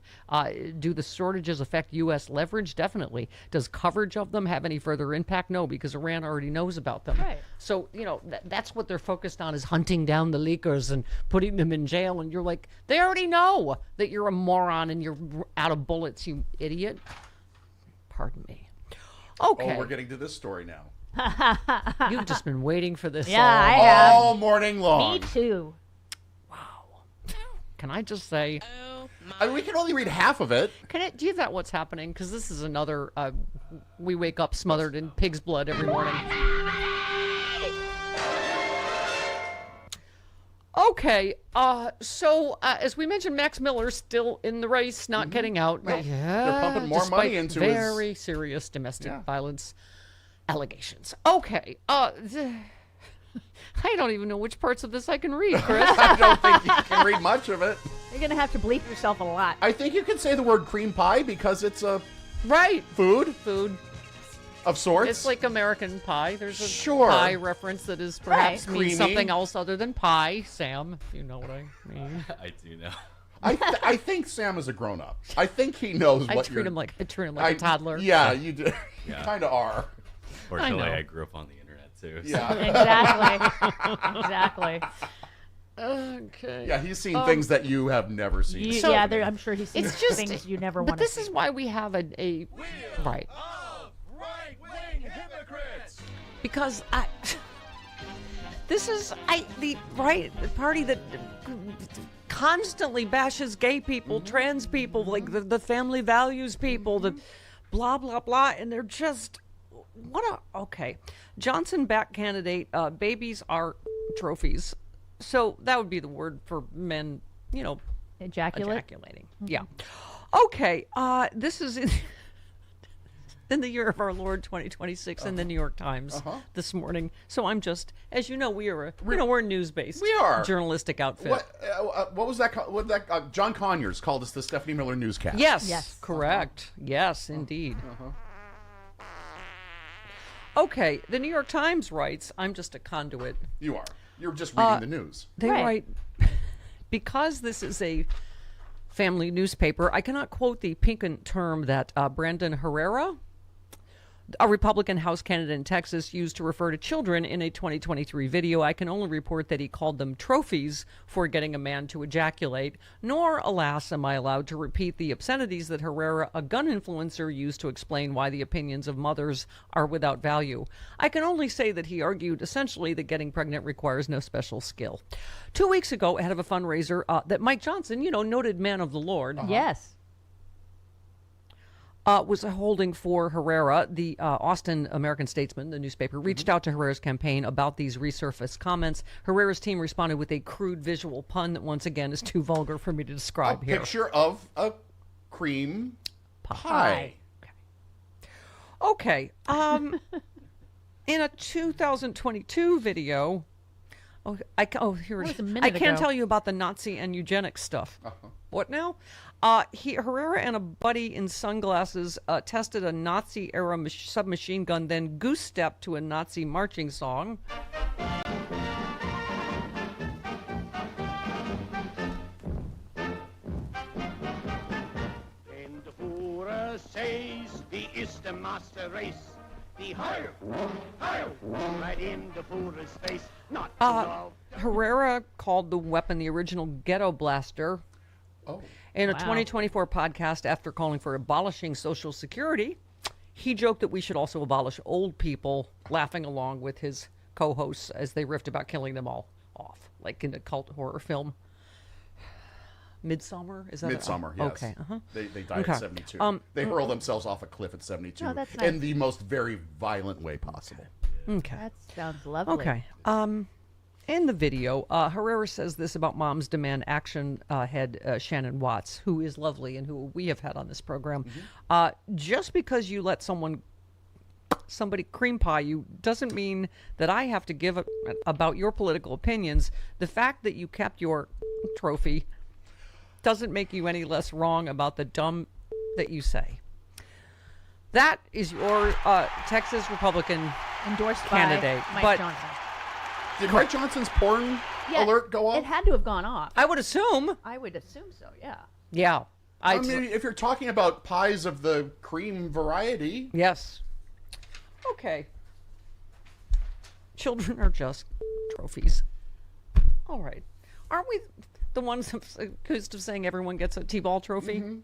Do the shortages affect U.S. leverage? Definitely. Does coverage of them have any further impact? No, because Iran already knows about them. Right. So, that's what they're focused on, is hunting down the leakers and putting them in jail, and you're like, they already know that you're a moron and you're out of bullets, you idiot. Pardon me. Okay. Oh, we're getting to this story now. You've just been waiting for this I have. all morning long. Me too. Can I just say? I mean, we can only read half of it. Do you know what's happening? Because this is another, we wake up smothered in pig's blood every morning. Okay, so as we mentioned, Max Miller's still in the race, not getting out. Well, they're pumping more money into his very serious domestic violence allegations. Okay, I don't even know which parts of this I can read, Chris. I don't think you can read much of it. You're going to have to bleep yourself a lot. I think you can say the word cream pie because it's a food. Of sorts. It's like American Pie. There's a Sure. pie reference that is perhaps means Creamy. something else other than pie. Sam, if you know what I mean. I do know. I think Sam is a grown-up. I think he knows I what treat him like a toddler. Yeah, you do. You Yeah. kind of are. Fortunately, I know. I grew up on the internet too. Yeah. Exactly. Okay. Yeah, he's seen things that you have never seen. I'm sure he's seen things you never want But to this is why we have a right. Because the party that constantly bashes gay people, trans people, like the family values people, the blah blah blah, and they're just okay. Johnson-backed candidate, babies are trophies, so that would be the word for men, ejaculating. Yeah. Okay. This is in the year of our Lord 2026 in the New York Times this morning. So I'm just, as you know, we're a news-based, journalistic outfit. What was that? John Conyers called us the Stephanie Miller newscast. Yes, correct. Yes, indeed. Okay, the New York Times writes, I'm just a conduit. You are. You're just reading the news. They write, because this is a family newspaper, I cannot quote the piquant term that Brandon Herrera, a Republican House candidate in Texas, used to refer to children in a 2023 video. I can only report that he called them trophies for getting a man to ejaculate, nor, alas, am I allowed to repeat the obscenities that Herrera, a gun influencer, used to explain why the opinions of mothers are without value. I can only say that he argued essentially that getting pregnant requires no special skill. 2 weeks ago, ahead of a fundraiser that Mike Johnson, noted man of the Lord. Yes. Was holding for Herrera. The Austin American-Statesman, the newspaper, reached out to Herrera's campaign about these resurfaced comments. Herrera's team responded with a crude visual pun that, once again, is too vulgar for me to describe here. Picture of a cream pie. Okay. In a 2022 video, here it is. I can't tell you about the Nazi and eugenics stuff. What now? Herrera and a buddy in sunglasses tested a Nazi-era submachine gun, then goose-stepped to a Nazi marching song. And the Führer says, "Wie ist der Master Race?" The higher, right in the Führer's face. Not Herrera called the weapon the original ghetto blaster. Oh. In a 2024 podcast, after calling for abolishing Social Security, he joked that we should also abolish old people, laughing along with his co-hosts as they riffed about killing them all off, like in a cult horror film. Midsummer? Is that Midsummer, yes. Okay. Uh-huh. They died Okay. at 72. They hurl themselves off a cliff at 72 Oh, that's nice. in the most very violent way possible. Okay. That sounds lovely. Okay. In the video, Herrera says this about Moms Demand Action head Shannon Watts, who is lovely and who we have had on this program. Just because you let somebody cream pie you doesn't mean that I have to give about your political opinions. The fact that you kept your trophy doesn't make you any less wrong about the dumb that you say. That is your Texas Republican endorsed candidate. by Mike but Johnson. Did Mike Johnson's porn alert go off? It had to have gone off. I would assume. I would assume so, yeah. Yeah. I mean, if you're talking about pies of the cream variety. Yes. Okay. Children are just trophies. All right. Aren't we the ones accused of saying everyone gets a T-ball trophy?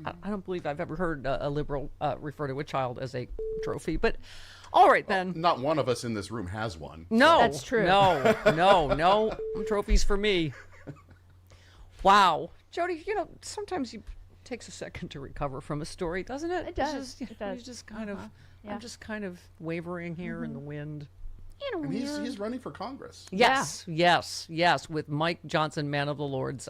I don't believe I've ever heard a liberal refer to a child as a trophy, but all right then. Not one of us in this room has one. No, so. that's true. No trophies for me. Wow, Jody, sometimes it takes a second to recover from a story, doesn't it? It does. It does. You just kind of, Yeah. I'm just kind of wavering here in the wind. And he's running for Congress. Yes, with Mike Johnson, man of the Lord's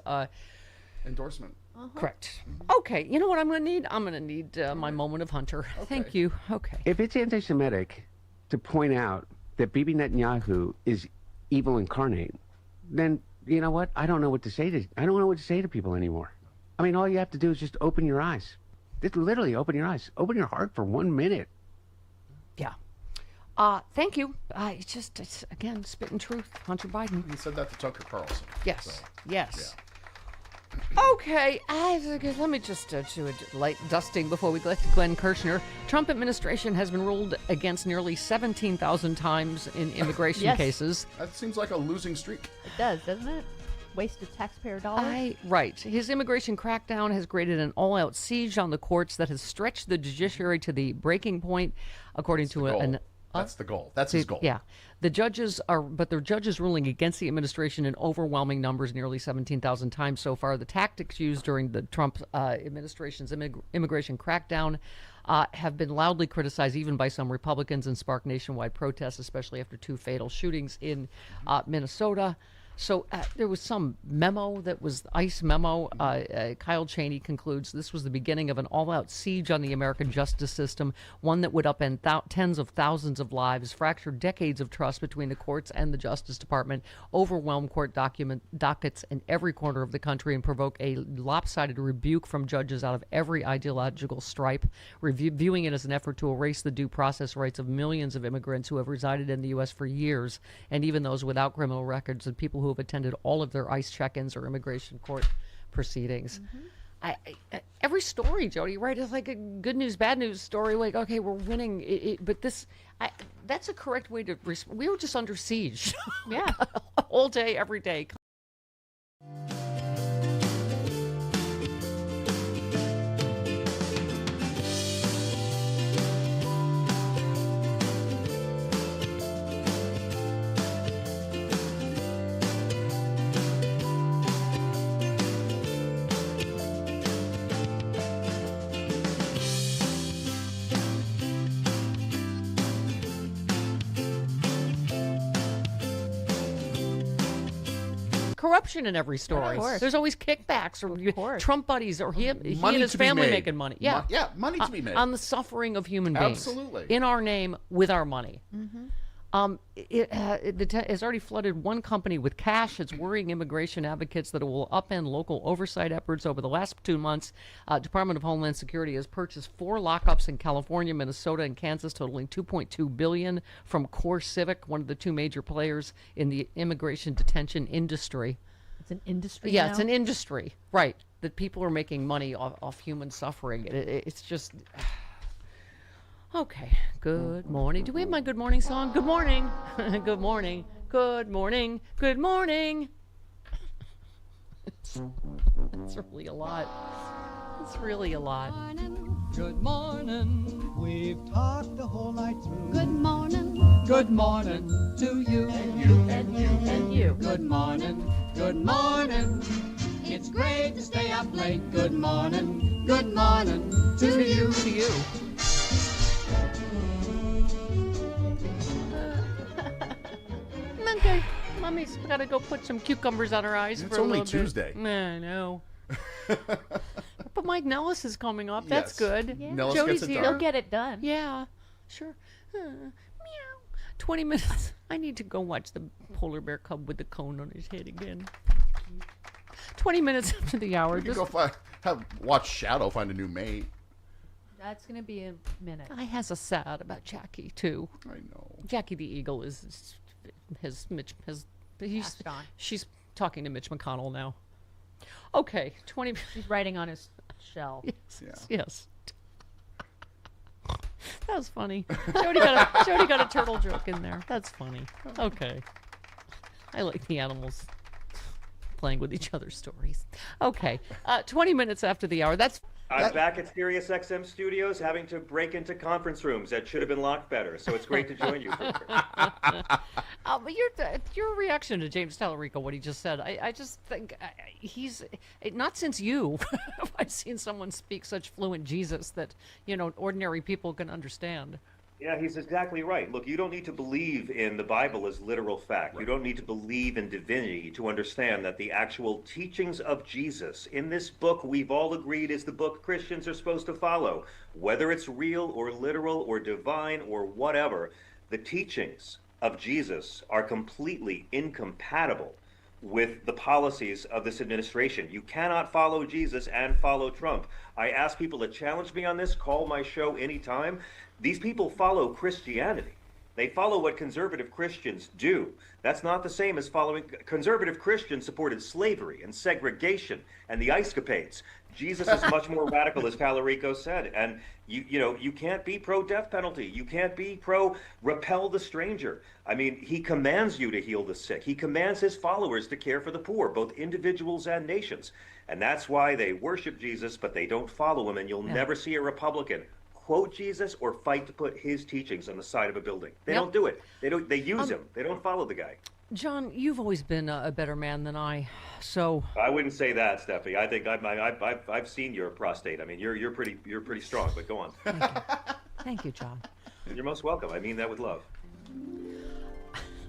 endorsement. Correct. Okay, you know what I'm going to need? I'm going to need my moment of Hunter. Thank you. Okay. If it's anti-Semitic to point out that Bibi Netanyahu is evil incarnate, then you know what? I don't know what to say to people anymore. I mean, all you have to do is just open your eyes. Just literally open your eyes. Open your heart for 1 minute. Yeah. Thank you. It's again, spitting truth. Hunter Biden. He said that to Tucker Carlson. Yes. So, yes. Okay, let me just do a light dusting before we get to Glenn Kirshner. Trump administration has been ruled against nearly 17,000 times in immigration cases. That seems like a losing streak. It does, doesn't it? Waste of taxpayer dollars. Right. His immigration crackdown has created an all-out siege on the courts that has stretched the judiciary to the breaking point, according to That's the goal. That's his goal. Yeah. The judges ruling against the administration in overwhelming numbers, nearly 17,000 times so far. The tactics used during the Trump administration's immigration crackdown have been loudly criticized even by some Republicans and sparked nationwide protests, especially after 2 fatal shootings in Minnesota. So there was some memo that was the ICE memo. Kyle Cheney concludes this was the beginning of an all-out siege on the American justice system, one that would upend tens of thousands of lives, fracture decades of trust between the courts and the Justice Department, overwhelm court dockets in every corner of the country, and provoke a lopsided rebuke from judges out of every ideological stripe, viewing it as an effort to erase the due process rights of millions of immigrants who have resided in the U.S. for years, and even those without criminal records and people who have attended all of their ICE check-ins or immigration court proceedings. Every story, Jody, right, is like a good news, bad news story. Like, okay, we're winning, but that's a correct way to respond. We were just under siege. Yeah. All day, every day. Corruption in every story. There's always kickbacks or Trump buddies or he and his family making money. Yeah. Money to be made. On the suffering of human beings. Absolutely. In our name, with our money. It has already flooded one company with cash. It's worrying immigration advocates that it will upend local oversight efforts. Over the last 2 months, Department of Homeland Security has purchased 4 lockups in California, Minnesota, and Kansas, totaling $2.2 billion from Core Civic, one of the 2 major players in the immigration detention industry. It's an industry. Yeah, now? it's an industry, right? That people are making money off human suffering. It's just. Okay, good morning. Do we have my good morning song? Good morning. Good morning. Good morning. Good morning. It's really a lot. It's really a lot. Good morning. We've talked the whole night through. Good morning. Good morning to you and you and you and you. Good morning. Good morning. It's great to stay up late. Good morning. Good morning to you. To you. Okay, Mommy's got to go put some cucumbers on her eyes It's for a only little Tuesday. bit. I know. But Mike Nellis is coming up. That's Yes. good. Yeah. Nellis Jody's gets it here. done. He'll get it done. Yeah, sure. Meow. 20 minutes. I need to go watch the polar bear cub with the cone on his head again. 20 minutes after the hour. You can go watch Shadow find a new mate. That's gonna be a minute. I has a sad about Jackie too. I know. Jackie the Eagle is Passed on. she's talking to Mitch McConnell now. Okay, 20. He's writing on his shell. Yes. That was funny. Jody got a turtle joke in there. That's funny. Okay. I like the animals playing with each other's stories. Okay. 20 minutes after the hour. I'm back at Sirius XM Studios having to break into conference rooms that should have been locked better, so it's great to join you. But your reaction to James Tallarico, what he just said, I just think he's not since you have I seen someone speak such fluent Jesus that ordinary people can understand. Yeah, he's exactly right. Look, you don't need to believe in the Bible as literal fact. You don't need to believe in divinity to understand that the actual teachings of Jesus in this book we've all agreed is the book Christians are supposed to follow. Whether it's real or literal or divine or whatever, the teachings of Jesus are completely incompatible with the policies of this administration. You cannot follow Jesus and follow Trump. I ask people to challenge me on this, call my show anytime. These people follow Christianity. They follow what conservative Christians do. That's not the same as following. Conservative Christians supported slavery and segregation and the ice capades. Jesus is much more radical, as Tallarico said. And you can't be pro-death penalty. You can't be pro-repel the stranger. I mean, he commands you to heal the sick. He commands his followers to care for the poor, both individuals and nations. And that's why they worship Jesus, but they don't follow him. And you'll never see a Republican quote Jesus or fight to put his teachings on the side of a building. They don't do it. They use him. They don't follow the guy. John, you've always been a better man than I, so I wouldn't say that, Steffi. I think I've seen your prostate. I mean, you're pretty strong. But go on. Thank you, John. You're most welcome. I mean that with love.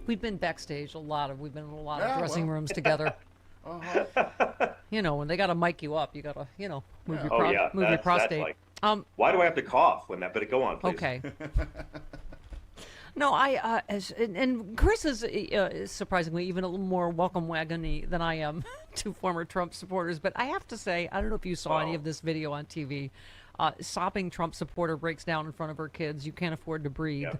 We've been backstage we've been in a lot of dressing rooms together. When they got to mic you up, you got to move your prostate. That's why do I have to cough when that? But go on, please. Okay. No, and Chris is surprisingly even a little more welcome wagony than I am to former Trump supporters. But I have to say, I don't know if you saw any of this video on TV. Sobbing Trump supporter breaks down in front of her kids. You can't afford to breathe. Yeah.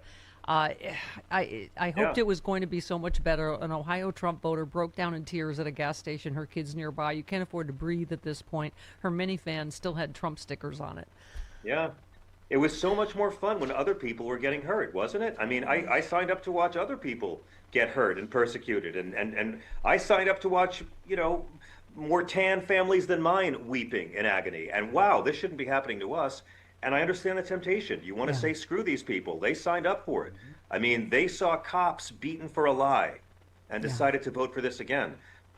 I hoped it was going to be so much better. An Ohio Trump voter broke down in tears at a gas station. Her kids nearby. You can't afford to breathe at this point. Her minivan still had Trump stickers on it. Yeah. It was so much more fun when other people were getting hurt, wasn't it? I mean, I signed up to watch other people get hurt and persecuted. And I signed up to watch, more tan families than mine weeping in agony. And wow, this shouldn't be happening to us. And I understand the temptation. You want to say, screw these people. They signed up for it. I mean, they saw cops beaten for a lie and decided to vote for this again.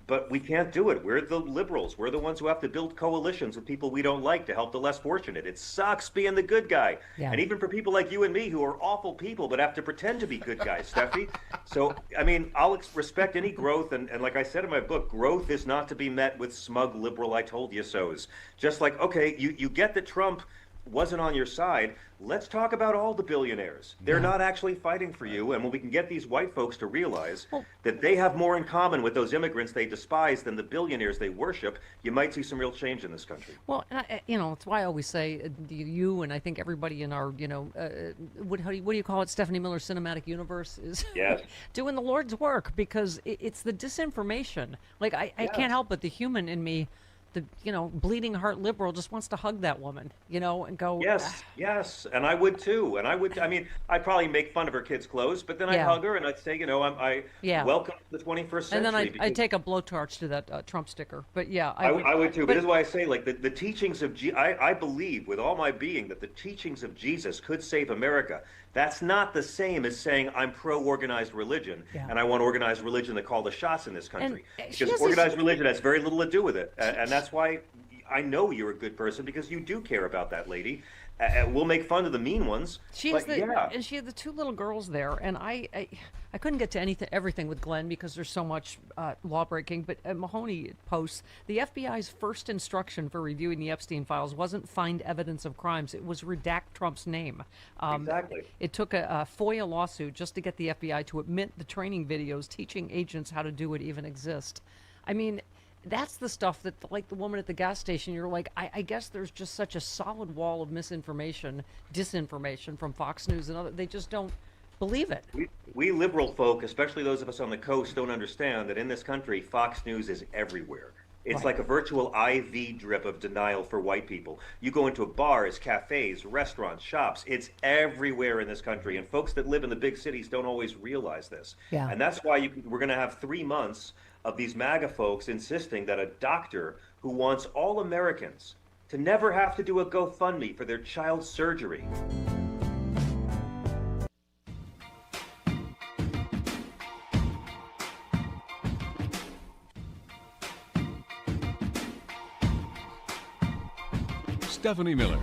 But we can't do it. We're the liberals. We're the ones who have to build coalitions with people we don't like to help the less fortunate. It sucks being the good guy. Yeah. And even for people like you and me who are awful people but have to pretend to be good guys, Steffi. So, I mean, I'll respect any growth. And like I said in my book, growth is not to be met with smug liberal I told you so's. Just like, okay, you get that Trump wasn't on your side, let's talk about all the billionaires. They're not actually fighting for you. And when we can get these white folks to realize that they have more in common with those immigrants they despise than the billionaires they worship, you might see some real change in this country. Well, and it's why I always say you and I think everybody in our, what do you call it, Stephanie Miller Cinematic Universe is doing the Lord's work, because it's the disinformation. Like, I can't help but the human in me, the bleeding heart liberal, just wants to hug that woman, and go. Yes, and I would too. And I mean, I'd probably make fun of her kids' clothes, but then I'd hug her and I'd say, I welcome the 21st century. And then I'd take a blowtorch to that Trump sticker. But yeah, I would too. But this is why I say, like, the teachings of I believe with all my being that the teachings of Jesus could save America. That's not the same as saying I'm pro-organized religion and I want organized religion to call the shots in this country. Because organized religion has very little to do with it. And that's why I know you're a good person, because you do care about that lady. We'll make fun of the mean ones. And she had the two little girls there, and I couldn't get to everything with Glenn because there's so much law breaking. But Mahoney posts the FBI's first instruction for reviewing the Epstein files wasn't find evidence of crimes; it was redact Trump's name. Exactly. It took a FOIA lawsuit just to get the FBI to admit the training videos teaching agents how to do it even exist. I mean, that's the stuff that, like the woman at the gas station, you're like, I guess there's just such a solid wall of misinformation, disinformation from Fox News and other. They just don't believe it. We liberal folk, especially those of us on the coast, don't understand that in this country, Fox News is everywhere. It's like a virtual IV drip of denial for white people. You go into bars, cafes, restaurants, shops. It's everywhere in this country. And folks that live in the big cities don't always realize this. Yeah. And that's why we're going to have 3 months of these MAGA folks insisting that a doctor who wants all Americans to never have to do a GoFundMe for their child's surgery. Stephanie Miller.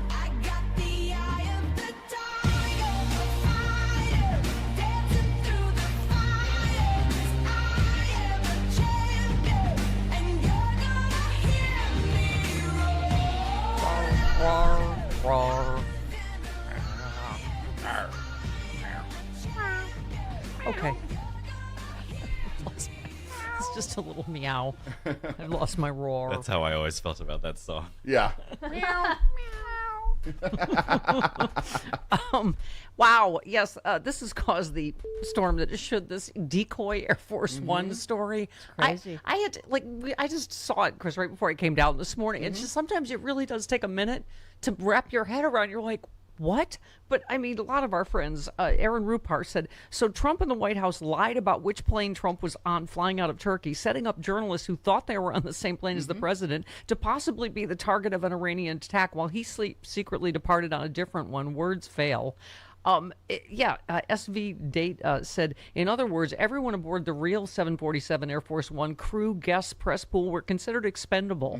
Okay. It's just a little meow. I've lost my roar. That's how I always felt about that song. Yeah. Wow. Yes, this has caused the storm that should this Decoy Air Force One story. Crazy. I had to, I just saw it, Chris, right before it came down this morning. It's just sometimes it really does take a minute to wrap your head around. You're like, what? But I mean, a lot of our friends, Aaron Rupar said, so Trump and the White House lied about which plane Trump was on flying out of Turkey, setting up journalists who thought they were on the same plane as the president to possibly be the target of an Iranian attack while he secretly departed on a different one. Words fail. SV Date said, in other words, everyone aboard the real 747 Air Force One crew, guests, press pool were considered expendable.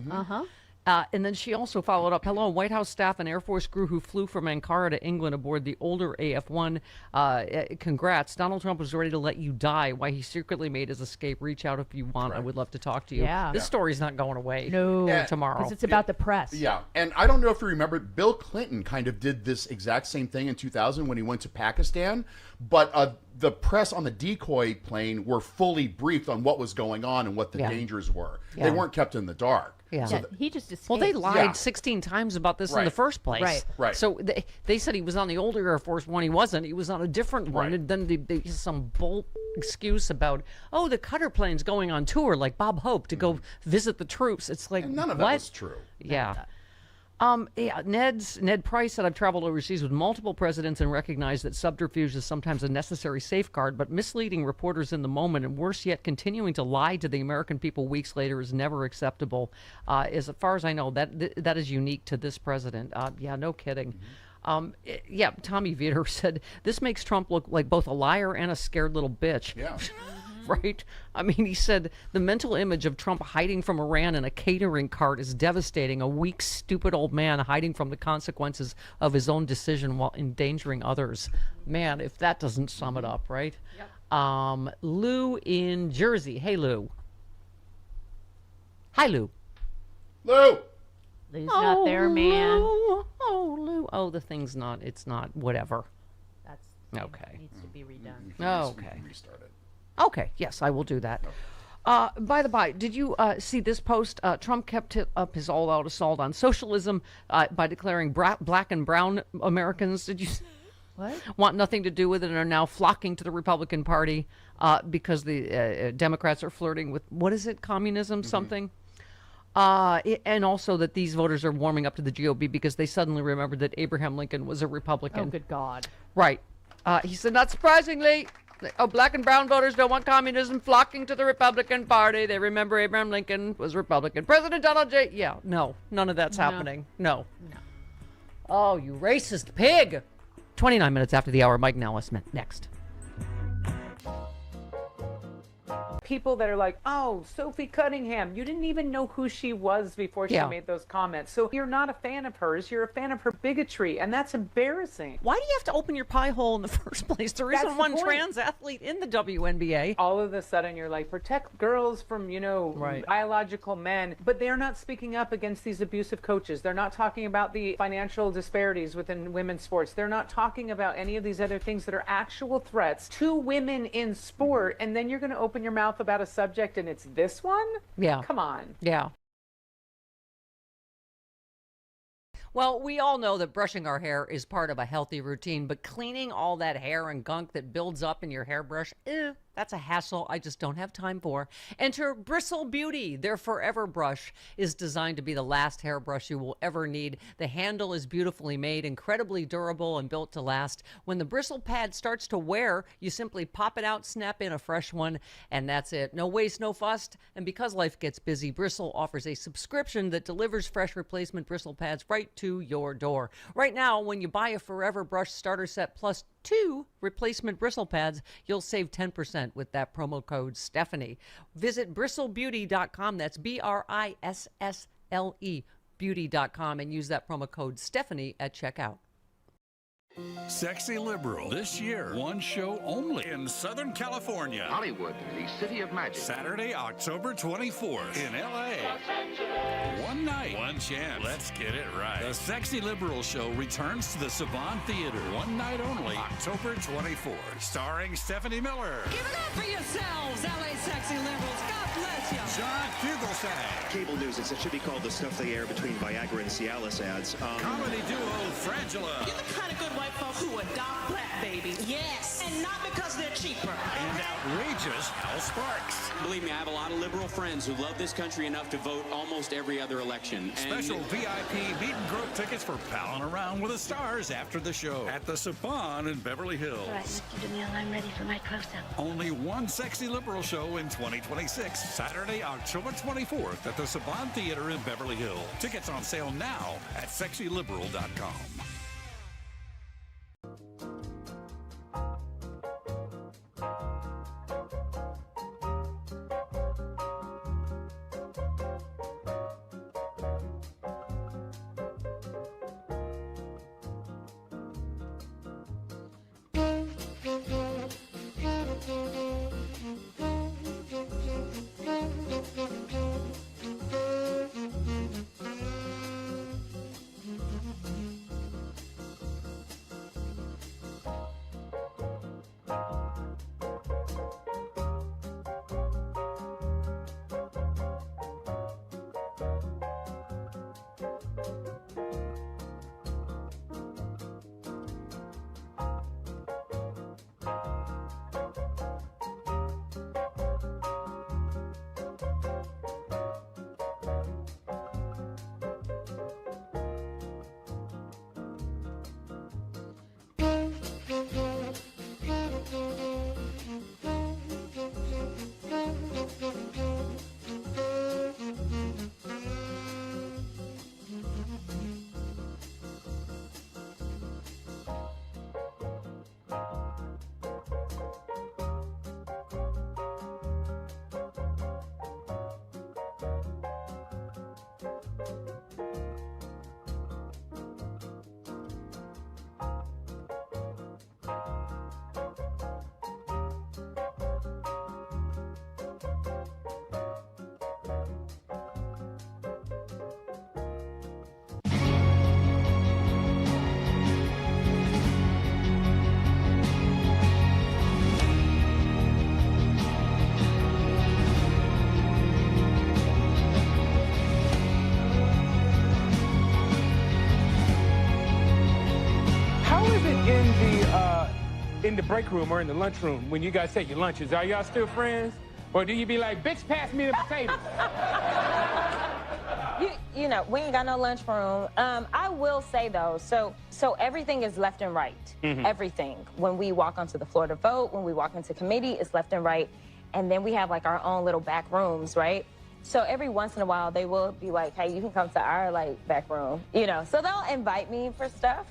And then she also followed up, hello, White House staff and Air Force crew who flew from Ankara to England aboard the older AF-1. Congrats. Donald Trump was ready to let you die. Why he secretly made his escape. Reach out if you want. I would love to talk to you. Yeah. This story's not going away tomorrow. Because it's about the press. Yeah. And I don't know if you remember, Bill Clinton kind of did this exact same thing in 2000 when he went to Pakistan. But the press on the Decoy plane were fully briefed on what was going on and what the dangers were. Yeah. They weren't kept in the dark. Yeah. So He just escaped. Well, they lied 16 times about this in the first place. Right. So they said he was on the older Air Force One. He wasn't. He was on a different one. And then they some bull excuse about, oh, the Cutter plane's going on tour like Bob Hope to go visit the troops. It's like, And none of what? that was true. Yeah. Ned Price said, I've traveled overseas with multiple presidents and recognized that subterfuge is sometimes a necessary safeguard, but misleading reporters in the moment and worse yet, continuing to lie to the American people weeks later is never acceptable. As far as I know, that is unique to this president. Yeah, no kidding. Tommy Vietor said, this makes Trump look like both a liar and a scared little bitch. Yeah. Right? I mean, he said the mental image of Trump hiding from Iran in a catering cart is devastating. A weak, stupid old man hiding from the consequences of his own decision while endangering others. Man, if that doesn't sum it up, right? Yep. Lou in Jersey. Hey, Lou. Hi, Lou. Lou! Lou's not there, man. Oh, Lou. Oh, the thing's not. It's not. Whatever. That's okay. Needs to be redone. Okay. Restart it. Okay. Yes, I will do that. By the by, did you see this post? Trump kept up his all-out assault on socialism by declaring black and brown Americans. Did you? What? Want nothing to do with it and are now flocking to the Republican Party because the Democrats are flirting with, what is it, communism, something? And also that these voters are warming up to the GOP because they suddenly remembered that Abraham Lincoln was a Republican. Oh, good God. Right. He said, not surprisingly, black and brown voters don't want communism, flocking to the Republican Party. They remember Abraham Lincoln was Republican. President Donald J. Yeah, no, none of that's happening. No. Oh, you racist pig. 29 minutes after the hour, Mike Nellis next. People that are like, oh, Sophie Cunningham, you didn't even know who she was before she made those comments. So you're not a fan of hers, you're a fan of her bigotry, and that's embarrassing. Why do you have to open your pie hole in the first place? There isn't one trans athlete in the WNBA. All of a sudden you're like, protect girls from, biological men, but they're not speaking up against these abusive coaches. They're not talking about the financial disparities within women's sports. They're not talking about any of these other things that are actual threats to women in sport, and then you're going to open your mouth about a subject and it's this one? Yeah. Come on. Yeah. Well, we all know that brushing our hair is part of a healthy routine, but cleaning all that hair and gunk that builds up in your hairbrush, that's a hassle I just don't have time for. Enter Bristle Beauty. Their Forever Brush is designed to be the last hairbrush you will ever need. The handle is beautifully made, incredibly durable, and built to last. When the bristle pad starts to wear, you simply pop it out, snap in a fresh one, and that's it. No waste, no fuss. And because life gets busy, Bristle offers a subscription that delivers fresh replacement bristle pads right to your door. Right now, when you buy a Forever Brush starter set plus 2 replacement bristle pads, you'll save 10% with that promo code Stephanie. Visit bristlebeauty.com. That's BRISSLE beauty.com and use that promo code Stephanie at checkout. Sexy Liberal. This year, one show only in Southern California. Hollywood, the city of magic. Saturday, October 24th in L.A. One night, one chance. Let's get it right. The Sexy Liberal Show returns to the Savant Theater. One night only, October 24th. Starring Stephanie Miller. Give it up for yourselves, L.A. Sexy Liberals. God bless you. John Fugelsang. Cable news, it should be called the stuff they air between Viagra and Cialis ads. Comedy duo Frangela. You're the kind of good white folks who adopt black babies. Yes. And not because they're cheaper. And outrageous Hal Sparks. Believe me, I have a lot of liberal friends who love this country enough to vote almost every other election. Special VIP meet and grope tickets for palling around with the stars after the show at the Saban in Beverly Hills. All right, Mr. DeMille, I'm ready for my close-up. Only one Sexy Liberal show in 2026. Saturday, October 24th at the Saban Theater in Beverly Hills. Tickets on sale now at sexyliberal.com. in the break room or in the lunchroom when you guys take your lunches, are y'all still friends? Or do you be like, bitch, pass me the potatoes? You know, we ain't got no lunchroom. I will say though, so everything is left and right. Everything. When we walk onto the floor to vote, when we walk into committee, it's left and right. And then we have like our own little back rooms, right? So every once in a while, they will be like, hey, you can come to our like back room, you know. So they'll invite me for stuff.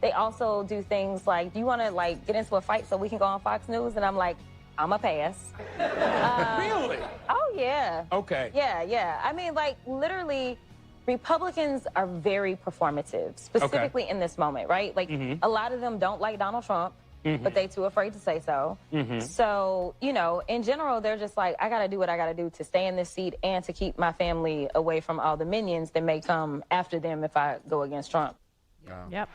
They also do things like, do you want to like get into a fight so we can go on Fox News? And I'm like, I'm a pass. Really? Oh, yeah. Okay. Yeah. I mean, like, literally, Republicans are very performative, specifically in this moment, right? Like, a lot of them don't like Donald Trump, but they too afraid to say so. So, you know, in general, they're just like, I got to do what I got to do to stay in this seat and to keep my family away from all the minions that may come after them if I go against Trump. Yep.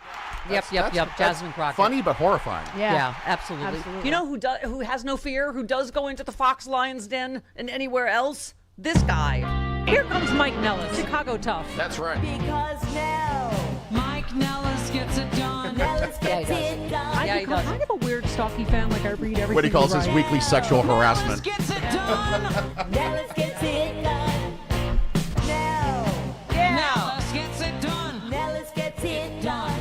Jasmine Crockett. Funny but horrifying. Yeah, absolutely. You know who has no fear, who does go into the Fox Lion's Den and anywhere else? This guy. Here comes Mike Nellis, Chicago tough. That's right. Because now Mike Nellis gets it done. Yeah, he does. I'm kind of a weird stocky fan, like I read everything. What he calls his writes. weekly sexual harassment. Gets it done. Nellis gets it done. Now. Nellis gets it done. Nellis gets it done.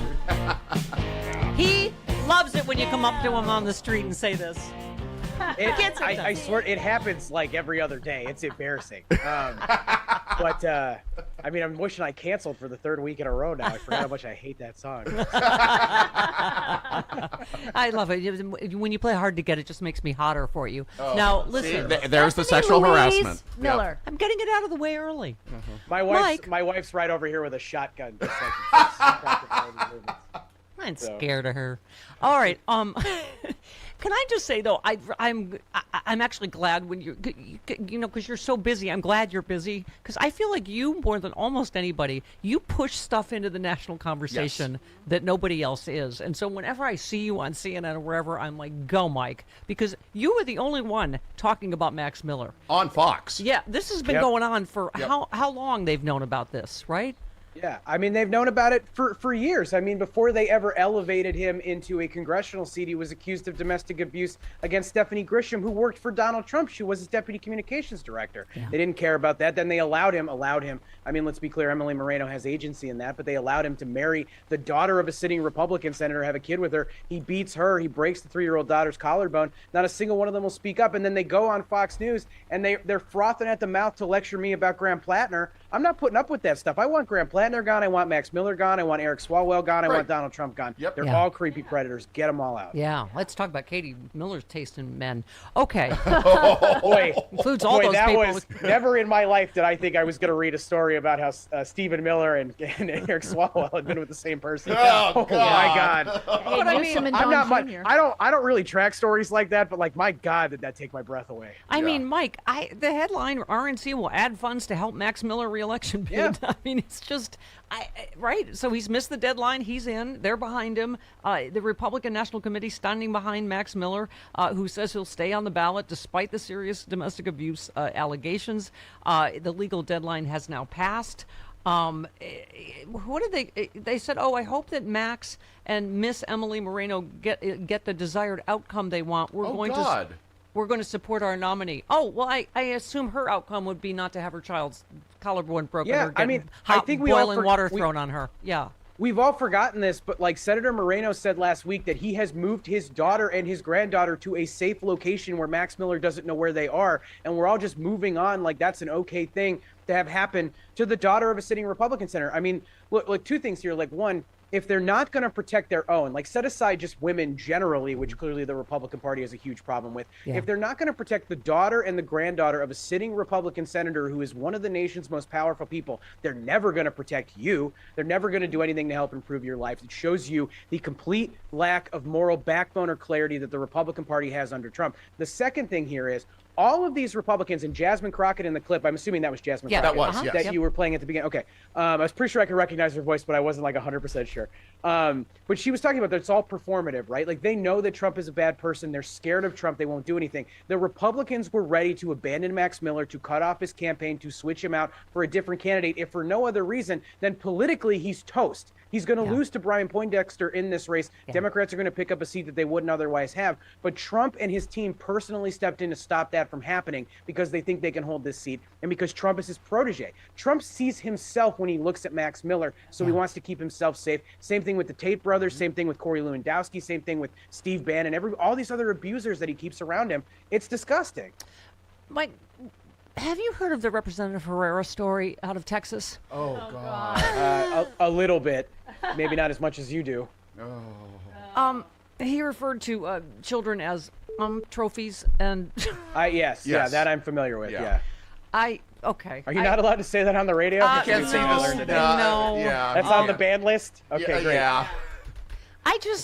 He loves it when you come up to him on the street and say this. I swear it happens like every other day. It's embarrassing. But I mean, I'm wishing I canceled for the third week in a row now. I forgot how much I hate that song. I love it. When you play Hard to Get, it just makes me hotter for you. Now, listen. See, there's the sexual harassment. Miller. I'm getting it out of the way early. My wife's right over here with a shotgun. Just like, I'm scared of her. All right. Can I just say though, I'm actually glad when you know, because you're so busy. I'm glad you're busy because I feel like you, more than almost anybody, you push stuff into the national conversation that nobody else is. And so whenever I see you on CNN or wherever, I'm like, go, Mike, because you were the only one talking about Max Miller on Fox. Yeah, this has been going on for how long they've known about this, right? Yeah, I mean, they've known about it for years. I mean, before they ever elevated him into a congressional seat, he was accused of domestic abuse against Stephanie Grisham, who worked for Donald Trump. She was his deputy communications director. Yeah. They didn't care about that. Then they allowed him. I mean, let's be clear, Emily Moreno has agency in that, but they allowed him to marry the daughter of a sitting Republican senator, have a kid with her. He beats her. He breaks the 3-year-old daughter's collarbone. Not a single one of them will speak up. And then they go on Fox News, and they're frothing at the mouth to lecture me about Graham Plattner. I'm not putting up with that stuff. I want Graham Plattner gone. I want Max Miller gone. I want Eric Swalwell gone. I want Donald Trump gone. Yep. They're all creepy predators. Get them all out. Yeah. Let's talk about Katie Miller's taste in men. Okay. Boy, includes all those people. Was never in my life did I think I was going to read a story about how Stephen Miller and Eric Swalwell had been with the same person. Oh my God. But I mean, I'm not much. I don't really track stories like that, but like, my God, did that take my breath away? I mean, Mike, the headline: RNC will add funds to help Max Miller reelection bid. Yeah. I mean, it's just. Right. So he's missed the deadline. He's in. They're behind him. The Republican National Committee standing behind Max Miller, who says he'll stay on the ballot despite the serious domestic abuse allegations. The legal deadline has now passed. What did they said, I hope that Max and Miss Emily Moreno get the desired outcome they want. We're going to support our nominee. Oh, well, I assume her outcome would be not to have her child's collarbone broken or get I think boiling water thrown on her. Yeah. We've all forgotten this, but like Senator Moreno said last week that he has moved his daughter and his granddaughter to a safe location where Max Miller doesn't know where they are. And we're all just moving on like that's an okay thing to have happen to the daughter of a sitting Republican senator. I mean, look, two things here. Like, one, if they're not going to protect their own, like set aside just women generally, which clearly the Republican Party has a huge problem with. Yeah. If they're not going to protect the daughter and the granddaughter of a sitting Republican senator who is one of the nation's most powerful people, they're never going to protect you. They're never going to do anything to help improve your life. It shows you the complete lack of moral backbone or clarity that the Republican Party has under Trump. The second thing here is, all of these Republicans, and Jasmine Crockett in the clip, I'm assuming that was Jasmine Yeah, Crockett. that was, yes. That you were playing at the beginning. Okay. I was pretty sure I could recognize her voice, but I wasn't like 100% sure. But she was talking about that it's all performative, right? Like they know that Trump is a bad person. They're scared of Trump. They won't do anything. The Republicans were ready to abandon Max Miller, to cut off his campaign, to switch him out for a different candidate, if for no other reason than politically he's toast. He's going to lose to Brian Poindexter in this race. Democrats are going to pick up a seat that they wouldn't otherwise have. But Trump and his team personally stepped in to stop that from happening because they think they can hold this seat and because Trump is his protege. Trump sees himself when he looks at Max Miller, so he wants to keep himself safe. Same thing with the Tate brothers, same thing with Corey Lewandowski, same thing with Steve Bannon, all these other abusers that he keeps around him. It's disgusting. Mike, have you heard of the Representative Herrera story out of Texas? Oh, God. A little bit. Maybe not as much as you do. He referred to children as trophies, and yes, yeah, that I'm familiar with. Yeah. Okay. Are you not allowed to say that on the radio? You can't say this. No. Yeah. That's on the ban list. Okay, great. Yeah.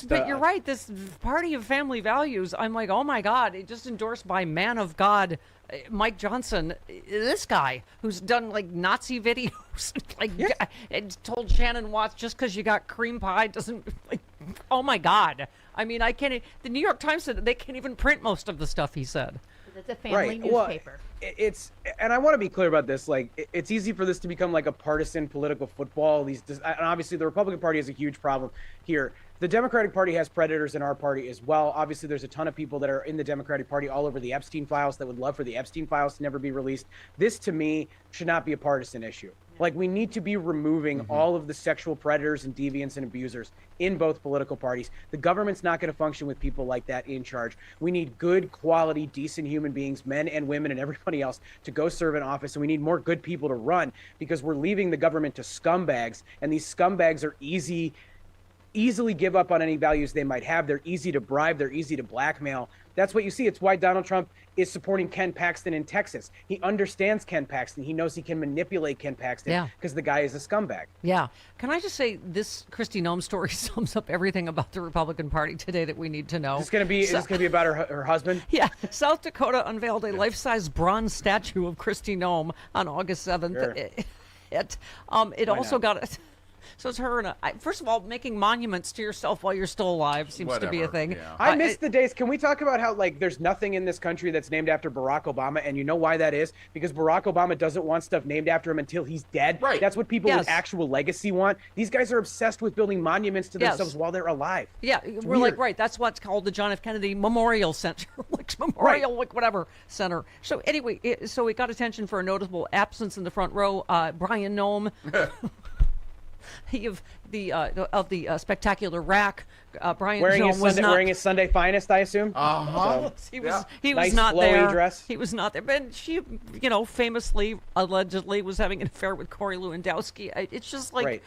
But you're right. This party of family values. I'm like, oh my God! It just endorsed by man of God, Mike Johnson. This guy who's done like Nazi videos, and told Shannon Watts just because you got cream pie doesn't like. Oh my God! I mean, I can't. The New York Times said that they can't even print most of the stuff he said. It's a family newspaper. And I want to be clear about this. Like, it's easy for this to become like a partisan political football. And obviously, the Republican Party has a huge problem here. The Democratic Party has predators in our party as well. Obviously, there's a ton of people that are in the Democratic Party all over the Epstein files that would love for the Epstein files to never be released. This, to me, should not be a partisan issue. Like, we need to be removing all of the sexual predators and deviants and abusers in both political parties. The government's not going to function with people like that in charge. We need good, quality, decent human beings, men and women and everybody else, to go serve in office. And we need more good people to run, because we're leaving the government to scumbags. And these scumbags are easily give up on any values they might have. They're easy to bribe. They're easy to blackmail. That's what you see. It's why Donald Trump is supporting Ken Paxton in Texas. He understands Ken Paxton. He knows he can manipulate Ken Paxton because the guy is a scumbag. Yeah. Can I just say this Kristi Noem story sums up everything about the Republican Party today that we need to know. Is this going to be about her husband? Yeah. South Dakota unveiled a life-size bronze statue of Kristi Noem on August 7th. Sure. It also got... So it's her and first of all, making monuments to yourself while you're still alive seems to be a thing. Yeah. I miss the days. Can we talk about how there's nothing in this country that's named after Barack Obama, and you know why that is? Because Barack Obama doesn't want stuff named after him until he's dead. Right. That's what people with actual legacy want. These guys are obsessed with building monuments to themselves while they're alive. Yeah, we're weird. like, that's what's called the John F. Kennedy Memorial Center, whatever center. So anyway, so it got attention for a notable absence in the front row. Brian Noem. Of the spectacular rack, Brian Noem was not wearing his Sunday finest, I assume. He was nice, not flowy there. Dress. He was not there. But she, famously, allegedly, was having an affair with Corey Lewandowski. It's just like.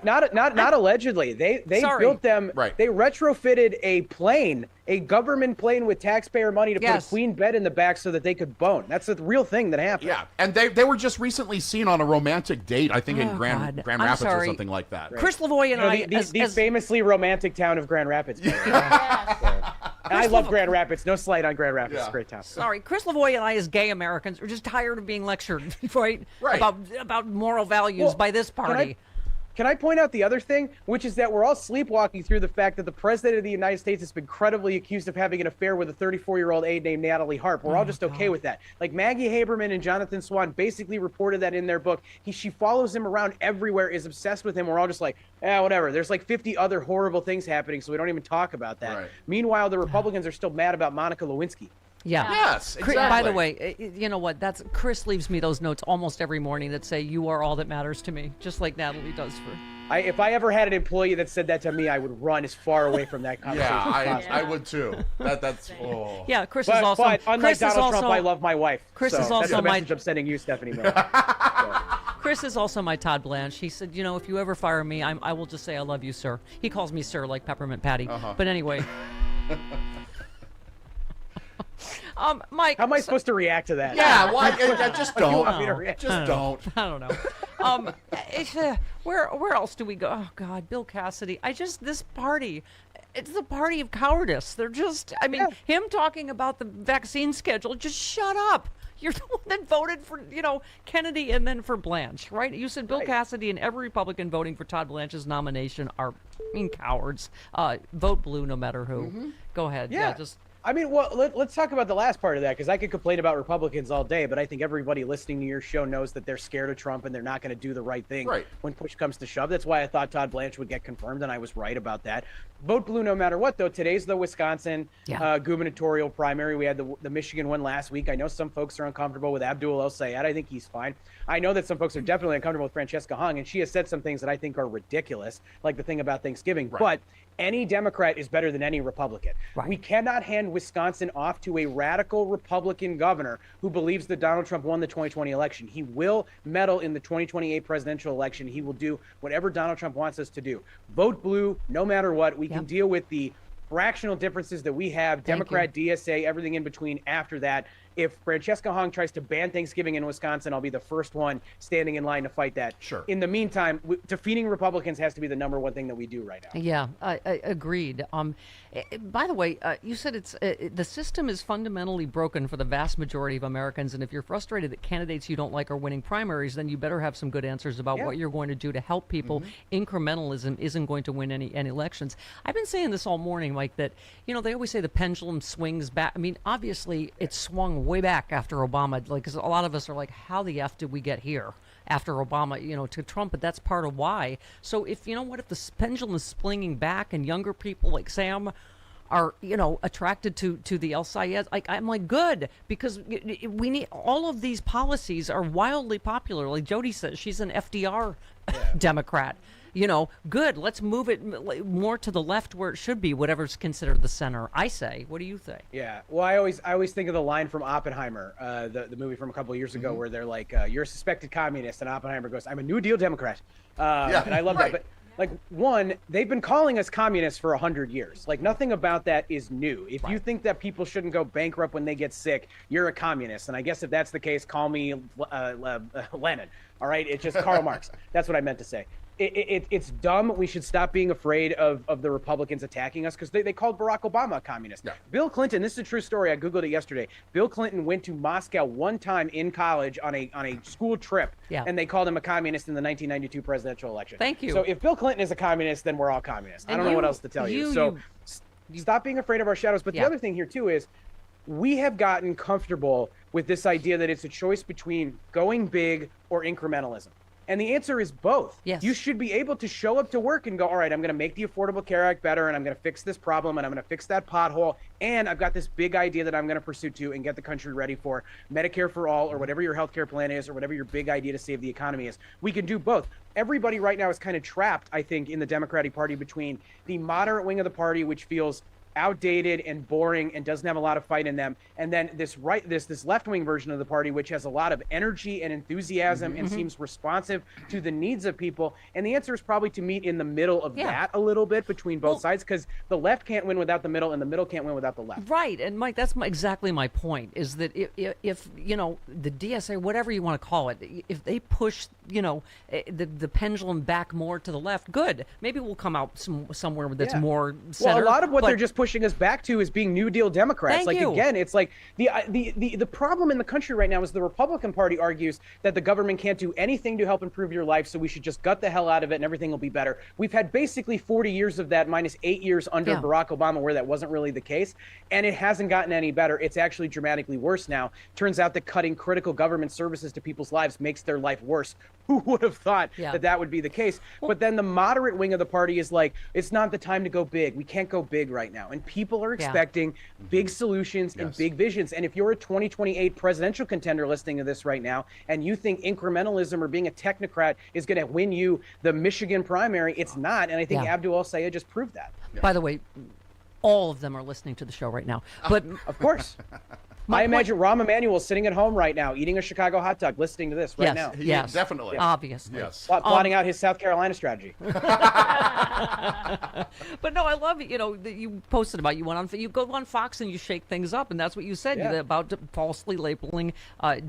Not allegedly. They built them. Right. They retrofitted a government plane with taxpayer money to put a queen bed in the back so that they could bone. That's a real thing that happened. Yeah, and they were just recently seen on a romantic date, I think in Grand Rapids or something like that. Right. Chris Lavoie and the famously romantic town of Grand Rapids. And I love Grand Rapids. No slight on Grand Rapids. It's a great town. Sorry, Chris Lavoie and I, as gay Americans, are just tired of being lectured, right? About moral values by this party. Can I point out the other thing, which is that we're all sleepwalking through the fact that the president of the United States has been credibly accused of having an affair with a 34-year-old aide named Natalie Harp. We're all just okay with that. Like Maggie Haberman and Jonathan Swan basically reported that in their book. She follows him around everywhere, is obsessed with him. We're all just like, whatever. There's like 50 other horrible things happening, so we don't even talk about that. Right. Meanwhile, the Republicans are still mad about Monica Lewinsky. Yeah. Yes, exactly. By the way, you know what? Chris leaves me those notes almost every morning that say, "You are all that matters to me," just like Natalie does for. If I ever had an employee that said that to me, I would run as far away from that conversation. I would too. That's. Oh. Yeah, Chris is also. But unlike Donald Trump, I love my wife. Chris is that's also the message I'm sending you, Stephanie Miller. Chris is also my Todd Blanche. He said, if you ever fire me, I will just say I love you, sir. He calls me sir, like Peppermint Patty. But anyway. Mike, how am I supposed to react to that? Yeah, why? Just don't. You want me to react? Just don't. I don't know. Where else do we go? Oh God, Bill Cassidy. This party. it's the party of cowardice. They're just, I mean, him talking about the vaccine schedule, just shut up. You're the one that voted for, Kennedy and then for Blanche, right? You said Bill Cassidy and every Republican voting for Todd Blanche's nomination are, cowards. Vote blue no matter who. Go ahead. Yeah, just... I mean, well, let's talk about the last part of that, because I could complain about Republicans all day, but I think everybody listening to your show knows that they're scared of Trump and they're not going to do the right thing when push comes to shove. That's why I thought Todd Blanche would get confirmed, and I was right about that. Vote blue no matter what, though. Today's the Wisconsin gubernatorial primary. We had the Michigan one last week. I know some folks are uncomfortable with Abdul El-Sayed. I think he's fine. I know that some folks are definitely uncomfortable with Francesca Hung, and she has said some things that I think are ridiculous, like the thing about Thanksgiving. But any Democrat is better than any Republican. We cannot hand Wisconsin off to a radical Republican governor who believes that Donald Trump won the 2020 election. He will meddle in the 2028 presidential election. He will do whatever Donald Trump wants us to do. Vote blue, no matter what. We can deal with the fractional differences that we have, Democrat, DSA, everything in between after that. If Francesca Hong tries to ban Thanksgiving in Wisconsin, I'll be the first one standing in line to fight that. Sure. In the meantime, defeating Republicans has to be the number one thing that we do right now. Yeah, I agreed. By the way, you said it's the system is fundamentally broken for the vast majority of Americans, and if you're frustrated that candidates you don't like are winning primaries, then you better have some good answers about what you're going to do to help people. Incrementalism isn't going to win any elections. I've been saying this all morning, Mike, that, they always say the pendulum swings back. I mean, obviously, it swung way back after Obama, because a lot of us are like, how the F did we get here after Obama, to Trump? But that's part of why. So if, if the pendulum is swinging back and younger people like Sam are, attracted to the El-Sayed, I'm like, good, because we need, all of these policies are wildly popular. Like Jody says, she's an FDR Democrat. Good. Let's move it more to the left where it should be, whatever's considered the center. I say. What do you think? Yeah. Well, I always think of the line from Oppenheimer, the movie from a couple of years ago, where they're like, "You're a suspected communist," and Oppenheimer goes, "I'm a New Deal Democrat." And I love that. But one, they've been calling us communists for 100 years. Nothing about that is new. If you think that people shouldn't go bankrupt when they get sick, you're a communist. And I guess if that's the case, call me Lenin. All right. It's just Karl Marx. That's what I meant to say. It's dumb. We should stop being afraid of the Republicans attacking us, because they called Barack Obama a communist. Bill Clinton, this is a true story. I Googled it yesterday. Bill Clinton went to Moscow one time in college on a school trip, and they called him a communist in the 1992 presidential election. Thank you. So if Bill Clinton is a communist, then we're all communists. I don't know what else to tell you. So stop being afraid of our shadows. But the other thing here, too, is we have gotten comfortable with this idea that it's a choice between going big or incrementalism. And the answer is both. Yes. You should be able to show up to work and go, all right, I'm going to make the Affordable Care Act better, and I'm going to fix this problem, and I'm going to fix that pothole, and I've got this big idea that I'm going to pursue too and get the country ready for Medicare for all, or whatever your healthcare plan is, or whatever your big idea to save the economy is. We can do both. Everybody right now is kind of trapped, I think, in the Democratic Party between the moderate wing of the party, which feels outdated and boring and doesn't have a lot of fight in them, and then this left-wing version of the party, which has a lot of energy and enthusiasm and seems responsive to the needs of people. And the answer is probably to meet in the middle of that a little bit between both sides, because the left can't win without the middle, and the middle can't win without the left. Right. And Mike, that's exactly my point, is that if the DSA, whatever you want to call it, if they push the pendulum back more to the left, good. Maybe we'll come out somewhere that's more center. Well, a lot of what they're just pushing us back to is being New Deal Democrats. Again, it's like the problem in the country right now is the Republican Party argues that the government can't do anything to help improve your life, so we should just gut the hell out of it and everything will be better. We've had basically 40 years of that, minus 8 years under Barack Obama, where that wasn't really the case, and it hasn't gotten any better. It's actually dramatically worse now. Turns out that cutting critical government services to people's lives makes their life worse. Who would have thought that would be the case? But then the moderate wing of the party is like, it's not the time to go big. We can't go big right now. And people are expecting big solutions and big visions. And if you're a 2028 presidential contender listening to this right now, and you think incrementalism or being a technocrat is going to win you the Michigan primary, it's not. And I think Abdul El-Sayed just proved that. By the way, all of them are listening to the show right now. But of course. I imagine Rahm Emanuel sitting at home right now, eating a Chicago hot dog, listening to this right now. Yes, definitely. Obviously. Yes. Plotting out his South Carolina strategy. But no, I love it. You know, you posted about you go on Fox and you shake things up, and that's what you said about falsely labeling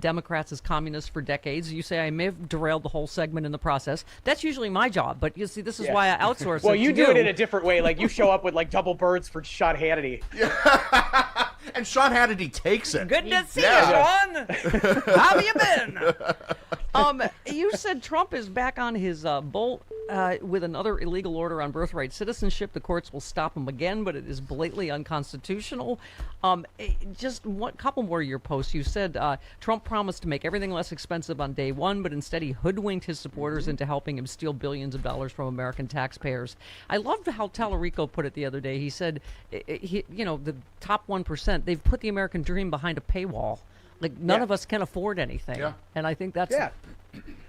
Democrats as communists for decades. You say I may have derailed the whole segment in the process. That's usually my job, but you see, this is why I outsource. Well, it you to do it in a different way. Like you show up with like double birds for Sean Hannity. And Sean Hannity takes it. Good to see you, Sean. How have you been? You said Trump is back on his bolt with another illegal order on birthright citizenship. The courts will stop him again, but it is blatantly unconstitutional. Just one couple more of your posts. You said Trump promised to make everything less expensive on day one, but instead he hoodwinked his supporters into helping him steal billions of dollars from American taxpayers. I loved how Tallarico put it the other day. He said, the top 1%, they've put the American dream behind a paywall. Like none of us can afford anything. Yeah. And I think that's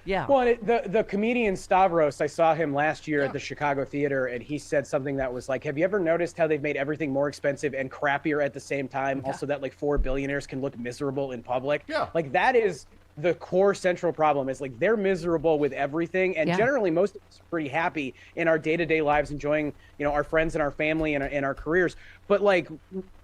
yeah. Well, the comedian Stavros, I saw him last year at the Chicago Theater, and he said something that was like, have you ever noticed how they've made everything more expensive and crappier at the same time? Also that like 4 billionaires can look miserable in public. Yeah. Like that is the core central problem, is like they're miserable with everything, and generally most of us are pretty happy in our day-to-day lives, enjoying our friends and our family and our careers. But like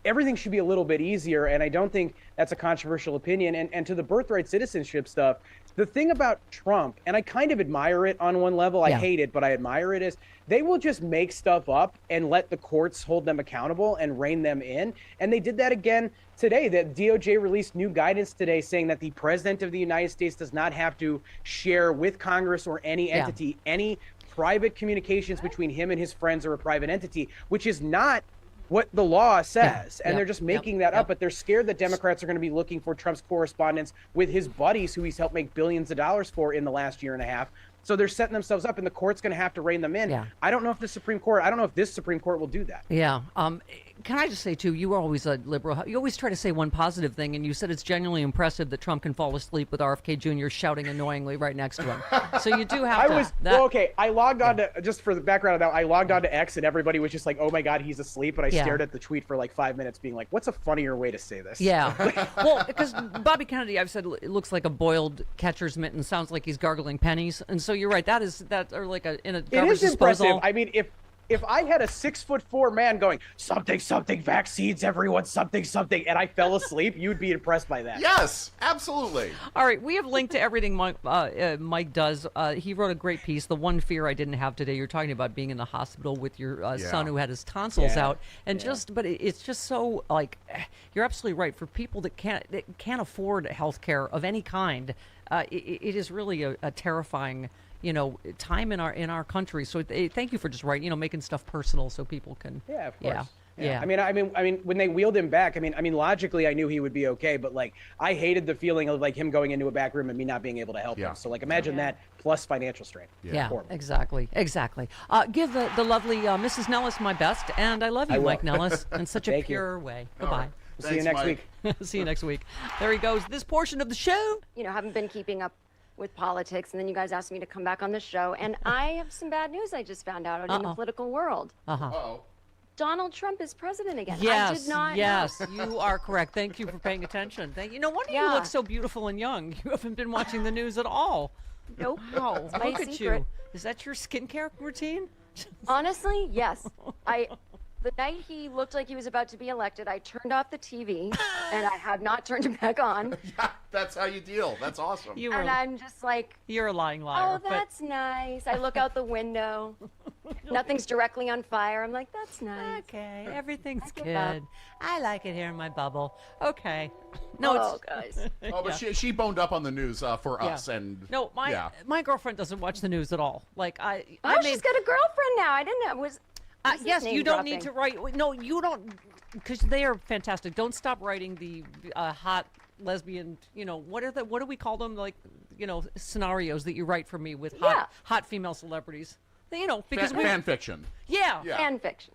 everything should be a little bit easier, and I don't think that's a controversial opinion. And to the birthright citizenship stuff, the thing about Trump, and I kind of admire it on one level, I hate it, but I admire it, is they will just make stuff up and let the courts hold them accountable and rein them in. And they did that again today. The DOJ released new guidance today saying that the president of the United States does not have to share with Congress or any entity any private communications between him and his friends or a private entity, which is not what the law says. And they're just making that up, but they're scared that Democrats are going to be looking for Trump's correspondence with his buddies who he's helped make billions of dollars for in the last year and a half. So they're setting themselves up, and the court's going to have to rein them in. I don't know if the Supreme Court, I don't know if this Supreme Court will do that. Yeah. Can I just say, too, you are always a liberal. You always try to say one positive thing, and you said it's genuinely impressive that Trump can fall asleep with RFK Jr. shouting annoyingly right next to him. So you do have I logged on to, just for the background of that, I logged on to X, and everybody was just like, oh my God, he's asleep. And I stared at the tweet for like 5 minutes being like, what's a funnier way to say this? Yeah. Well, because Bobby Kennedy, I've said, it looks like a boiled catcher's mitten, sounds like he's gargling pennies. And so you're right. Or like in a garbage It is disposal. impressive. I mean, if I had a 6'4" man going something vaccines, everyone something, and I fell asleep, you'd be impressed by that. Yes, absolutely. All right, we have linked to everything Mike does. He wrote a great piece. The one fear I didn't have today. You're talking about being in the hospital with your son who had his tonsils out, and but it's just so like you're absolutely right. For people that can't afford health care of any kind, it is really a terrifying time in our country. So thank you for just making stuff personal so people can. Yeah, of course. Yeah. I mean, when they wheeled him back, I mean, logically, I knew he would be okay, but like, I hated the feeling of like him going into a back room and me not being able to help him. So like, imagine that plus financial strain. Yeah, exactly. Give the lovely Mrs. Nellis my best, and I love you, Mike Nellis, in such a pure way. Goodbye. Right. We'll see you next week. See you next week. There he goes. This portion of the show. Haven't been keeping up with politics, and then you guys asked me to come back on the show, and I have some bad news I just found out in the political world. Donald Trump is president again. Yes, I did not know. You are correct. Thank you for paying attention. Thank you. No wonder you look so beautiful and young. You haven't been watching the news at all. Nope. Wow, my look at secret. you. Is that your skincare routine? Honestly, yes. The night he looked like he was about to be elected, I turned off the TV, and I have not turned it back on. Yeah, that's how you deal. That's awesome. I'm just like... You're a lying liar. Oh, that's nice. I look out the window. Nothing's directly on fire. I'm like, that's nice. Okay, everything's good. I like it here in my bubble. Okay. Guys. But she boned up on the news for us, and no, my girlfriend doesn't watch the news at all. Like she's got a girlfriend now. I didn't know. Yes, you don't need to write. No, you don't, because they are fantastic. Don't stop writing the hot lesbian. What do we call them? Like, scenarios that you write for me with hot female celebrities. You know, because fan fiction. Yeah. Fan fiction.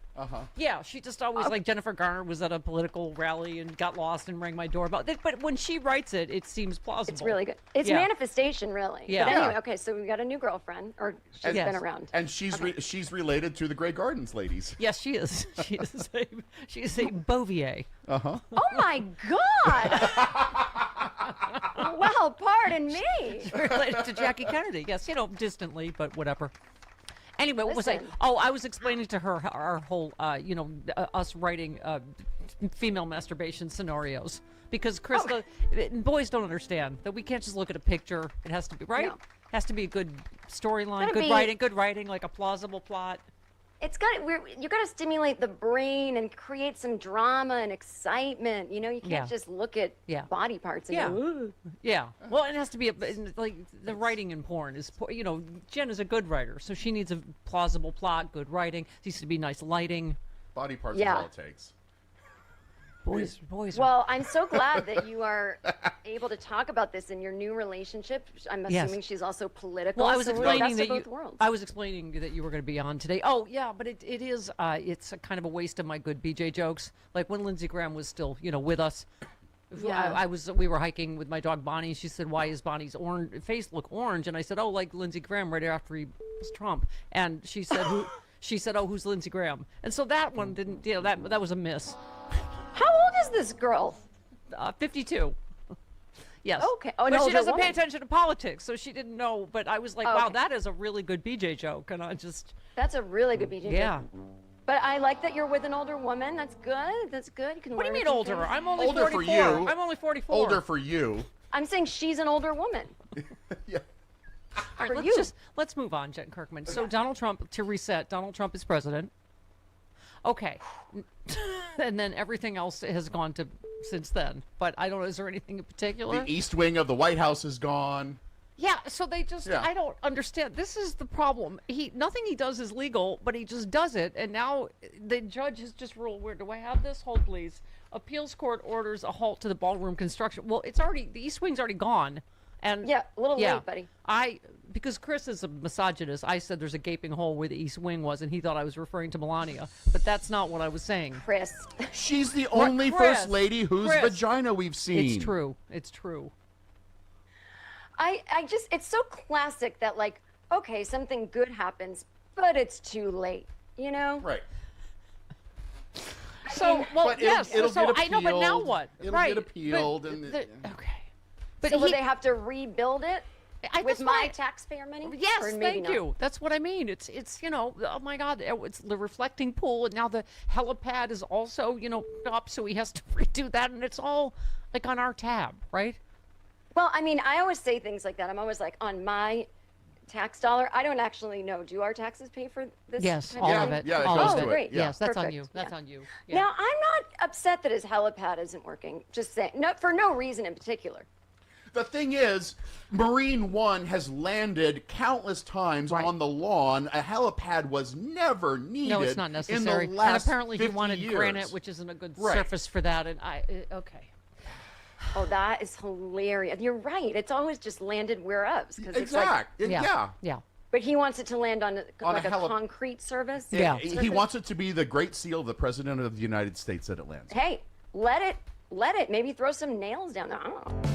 Yeah, she just always like Jennifer Garner was at a political rally and got lost and rang my doorbell. But when she writes it, it seems plausible. It's really good. It's manifestation, really. Yeah. But anyway, okay, so we got a new girlfriend, or she's been around. And she's related to the Grey Gardens ladies. Yes, she is. She is a Bouvier. Oh my God! Well, pardon me. She's related to Jackie Kennedy. Yes, you know, distantly, but whatever. Anyway, what was I? Oh, I was explaining to her our whole, us writing female masturbation scenarios. Because, Krista, boys don't understand that we can't just look at a picture. It has to be, right? No. It has to be a good storyline, good writing, like a plausible plot. It's got you got to stimulate the brain and create some drama and excitement. You know, you can't just look at body parts and go, ooh. Yeah. Well, it has to be like the writing in porn is, you know, Jen is a good writer, so she needs a plausible plot, good writing. There needs to be nice lighting. Body parts is all it takes. Boys. Well, I'm so glad that you are able to talk about this in your new relationship. I'm assuming she's also political. Well, I was explaining that I was explaining that you were going to be on today. Oh, yeah, but it is it's a kind of a waste of my good BJ jokes. Like when Lindsey Graham was still, you know, with us. Yeah. We were hiking with my dog Bonnie. She said, "Why is Bonnie's face look orange?" And I said, "Oh, like Lindsey Graham right after he was Trump." And she said, "Who?" She said, "Oh, who's Lindsey Graham?" And so that one didn't. You know, that was a miss. How old is this girl? 52. Yes. Okay. Oh, but she doesn't pay attention to politics, so she didn't know. But I was like, wow, that is a really good BJ joke. And I just... That's a really good BJ joke. But I like that you're with an older woman. That's good. That's good. You can what do you mean older? Things. I'm only older 44. For you. I'm only 44. Older for you. I'm saying she's an older woman. Yeah. All right, let's move on, Jen Kirkman. So Donald Trump, to reset, Donald Trump is president. Okay. And then everything else has gone to since then. But I don't know, is there anything in particular? The East Wing of the White House is gone. Yeah, so they just, I don't understand. This is the problem. Nothing he does is legal, but he just does it. And now the judge has just ruled, where do I have this? Hold, please. Appeals court orders a halt to the ballroom construction. Well, the East Wing's already gone. And yeah, a little late, buddy. Because Chris is a misogynist, I said there's a gaping hole where the East Wing was, and he thought I was referring to Melania. But that's not what I was saying. Chris. She's the only first lady whose vagina we've seen. It's true. It's true. It's so classic that, like, okay, something good happens, but it's too late, you know? Right. So, well, yes. It'll so get appealed. I know, but now what? It'll get appealed. Okay. But so will they have to rebuild it with my taxpayer money? Yes, thank you. That's what I mean. It's you know, oh my God, it's the reflecting pool, and now the helipad is also, you know, up, so he has to redo that, and it's all like on our tab, right? Well, I mean, I always say things like that. I'm always like, on my tax dollar. I don't actually know. Do our taxes pay for this? Yes, all of it. Yeah, all of it. Great. Yes, that's Perfect. on you. That's on you. Yeah. Now, I'm not upset that his helipad isn't working. Just saying, for no reason in particular. The thing is, Marine One has landed countless times on the lawn. A helipad was never needed. No, it's not necessary. In the last and apparently he 50 wanted years. granite, which isn't a good surface for that. And okay. Oh, that is hilarious. You're right. It's always just landed whereas. Exactly. Yeah. But he wants it to land on like a concrete surface. Yeah. He wants it to be the Great Seal of the President of the United States that it lands. Hey, let it. Maybe throw some nails down there. I don't know.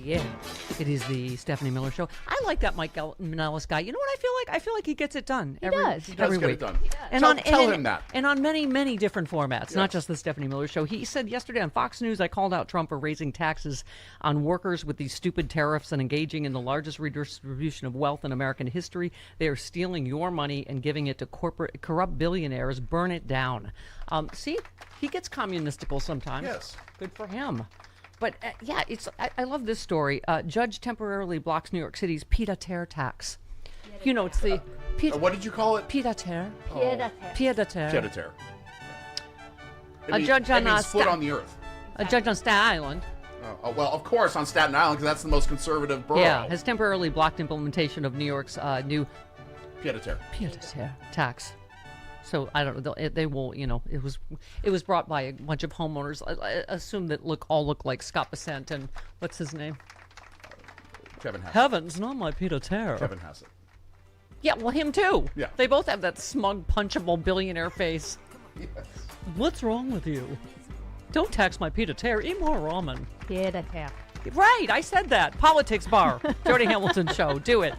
Yeah, it is the Stephanie Miller Show. I like that Mike Manellis guy. You know what I feel like? I feel like he gets it done. He does. He does get it done. And tell him that. And on many, many different formats, not just the Stephanie Miller Show. He said yesterday on Fox News, I called out Trump for raising taxes on workers with these stupid tariffs and engaging in the largest redistribution of wealth in American history. They are stealing your money and giving it to corrupt billionaires. Burn it down. See, he gets communistical sometimes. Yes. Good for him. But yeah, I love this story. Judge temporarily blocks New York City's pied-à-terre tax. You know, it's the... what did you call it? Pied-à-terre. Pied-à-terre. Pied-à-terre. Pied-à-terre. A judge on foot on the earth. A judge on Staten Island. Oh, well, of course, on Staten Island, because that's the most conservative borough. Yeah, has temporarily blocked implementation of New York's new pied-à-terre tax. So I don't know. They will. You know, it was brought by a bunch of homeowners. I assume that all look like Scott Bessent and what's his name? Kevin Hassett. Heavens, not my pied-à-terre. Kevin Hassett. Yeah, well, him too. Yeah. They both have that smug, punchable billionaire face. Yes. What's wrong with you? Don't tax my pied-à-terre. Eat more ramen. Pied-à-terre. Right, I said that. Politics bar. Jody Hamilton show. Do it.